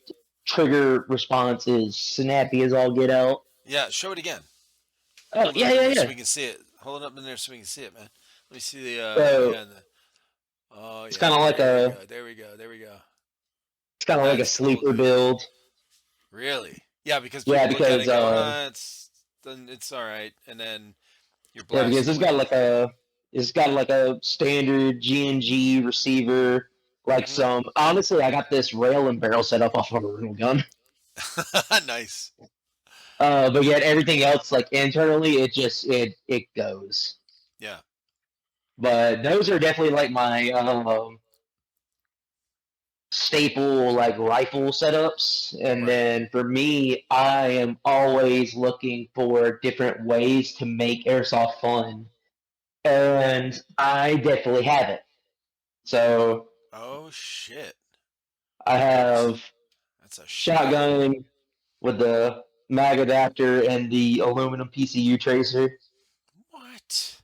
trigger response is snappy as all get out. Yeah, show it again. Oh Hold it yeah, up in yeah, there so yeah. we can see it. Hold it up in there so we can see it, man. Let me see the So yeah. Oh it's kind yeah, of like there we a go. There we go. There we go. it's kind of like a That's cool, sleeper dude. build. Really? Yeah, because Yeah, people look at it because and go, it's all right, and then you're yeah, because blasting away. it's got like a standard GNG receiver, like Hmm. some. Honestly, I got this rail and barrel set up off of a real gun. Nice. But yet everything else, like internally, it goes. Yeah. But those are definitely like my staple like rifle setups. And Right. then for me, I am always looking for different ways to make airsoft fun, and I definitely have it. So Oh shit. I That's have that's a shotgun. shotgun with the mag adapter and the aluminum PCU tracer. What?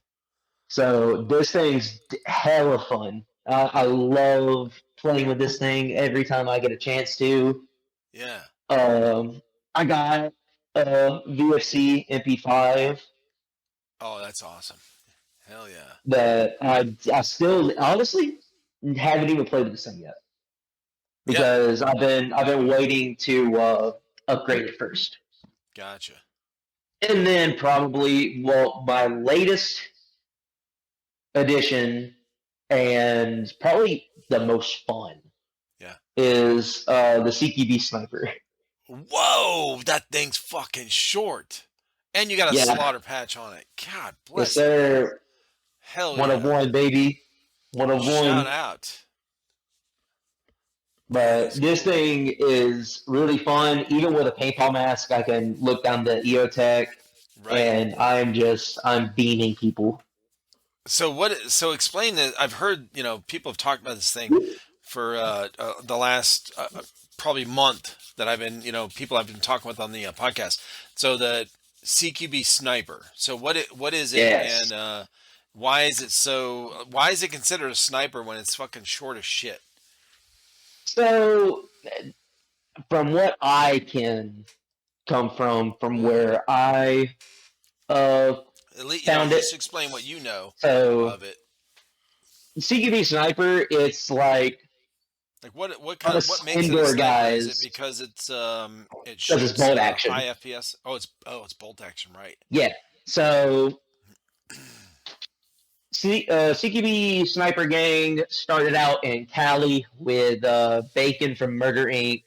So this thing's hella fun. I love playing with this thing every time I get a chance to. Yeah. I got a VFC MP5 Oh, that's awesome. Hell yeah. that I still honestly haven't even played with this thing yet Yeah. because I've been waiting to upgrade it first. Gotcha. And then probably, well, my latest addition and probably the most fun Yeah. is the CQB sniper. Whoa, that thing's fucking short. And you got a Yeah, slaughter patch on it. God yes, bless it, man. sir. Hell One of yeah. one, baby. One of Shout one. out. That But is this cool. thing is really fun. Even with a paintball mask, I can look down the EOTech, Right. and I'm beaming people. So explain that. I've heard, people have talked about this thing for the last probably month that I've been, people I've been talking with on the podcast. So the CQB sniper. So what is it, Yes. and why is it considered a sniper when it's fucking short as shit? So from what I can come from Mm-hmm. where I uh At least, found it. just explain what you know So of it. CQB sniper, it's like Like what us makes it a indoor sniper? Is it guys because it because it's shoots bolt high action. FPS? It's bolt action, right? Yeah. So CQB Sniper Gang started out in Cali with Bacon from Murder Inc.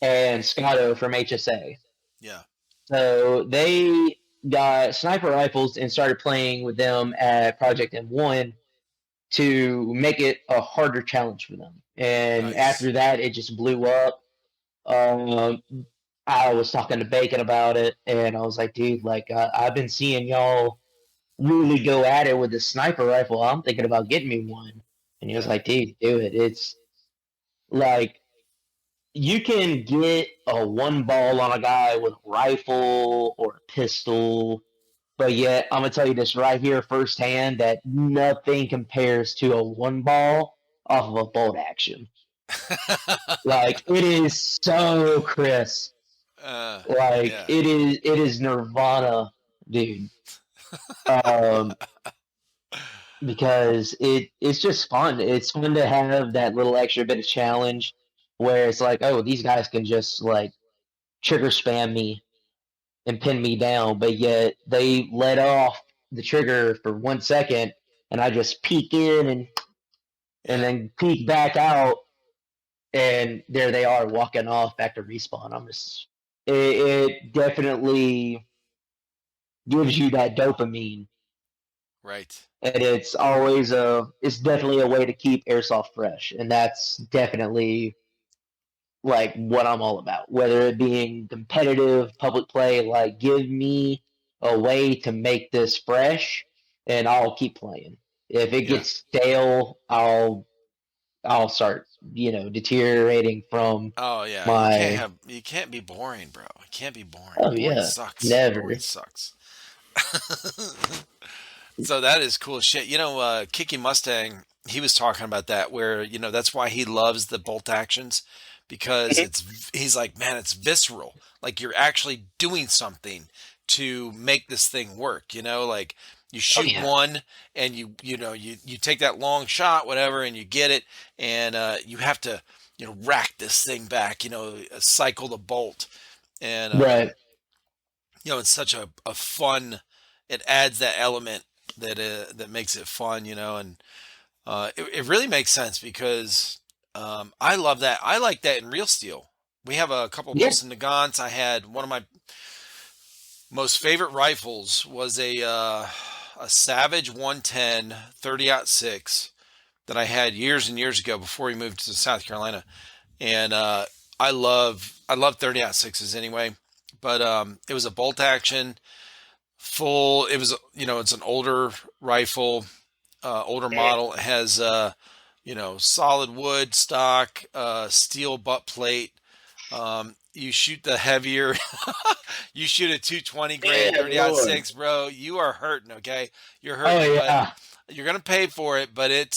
and Scotto from HSA. Yeah. So they got sniper rifles and started playing with them at Project M1 to make it a harder challenge for them. And Nice. after that, it just blew up. Um, I was talking to Bacon about it, and I was like, dude, like I've been seeing y'all really go at it with the sniper rifle. I'm thinking about getting me one. And he was Yeah. like, dude, do it. It's like you can get a one ball on a guy with a rifle or a pistol, but yet I'm gonna tell you this right here firsthand that nothing compares to a one ball off of a bolt action. Like it is so crisp. uh, Like yeah. it is Nirvana, dude. Um, because it's just fun. It's fun to have that little extra bit of challenge where it's like, oh, these guys can just like trigger spam me and pin me down, but yet they let off the trigger for 1 second and I just peek in and Yeah. then peek back out and there they are walking off back to respawn. It definitely gives you that dopamine Right. and it's definitely a way to keep airsoft fresh, and that's definitely like what I'm all about. Whether it being competitive, public play, like give me a way to make this fresh, and I'll keep playing. If it Yeah. gets stale, I'll start deteriorating from Oh yeah. my. You can't be boring, bro. It can't be boring. Oh Boring yeah, sucks. Boring never. sucks. So that is cool shit. Kiki Mustang, he was talking about that where, that's why he loves the bolt actions because he's like, man, it's visceral. Like you're actually doing something to make this thing work, like you Oh shoot yeah, one and you take that long shot, whatever, and you get it and you have to, rack this thing back, cycle the bolt. And right. it's such a fun. It adds that element that makes it fun, and it really makes sense because I love that. I like that in real steel. We have a couple Yeah. Wilson Nagants. I had one of my most favorite rifles was a Savage 110 30-06 that I had years and years ago before we moved to South Carolina, and I love 30-06s anyway. But it was a bolt action full. It was it's an older rifle, older model. It has solid wood stock, steel butt plate. You shoot the heavier. You shoot a 220 grain Yeah, 30 Lord. 6, bro. You are hurting. Okay, you're Oh hurting, but yeah. you're gonna pay for it. But it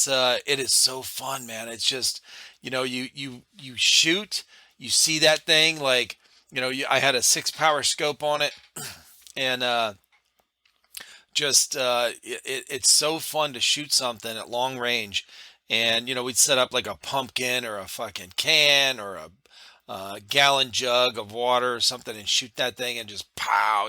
is so fun, man. It's just you shoot, you see that thing like I had a 6 power scope on it, and just it's so fun to shoot something at long range, and we'd set up like a pumpkin or a fucking can or a gallon jug of water or something and shoot that thing and just pow,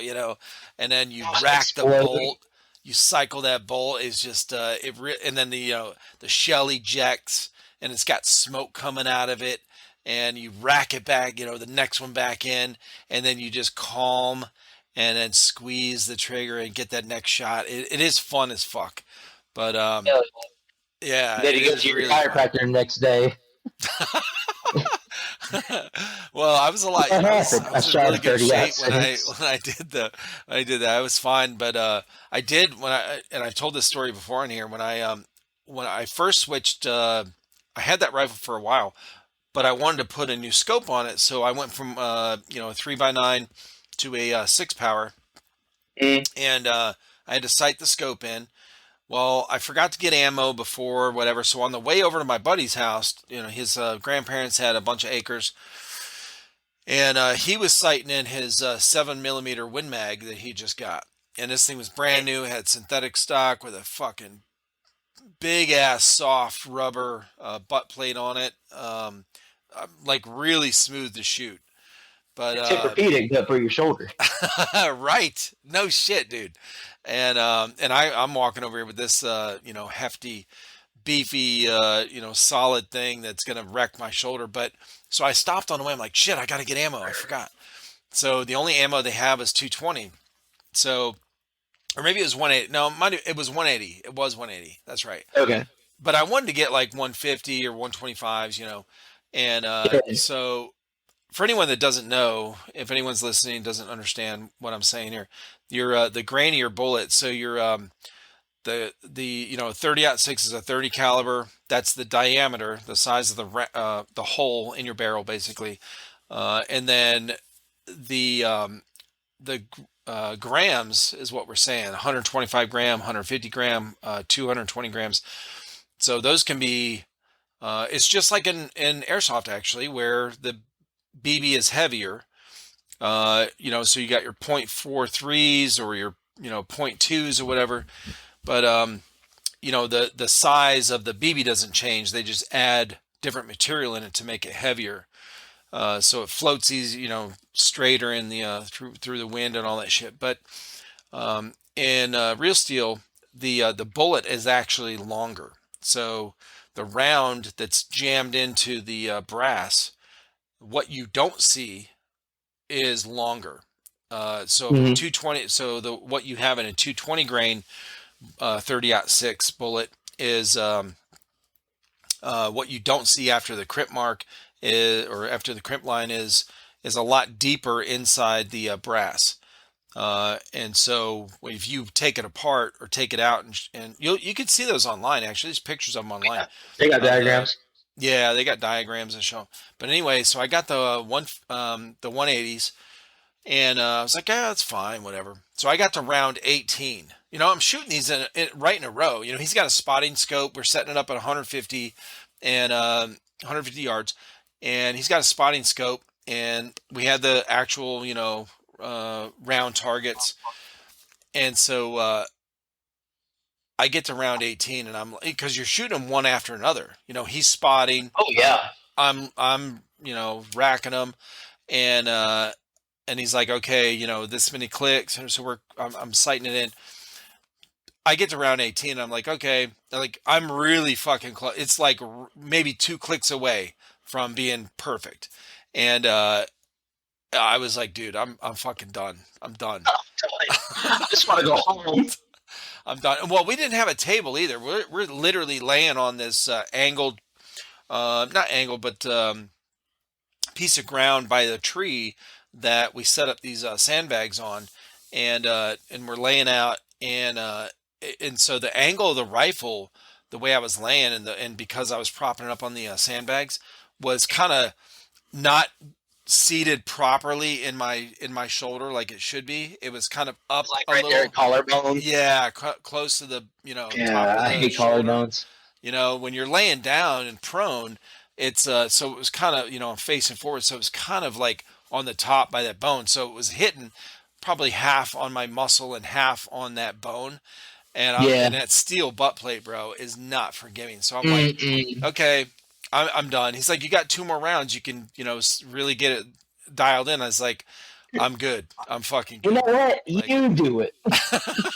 and then you Just rack the explode. bolt. You cycle that bolt is just and then the shell ejects and it's got smoke coming out of it, and you rack it back, the next one back in, and then you just calm and then squeeze the trigger and get that next shot. It is fun as fuck, but Yeah. yeah, Then it you go is to your really fun. chiropractor the next day. Well, I was a lot. What I happened? I was in shot really a good 30 out shape when I six. when I did the when I did that. I was fine, but I did and I've told this story before in here when I first switched. I had that rifle for a while, but I wanted to put a new scope on it, so I went from a 3x9 to a 6 power, Mm. and I had to sight the scope in. Well, I forgot to get ammo before whatever, so on the way over to my buddy's house, his grandparents had a bunch of acres, and he was sighting in his 7 millimeter Win Mag that he just got, and this thing was brand new, had synthetic stock with a fucking big ass soft rubber butt plate on it, like really smooth to shoot. But Tempur-Pedic, but for your shoulder. right, no shit, dude. And I'm walking over here with this hefty, beefy solid thing that's gonna wreck my shoulder. But so I stopped on the way. I'm like, shit, I gotta get ammo. I forgot. So the only ammo they have is 220. So or maybe it was 180. No, it was 180. It was 180. That's right. Okay. But I wanted to get like 150 or 125s, and Yeah. so for anyone that doesn't know, if anyone's listening doesn't understand what I'm saying here, the grain of your bullet. So your the 30-06 is a 30 caliber. That's the diameter, the size of the hole in your barrel, basically, and then the grams is what we're saying: 125 gram, 150 gram, 220 grams. So those can be. It's just like in airsoft actually, where the BB is heavier. So you got your .43s or your .2s or whatever, but the size of the BB doesn't change. They just add different material in it to make it heavier, so it floats easy, straighter in the through the wind and all that shit. But in real steel, the bullet is actually longer, so the round that's jammed into the brass, what you don't see is longer. So Hmm. 220. So the what you have in a 220 grain 30-06 bullet is what you don't see after the crimp mark is, or after the crimp line is a lot deeper inside the brass. And so if you take it apart or take it out, and you can see those online. Actually, there's pictures of them online. They got Of the diagrams. Yeah, they got diagrams that show. But anyway, so I got the 180s, and I was like, yeah, that's fine, whatever. So I got to round 18. I'm shooting these right in a row. He's got a spotting scope. We're setting it up at 150 and 150 yards, and he's got a spotting scope, and we had the actual, round targets. And so I get to round 18, and I'm because you're shooting them one after another. He's spotting. Oh yeah. I'm racking them, and he's like, okay, this many clicks, and so I'm sighting it in. I get to round 18, I'm like, okay, like I'm really fucking close. It's like maybe 2 clicks away from being perfect, and I was like, dude, I'm fucking done. I'm done. I just want to go home. I'm done. Well, we didn't have a table either. We're literally laying on this angled, not angled, but piece of ground by the tree that we set up these sandbags on, and we're laying out, and so the angle of the rifle, the way I was laying, and because I was propping it up on the sandbags, was kind of not seated properly in my shoulder like it should be. It was kind of up Like a right there little. at collarbone. Yeah, close to the top Yeah, of I the hate shoulder. collarbones. When you're laying down and prone, it's so it was kind of facing forward, so it was kind of like on the top by that bone, so it was hitting probably half on my muscle and half on that bone, and Yeah. that steel butt plate, bro, is not forgiving. So I'm like, Mm-mm. okay, I'm done. He's like, you got 2 more rounds, you can really get it dialed in. I was like, I'm good. I'm fucking You know good. what? Like, You do it.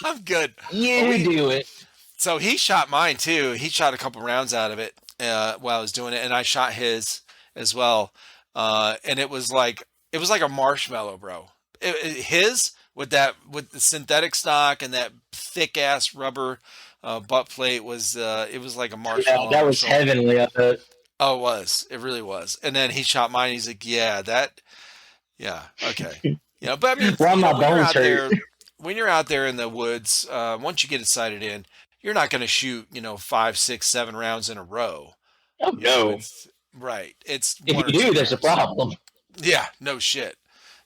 I'm good. Well, You do it. so he shot mine too. He shot a couple rounds out of it while I was doing it, and I shot his as well. And it was like a marshmallow, bro. His with the synthetic stock and that thick ass rubber butt plate was it was like a Yeah, marshmallow on that my was shoulder. heavenly. I bet. Oh, it was. It really was. And then he shot mine. He's like, yeah, that. Yeah. Okay. But I mean, Why my bones hurt? when you're out there in the woods, once you get it sighted in, you're not going to shoot, 5, 6, 7 rounds in a row. Oh no. It's Right. It's If one or you two do, there's a rounds. problem. Yeah, no shit.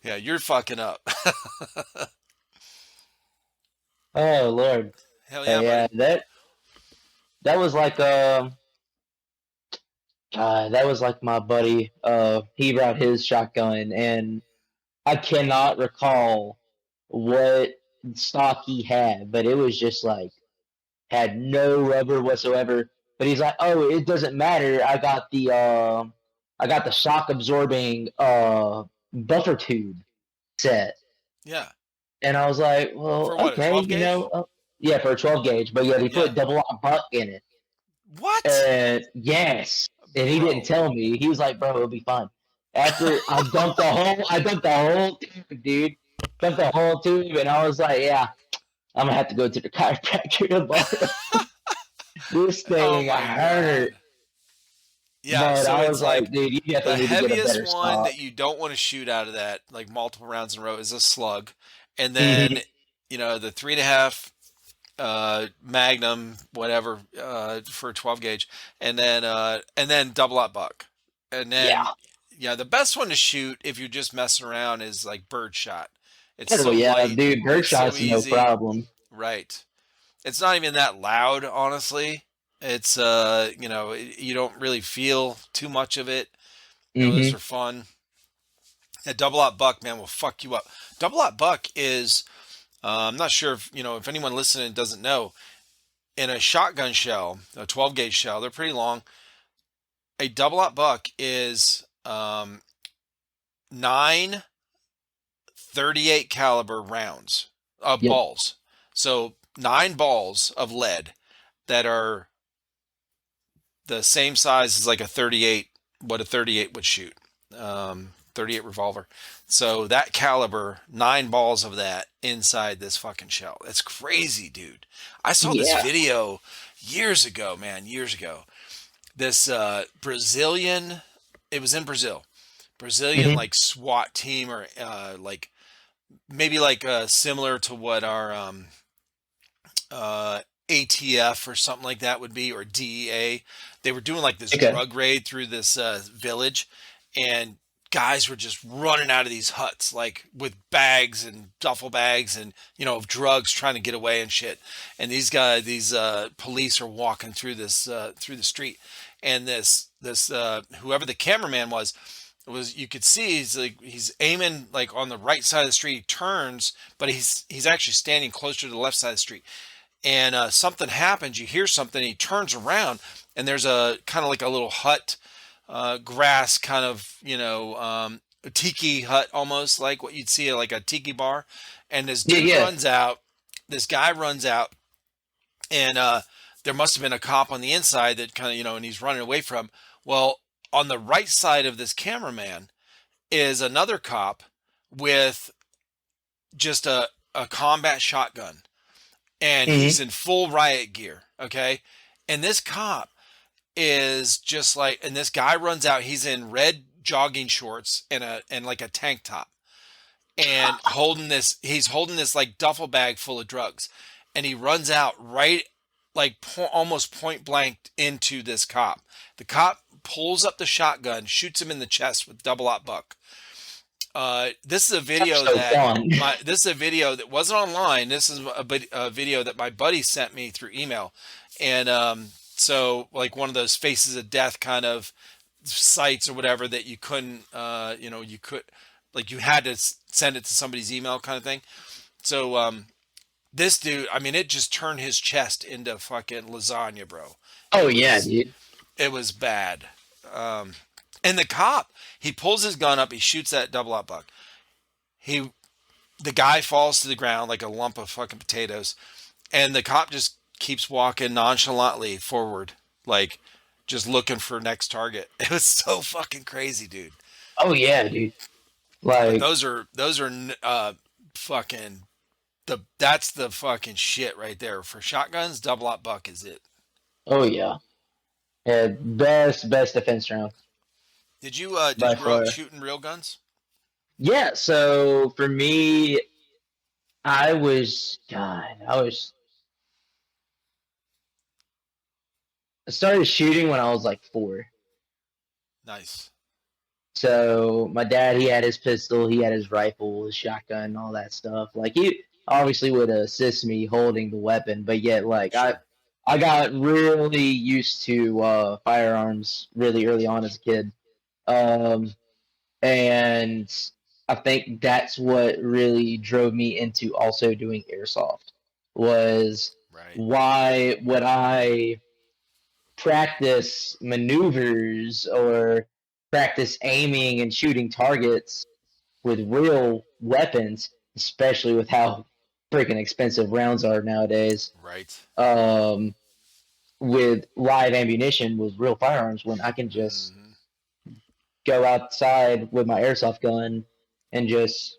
Yeah, you're fucking up. Oh Lord. Hell But yeah, yeah, buddy. that was like that was like my buddy. He brought his shotgun, and I cannot recall what stock he had, but it was just like had no rubber whatsoever. But he's like, "Oh, it doesn't matter. I got the shock absorbing buffer tube set." Yeah. And I was like, "Well, For what, a okay, 12 gauge? yeah, for a 12 gauge, but yeah, they Yeah. put double aught buck in it." What? And yes, and he didn't Bro. tell me. He was like, "Bro, it'll be fun." After I dumped the whole tube, dude. Dumped the whole tube, and I was like, "Yeah, I'm gonna have to go to the chiropractor tomorrow." This Oh thing my hurt, God. Yeah, but so I it's was like, like "Dude, you the definitely need to get a heaviest better one stock." that you don't want to shoot out of that, like multiple rounds in a row, is a slug. And then, Hmm. the 3.5 Magnum, whatever, for a 12 gauge, and then double aught buck. And Yeah. then, yeah, the best one to shoot if you're just messing around is like birdshot. It's Oh so yeah, light, dude, it's so birdshot's no easy. problem. Right. It's not even that loud, honestly. It's you don't really feel too much of it. Those Hmm. are fun. A double aught buck, man, will fuck you up. Double aught buck is I'm not sure if anyone listening doesn't know. In a shotgun shell, a 12 gauge shell, they're pretty long. A double aught buck is nine 38 caliber rounds of Yep. balls. So 9 balls of lead that are the same size as like a 38, what a 38 would shoot. 38 revolver. So that caliber, 9 balls of that inside this fucking shell. It's crazy, dude. I saw this Yeah. video years ago, man, years ago. This Brazilian, it was in Brazil. Brazilian Hmm. like SWAT team, or like maybe like similar to what our ATF or something like that would be, or DEA. They were doing like this Okay. drug raid through this village, and guys were just running out of these huts like with bags and duffel bags and of drugs, trying to get away and shit. And these police are walking through the street, and this whoever the cameraman was, you could see he's aiming like on the right side of the street. He turns, but he's actually standing closer to the left side of the street, and something happens. You hear something. He turns around, and there's a kind of like a little hut, grass kind of, a tiki hut, almost like what you'd see at like a tiki bar. And this Yeah, dude yeah. runs out. This guy runs out, and there must have been a cop on the inside that kind of, and he's running away from. Well, on the right side of this cameraman is another cop with just a combat shotgun, and he's Hmm. in full riot gear. Okay. And this cop is just like, and this guy runs out. He's in red jogging shorts and like a tank top, and he's holding this like duffel bag full of drugs, and he runs out right like almost point blank into this cop. The cop pulls up the shotgun, shoots him in the chest with double aught buck. This is a That's video so that fun. this is a video that wasn't online. This is a video that my buddy sent me through email, and so like one of those faces of death kind of sites or whatever that you couldn't, you could, like, you had to send it to somebody's email kind of thing. So this dude, I mean, it just turned his chest into fucking lasagna, bro. Oh It yeah, was dude. it was bad. Um, and the cop, he pulls his gun up, he shoots that double up buck. He The guy falls to the ground like a lump of fucking potatoes, and the cop just keeps walking nonchalantly forward, like just looking for next target. It was so fucking crazy, dude. Oh yeah, dude. But Like, those are fucking that's the fucking shit right there for shotguns. Double up buck is it. oh yeah. Yeah, best defense round Did by you grow up far. shooting real guns? Yeah, so for me, God, I started shooting when I was like 4. Nice. So my dad, he had his pistol, he had his rifle, his shotgun, all that stuff. Like he obviously would assist me holding the weapon, but yet like Sure. I got really used to firearms really early on as a kid. Um, and I think that's what really drove me into also doing airsoft was Right. why would I practice maneuvers or practice aiming and shooting targets with real weapons, especially with how freaking expensive rounds are nowadays, Right. um, with live ammunition with real firearms when I can just Hmm. go outside with my airsoft gun and just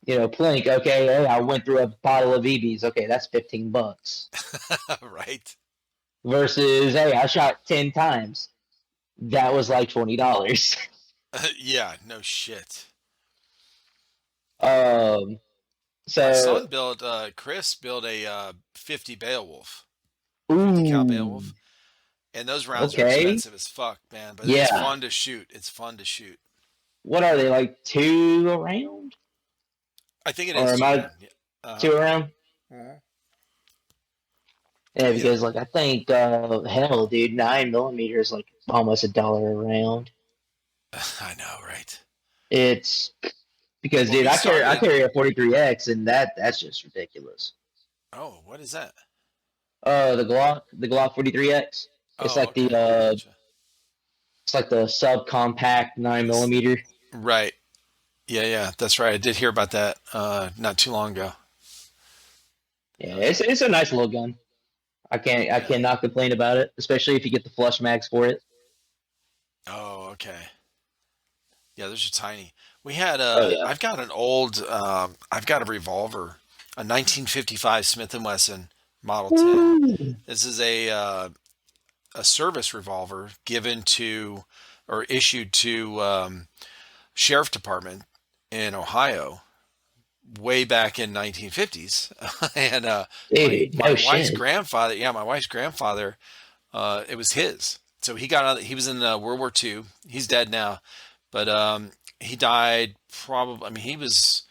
plink. Okay, hey, I went through a bottle of EBs. Okay, that's $15. Right. Versus, hey, I shot 10 times. That was like $20. Yeah. No shit. um, My so, son built. Chris built a 50 Beowulf, 50 cal ooh, Beowulf, and those rounds are okay, expensive as fuck, man. But it's yeah. fun to shoot. It's fun to shoot. What are they like two around, I think it or is am two I round. Yeah. Uh huh. two around? Hmm. Yeah, Yeah. because like I think hell, dude, 9 millimeter is like almost $1 a round. I know, right? It's because When dude, we I started. carry a 43X, and that's just ridiculous. Oh, what is that? The Glock 43X. It's Oh, like okay. Gotcha. the subcompact 9 millimeter. Right. Yeah, yeah, that's right. I did hear about that not too long ago. Yeah, Hell yeah. it's a nice little gun. I Yeah. cannot complain about it, especially if you get the flush mags for it. Oh, okay. Yeah, those are tiny. We had Oh yeah. I've got a revolver, a 1955 Smith and Wesson Model 10. Ooh. This is a service revolver given to or issued to sheriff department in Ohio way back in 1950s. And Dude, my no wife's shit. grandfather, yeah, my wife's grandfather, it was his. So he got out. He was in World War II. He's dead now, but he died probably. I mean, he was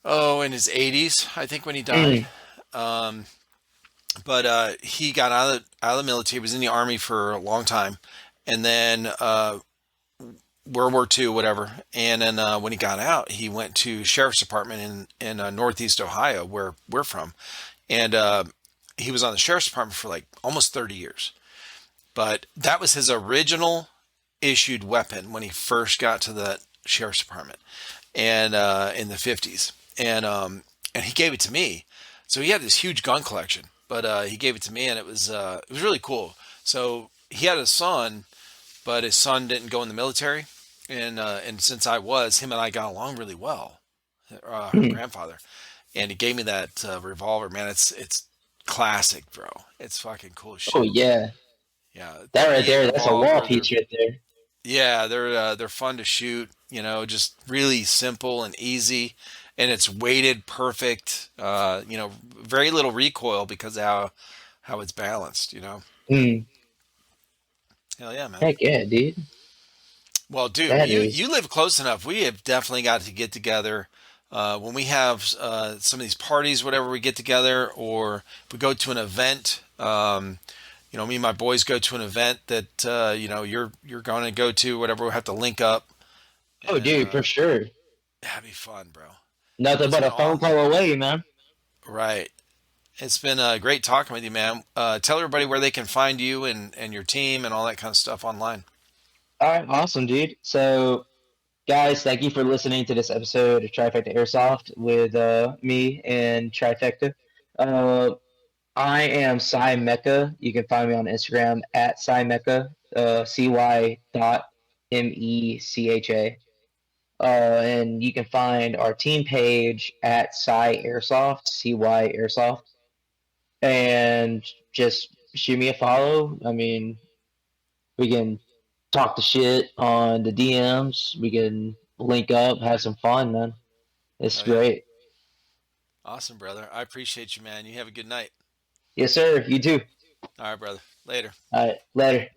in his 80s, I think, when he died. Mm. Um, but he got out of the military. He was in the army for a long time, and then World War II, whatever. And then when he got out, he went to sheriff's department in Northeast Ohio, where we're from, and he was on the sheriff's department for like almost 30 years. But that was his original issued weapon when he first got to the sheriff's department, and in the 50s, and he gave it to me. So he had this huge gun collection, but he gave it to me, and it was really cool. So he had a son, but his son didn't go in the military, and since I was, him and I got along really well. Her Mm. grandfather, and he gave me that revolver. Man, it's classic, bro. It's fucking cool as Oh shit. yeah. Yeah, That right 38 there, that's a wall revolver. piece right there. Yeah, they're fun to shoot. Just really simple and easy, and it's weighted perfect. Very little recoil because of how it's balanced. Mm. Hell yeah, man. Heck yeah, dude. Well, dude, That you is. live close enough. We have definitely got to get together when we have some of these parties, whatever we get together, or we go to an event. Me and my boys go to an event that you're going to go to. Whatever, we'll have to link up, Oh, and dude, for sure. that'd be fun, bro. Well, Nothing it's but been a phone all call away, man. right. It's been great talking with you, man. Tell everybody where they can find you and your team and all that kind of stuff online. All right, awesome, dude. So, guys, thank you for listening to this episode of Trifecta Airsoft with me and Trifecta. Uh, I am CyMecha. You can find me on Instagram at CyMecha, CY.MECHA. And you can find our team page at Cy Airsoft, CY Airsoft, and just shoot me a follow. I mean, we can talk the shit on the DMs. We can link up, have some fun, man. It's Oh yeah, great. awesome, brother. I appreciate you, man. You have a good night. Yes, sir. You too. All right, brother. Later. All right, later.